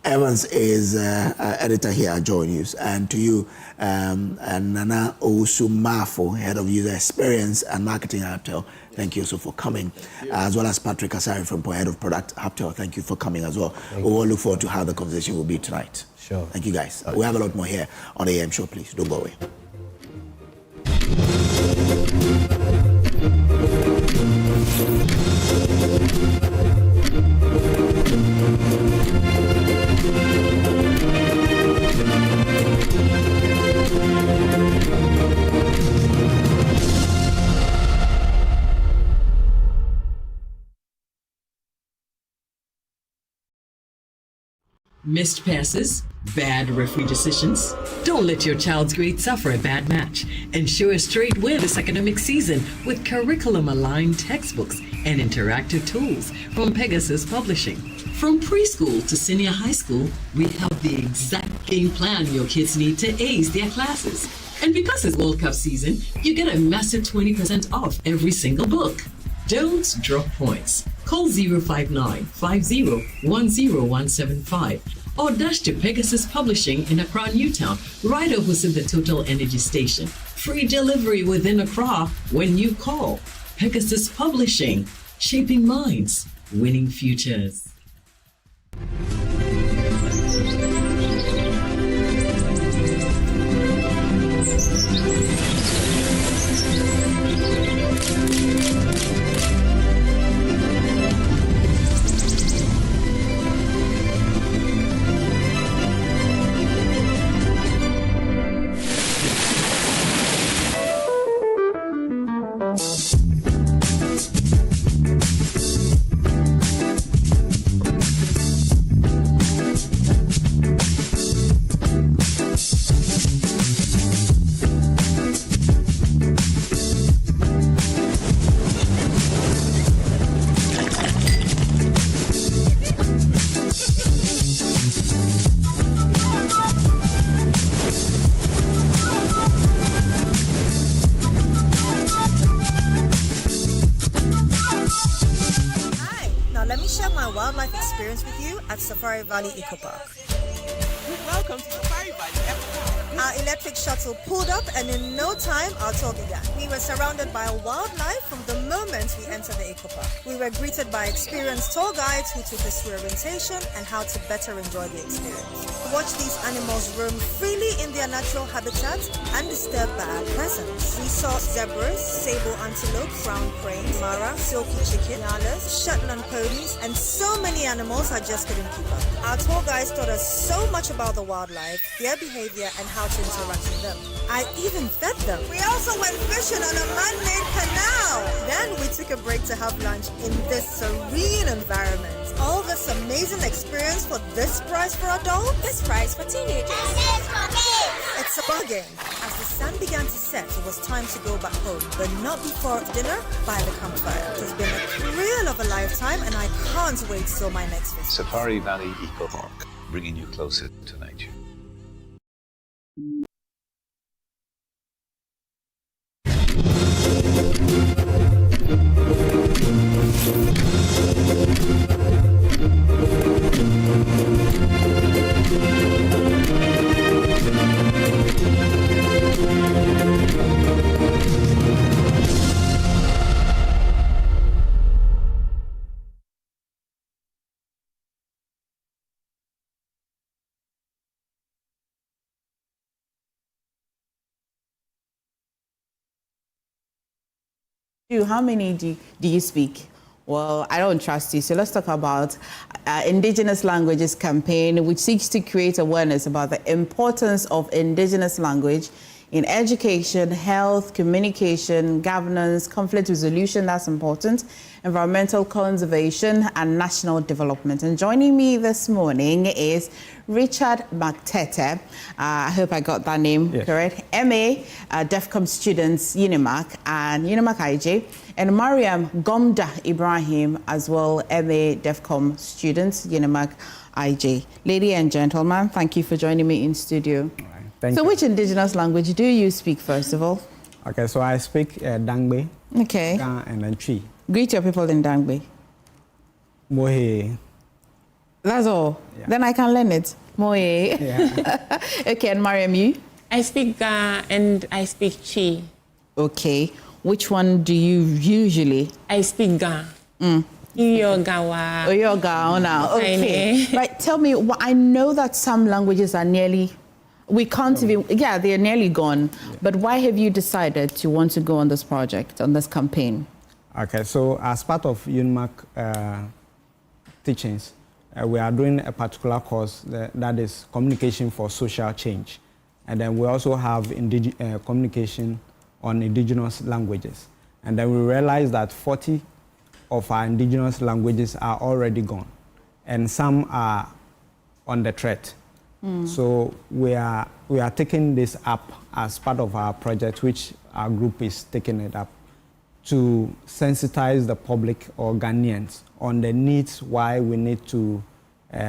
Evans is editor here at Joy News, and to you, and Nana Osumafo, head of user experience and marketing at Haptel. Thank you also for coming, as well as Patrick Asari from head of product Haptel. Thank you for coming as well. We will look forward to how the conversation will be tonight. Sure. Thank you guys. We have a lot more here on the AM show. Please don't go away. Missed passes? Bad referee decisions? Don't let your child's grade suffer a bad match. Ensure a straight win this academic season with curriculum-aligned textbooks and interactive tools from Pegasus Publishing. From preschool to senior high school, we have the exact game plan your kids need to ace their classes. And because it's World Cup season, you get a massive 20% off every single book. Don't drop points. Call 059-50-10175 or dash to Pegasus Publishing in Accra Newtown, right opposite the Total Energy Station. Free delivery within Accra when you call. Pegasus Publishing, shaping minds, winning futures. Safari Valley Eco Park. Welcome to Safari Valley Eco Park. Our electric shuttle pulled up, and in no time our tour began. We were surrounded by wildlife from the moment we entered the Eco Park. We were greeted by experienced tour guides who took us through orientation and how to better enjoy the experience. Watch these animals roam freely in their natural habitat undisturbed by our presence. We saw zebras, sable antelope, brown crane, mara, silky chicken, nyalas, Shetland ponies, and so many animals I just couldn't keep up. Our tour guides taught us so much about the wildlife, their behavior, and how to interact with them. I even fed them. We also went fishing on a man-made canal. Then we took a break to have lunch in this serene environment. All this amazing experience for this price for adults? This price for teenagers. It's a bargain. As the sun began to set, it was time to go back home, but not before dinner by the campfire. It has been a thrill of a lifetime, and I can't wait till my next visit. Safari Valley Eco Park, bringing you closer to nature. How many do you speak? Well, I don't trust you. So let's talk about Indigenous Languages campaign, which seeks to create awareness about the importance of Indigenous language in education, health, communication, governance, conflict resolution, that's important, environmental conservation, and national development. And joining me this morning is Richard McTete. I hope I got that name correct. MA, DEFCOM students, UNIMAC and UNIMAC IJ, and Mariam Gomda Ibrahim as well, MA, DEFCOM students, UNIMAC IJ. Ladies and gentlemen, thank you for joining me in studio. Thank you. Which Indigenous language do you speak, first of all? Okay, so I speak Dangbe, okay, Ga, and then Chi. Greet your people in Dangbe. Mohe. That's all? Yeah. Then I can learn it. Mohe. Yeah. Okay, and Mariam, you? I speak Ga and I speak Chi. Okay. Which one do you usually? I speak Ga. Yoga. Oh, yoga now. Okay. Right, tell me, I know that some languages are nearly... We can't even, they're nearly gone. Yeah. But why have you decided to want to go on this project, on this campaign? Okay, so as part of UNIMAC teachings, we are doing a particular course that is communication for social change. And then we also have communication on indigenous languages. And then we realized that 40 of our indigenous languages are already gone. And some are on the threat. So we are taking this up as part of our project, which our group is taking it up, to sensitize the public or Ghanaians on the needs why we need to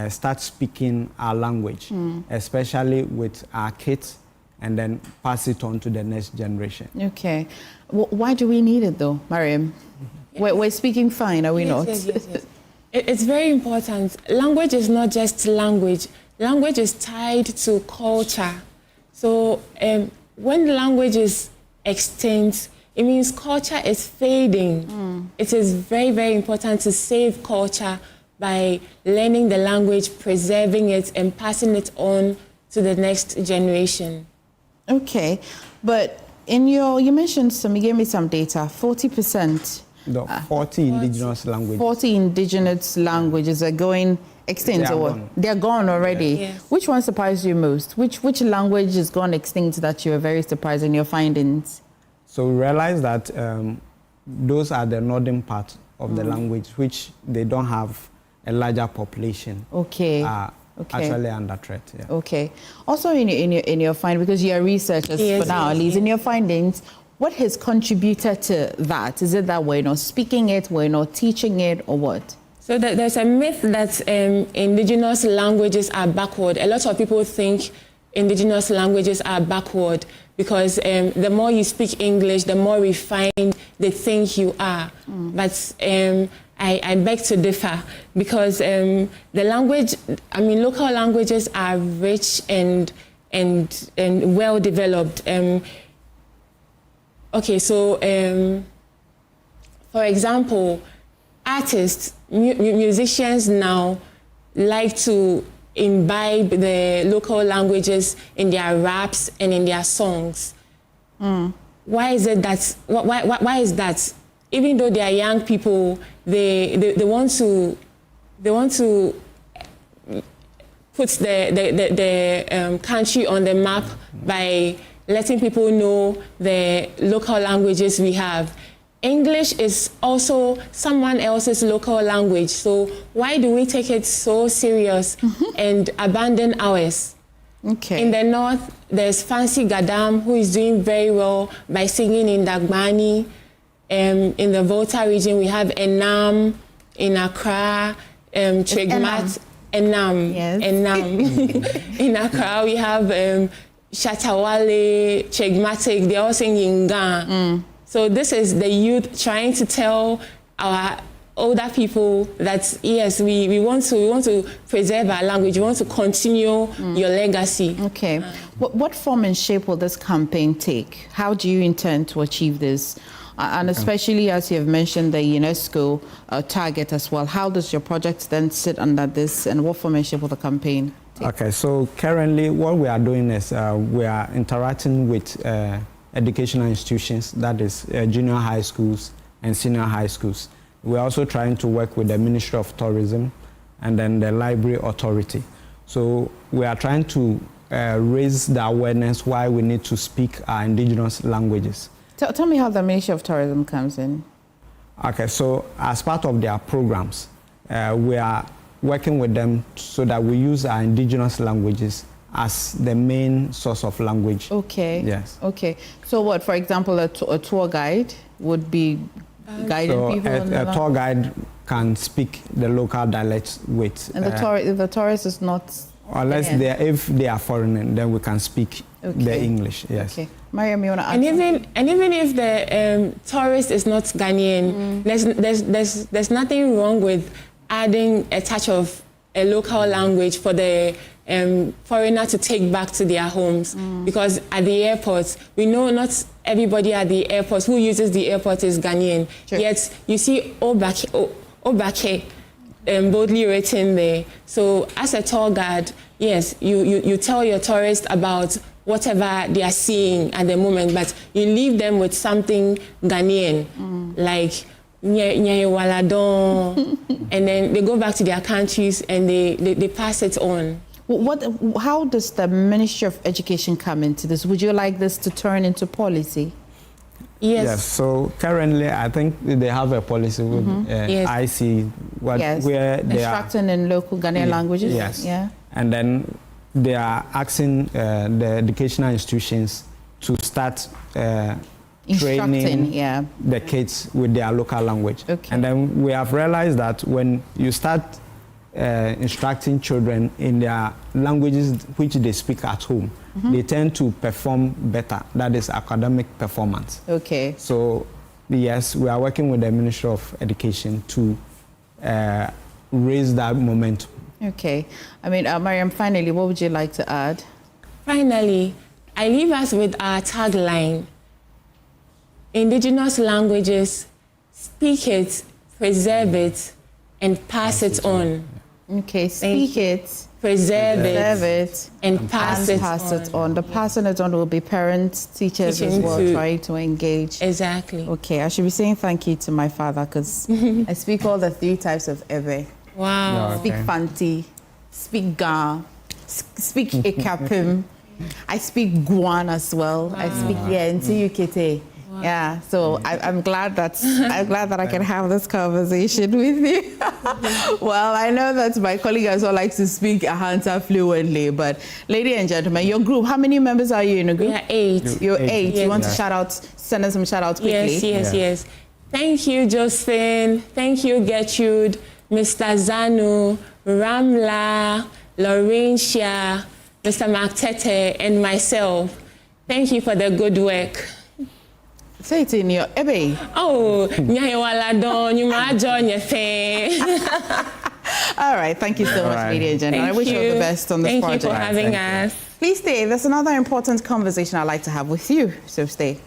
start speaking our language, especially with our kids, and then pass it on to the next generation. Okay. Why do we need it though, Mariam? We're speaking fine, are we not? Yes. It's very important. Language is not just language. Language is tied to culture. So when language is extinct, it means culture is fading. It is very, very important to save culture by learning the language, preserving it, and passing it on to the next generation. Okay, but in you mentioned you gave me some data, 40%. No, 40 indigenous languages. 40 indigenous languages are going extinct, they're gone already. Yes. Which one surprised you most? Which language is gone extinct that you are very surprised in your findings? So we realized that those are the northern part of the language, which they don't have a larger population. Okay. Actually under threat. Yeah. Okay. Also in your findings, because you are researchers for now, at least in your findings, what has contributed to that? Is it that we're not speaking it, we're not teaching it, or what? So there's a myth that indigenous languages are backward. A lot of people think indigenous languages are backward because the more you speak English, the more refined they think you are. But I beg to differ because the language, local languages are rich and well developed. Okay, so for example, artists, musicians now like to imbibe the local languages in their raps and in their songs. Why is it that? Why is that? Even though they are young people, they want to put the country on the map by letting people know the local languages we have. English is also someone else's local language. So why do we take it so serious and abandon ours? Okay. In the north, there's Fancy Gadam, who is doing very well by singing in Dagbani. In the Volta region, we have Enam in Accra, Trigmat, Enam. Yes. Enam. In Accra, we have Shatawale, Chegmatic, they all sing in Ghana. So this is the youth trying to tell our older people that yes, we want to preserve our language, we want to continue your legacy. Okay. What form and shape will this campaign take? How do you intend to achieve this? And especially as you have mentioned the UNESCO target as well, how does your project then sit under this, and what form and shape will the campaign take? Okay, so currently what we are doing is we are interacting with educational institutions, that is junior high schools and senior high schools. We're also trying to work with the Ministry of Tourism and then the Library Authority. So we are trying to raise the awareness why we need to speak our indigenous languages. Tell me how the Ministry of Tourism comes in. Okay, so as part of their programs, we are working with them so that we use our indigenous languages as the main source of language. Okay. Yes. Okay. So what, for example, a tour guide would be guiding people? A tour guide can speak the local dialects with... And the tourist is not... Unless if they are foreign, then we can speak the English, yes. Okay. Mariam, you want to add and even if the tourist is not Ghanaian, there's nothing wrong with adding a touch of a local language for the foreigner to take back to their homes. Because at the airports, we know not everybody at the airports who uses the airport is Ghanaian. Sure. Yet you see Obake boldly written there. So as a tour guide, yes, you tell your tourists about whatever they are seeing at the moment, but you leave them with something Ghanaian, like Nye Waladon, and then they go back to their countries and they pass it on. How does the Ministry of Education come into this? Would you like this to turn into policy? Yes. So currently, I think they have a policy with IC, where they instructing in local Ghanaian languages. Yes. Yeah. And then they are asking the educational institutions to start training the kids with their local language. And then we have realized that when you start instructing children in their languages which they speak at home, they tend to perform better. That is academic performance. Okay. So yes, we are working with the Ministry of Education to raise that momentum. Okay. I mean, Mariam, finally, what would you like to add? Finally, I leave us with our tagline: indigenous languages, speak it, preserve it, and pass it on. Okay, speak it, preserve it, and pass it on. The passing it on will be parents, teachers as well, trying to engage. Exactly. Okay, I should be saying thank you to my father because I speak all the 3 types of Ebe. Wow. Speak Fanti, speak Ga, speak Ekapim. I speak Guan as well. Wow. I speak Nti. Wow. Yeah, so I'm glad that I can have this conversation with you. Well, I know that my colleague as well likes to speak Ahanta fluently, but ladies and gentlemen, your group, how many members are you in a group? We are 8. You're 8. Yes. You want to send us some shout outs quickly? Yes. Thank you, Josephine. Thank you, Gertrude, Mr. Zanu, Ramla, Laurentia, Mr. Maktete, and myself. Thank you for the good work. Say it in your Ebe. Oh, all right, thank you so much, ladies and gentlemen. I wish you all the best on this project. Thank you for having us. Please stay. There's another important conversation I'd like to have with you, so stay.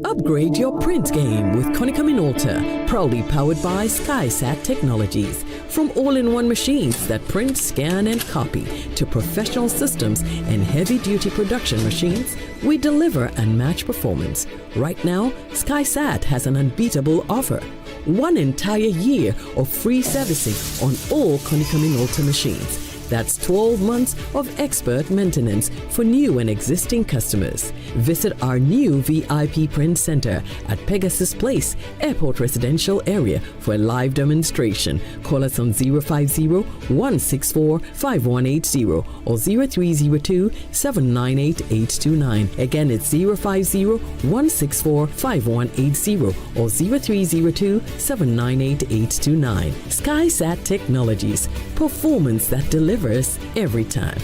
Upgrade your print game with Konica Minolta, proudly powered by SkySat Technologies. From all-in-one machines that print, scan, and copy to professional systems and heavy-duty production machines, we deliver unmatched performance. Right now, SkySat has an unbeatable offer. 1 entire year of free servicing on all Konica Minolta machines. That's 12 months of expert maintenance for new and existing customers. Visit our new VIP Print Center at Pegasus Place, Airport Residential Area for a live demonstration. Call us on 050-164-5180 or 0302-798-829. Again, it's 050-164-5180 or 0302-798-829. SkySat Technologies. Performance that delivers every time.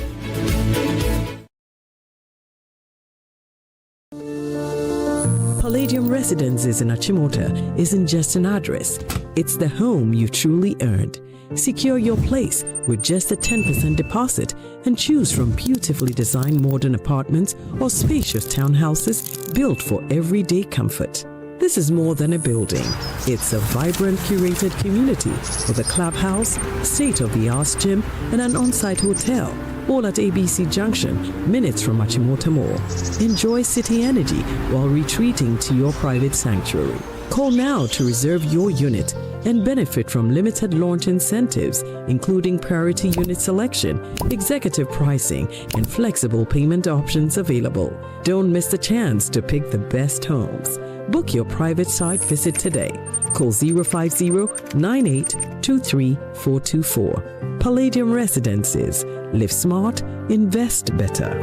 Palladium Residences in Achimota isn't just an address, it's the home you truly earned. Secure your place with just a 10% deposit and choose from beautifully designed modern apartments or spacious townhouses built for everyday comfort. This is more than a building. It's a vibrant, curated community with a clubhouse, state-of-the-art gym, and an on-site hotel, all at ABC Junction, minutes from Achimota Mall. Enjoy city energy while retreating to your private sanctuary. Call now to reserve your unit and benefit from limited launch incentives, including priority unit selection, executive pricing, and flexible payment options available. Don't miss the chance to pick the best homes. Book your private site visit today. Call 050-9823-424. Palladium Residences. Live smart, invest better.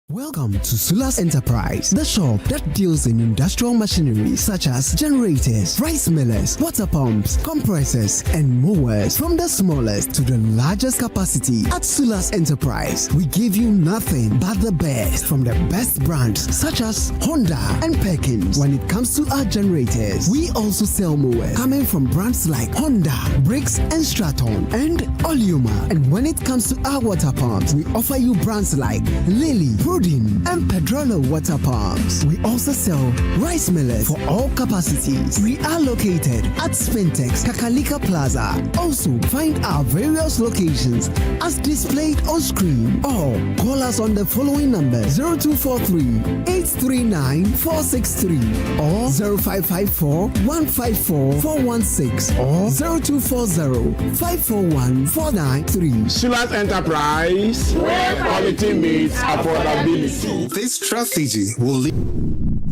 Welcome to Sulas Enterprise, the shop that deals in industrial machinery such as generators, rice millers, water pumps, compressors, and mowers. From the smallest to the largest capacity, at Sulas Enterprise, we give you nothing but the best from the best brands such as Honda and Perkins. When it comes to our generators, we also sell mowers coming from brands like Honda, Briggs and Straton, and Oleoma. And when it comes to our water pumps, we offer you brands like Lily, Prudin, and Pedrolo water pumps. We also sell rice millers for all capacities. We are located at Spintex Kakalika Plaza. Also, find our various locations as displayed on screen, or call us on the following numbers: 0243-839-463 or 0554-154-416 or 0240-541-493. Sulas Enterprise, where quality meets affordability. This strategy will lead.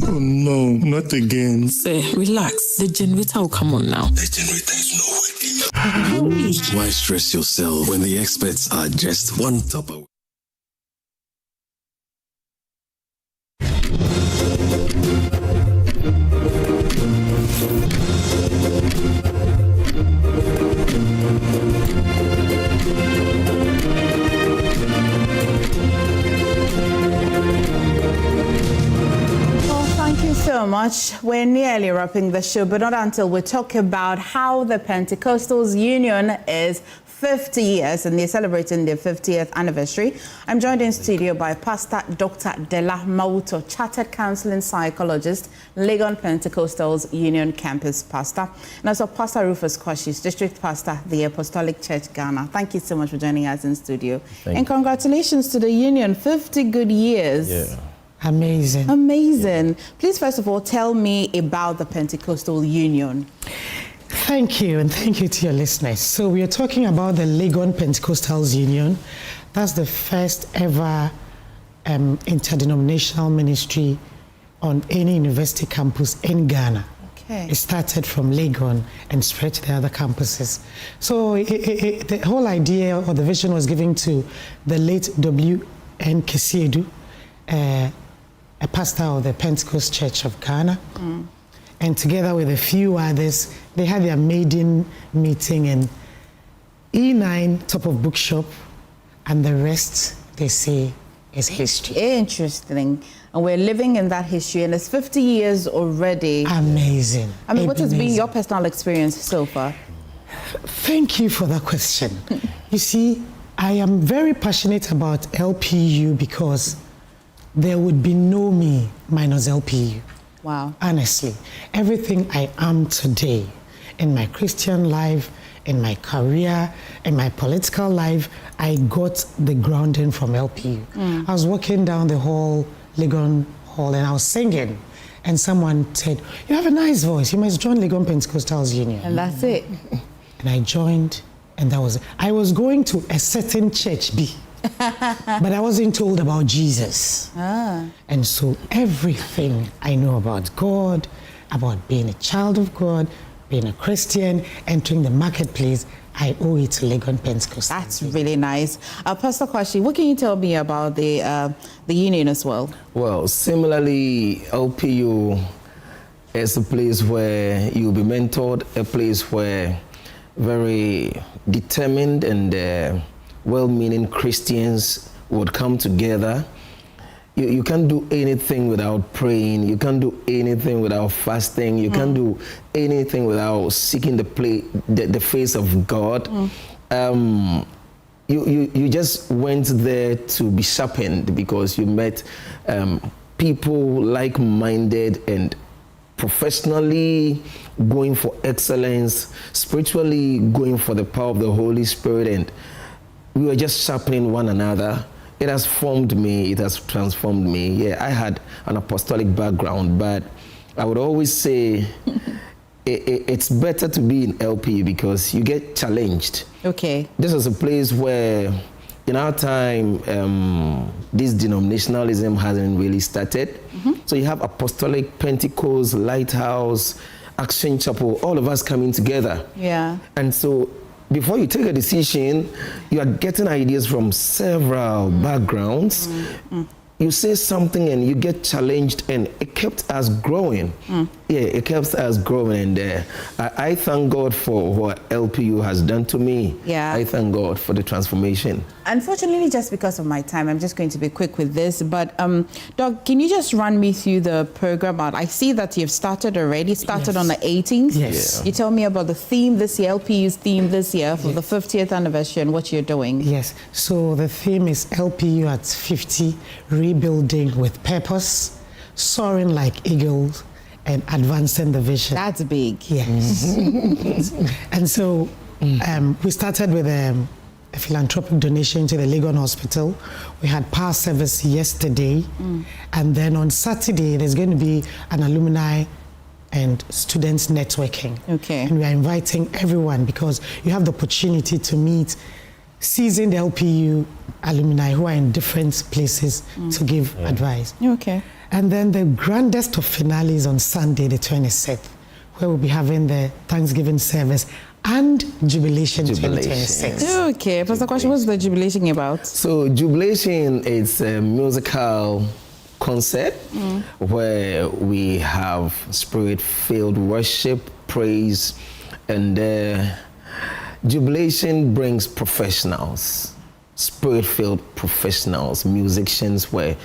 Oh no, not again. Say, relax. The generator will come on now. The generator is not working. Why stress yourself when the experts are just one top away? So much. We're nearly wrapping the show, but not until we talk about how the Pentecostals Union is 50 years and they're celebrating their 50th anniversary. I'm joined in studio by Pastor Dr. Dela Mauto, Chartered Counseling Psychologist, Legon Pentecostals Union Campus Pastor, and also Pastor Rufus Kwashis, District Pastor, the Apostolic Church Ghana. Thank you so much for joining us in studio. And congratulations to the Union, 50 good years. Yeah. Amazing. Amazing. Yeah. Please, first of all, tell me about the Pentecostal Union. Thank you, and thank you to your listeners. So we are talking about the Legon Pentecostals Union. That's the first ever interdenominational ministry on any university campus in Ghana. Okay. It started from Legon and spread to the other campuses. So the whole idea or the vision was given to the late W.N. Kesiedu, a pastor of the Pentecost Church of Ghana. And together with a few others, they had their maiden meeting in E9, top of bookshop, and the rest, they say, is history. Interesting. And we're living in that history, and it's 50 years already. Amazing. I mean, what has been your personal experience so far? Thank you for that question. You see, I am very passionate about LPU because there would be no me minus LPU. Wow. Honestly, everything I am today in my Christian life, in my career, in my political life, I got the grounding from LPU. I was walking down the hall, Legon Hall, and I was singing. And someone said, "You have a nice voice. You must join Legon Pentecostals Union." And that's it. And I joined, and that was it. I was going to a certain church B. But I wasn't told about Jesus. And so everything I know about God, about being a child of God, being a Christian, entering the marketplace, I owe it to Legon Pentecostal. That's really nice. Pastor Kwashi, what can you tell me about the union as well? Well, similarly, LPU is a place where you'll be mentored, a place where very determined and well-meaning Christians would come together. You can't do anything without praying. You can't do anything without fasting. You can't do anything without seeking the face of God. You just went there to be sharpened because you met people like-minded and professionally going for excellence, spiritually going for the power of the Holy Spirit, and we were just sharpening one another. It has formed me, it has transformed me. Yeah, I had an apostolic background, but I would always say it's better to be in LP because you get challenged. Okay. This is a place where, in our time, this denominationalism hasn't really started. So you have apostolic, Pentecost, Lighthouse, Action Chapel, all of us coming together. Yeah. And so before you take a decision, you are getting ideas from several backgrounds. You say something and you get challenged, and it kept us growing. Yeah, it kept us growing, and I thank God for what LPU has done to me. Yeah. I thank God for the transformation. Unfortunately, just because of my time, I'm just going to be quick with this. But, Doc, can you just run me through the program? I see that you've started already, on the 18th. Yes. You tell me about the theme this year, LPU's theme this year for the 50th anniversary and what you're doing. Yes. So the theme is LPU at 50, rebuilding with purpose, soaring like eagles, and advancing the vision. That's big. Yes. And so we started with a philanthropic donation to the Legon Hospital. We had power service yesterday. And then on Saturday, there's going to be an alumni and students networking. Okay. And we are inviting everyone because you have the opportunity to meet seasoned LPU alumni who are in different places to give advice. Okay. And then the grandest of finales on Sunday, the 26th, where we'll be having the Thanksgiving service and Jubilation 2026. Okay, Pastor Kojo, what's the Jubilation about? So Jubilation is a musical concert where we have spirit-filled worship, praise, and Jubilation brings professionals, spirit-filled professionals, musicians where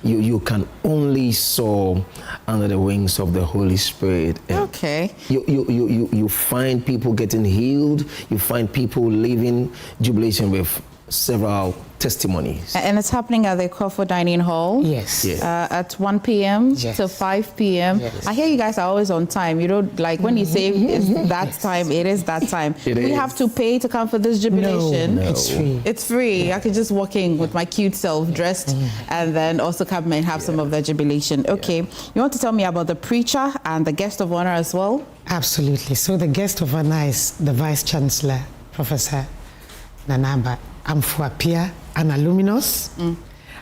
you can only soar under the wings of the Holy Spirit. Okay. You find people getting healed. You find people living Jubilation with several testimonies. And it's happening at the Akosua Dining Hall. Yes. At 1 p.m. to 5 p.m. Yes. I hear you guys are always on time. You don't like when you say it's that time, it is that time. We have to pay to come for this jubilation. No, it's free. It's free. I could just walk in with my cute self dressed and then also come and have some of the jubilation. Okay. You want to tell me about the preacher and the guest of honor as well? Absolutely. So the guest of honor is the Vice Chancellor, Professor Nanaba Amfuapia, an alumnus.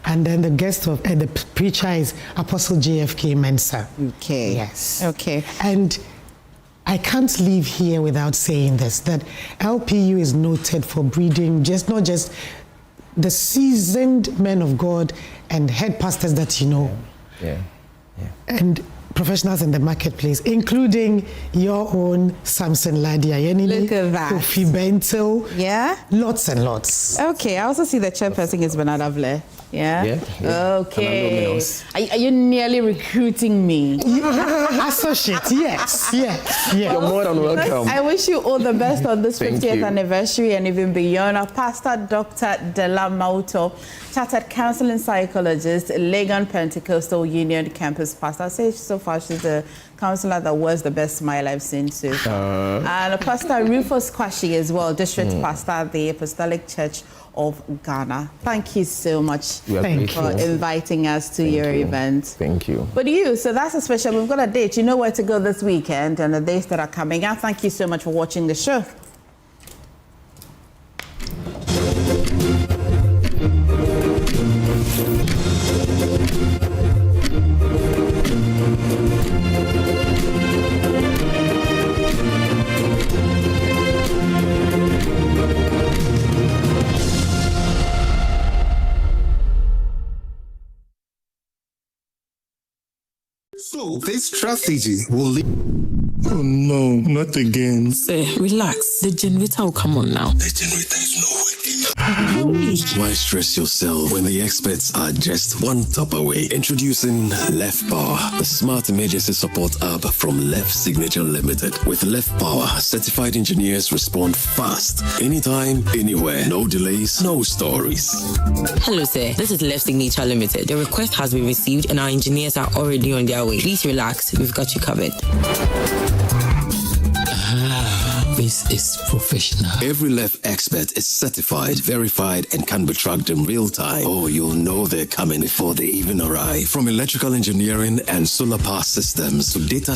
And then the guest of the preacher is Apostle JFK Mensah. Okay. Yes. Okay. And I can't leave here without saying this, that LPU is noted for breeding not just the seasoned men of God and head pastors that you know. And professionals in the marketplace, including your own Samson Ladia-Yenini, Look at that. Kofi Bentil. Yeah? Lots and lots. Okay, I also see the chairperson is Bernard Vle. Yeah? Okay. Are you nearly recruiting me? Associate, yes. You're more than welcome. I wish you all the best on this Thank 50th you. anniversary and even beyond. Our Pastor Dr. Dela Mauto, chartered counseling psychologist, Legon Pentecostal Union campus pastor. I say so far she's the counselor that was the best smile I've seen so far. And Pastor Rufus Kwashi as well, district pastor at the Apostolic Church of Ghana. Thank you so much for inviting us to your event. Thank you. But so that's a special. We've got a date. You know where to go this weekend and the dates that are coming up. Thank you so much for watching the show. So this strategy will lead. Oh no, not again. Sir, relax. The generator will come on now. The generator is not working. Why stress yourself when the experts are just one tap away? Introducing Left Power, the smart emergency support app from Left Signature Limited. With Left Power, certified engineers respond fast, anytime, anywhere. No delays, no stories. Hello, sir. This is Left Signature Limited. The request has been received and our engineers are already on their way. Please relax. We've got you covered. This is professional. Every Left expert is certified, verified, and can be tracked in real time. Oh, you'll know they're coming before they even arrive. From electrical engineering and solar power systems to data center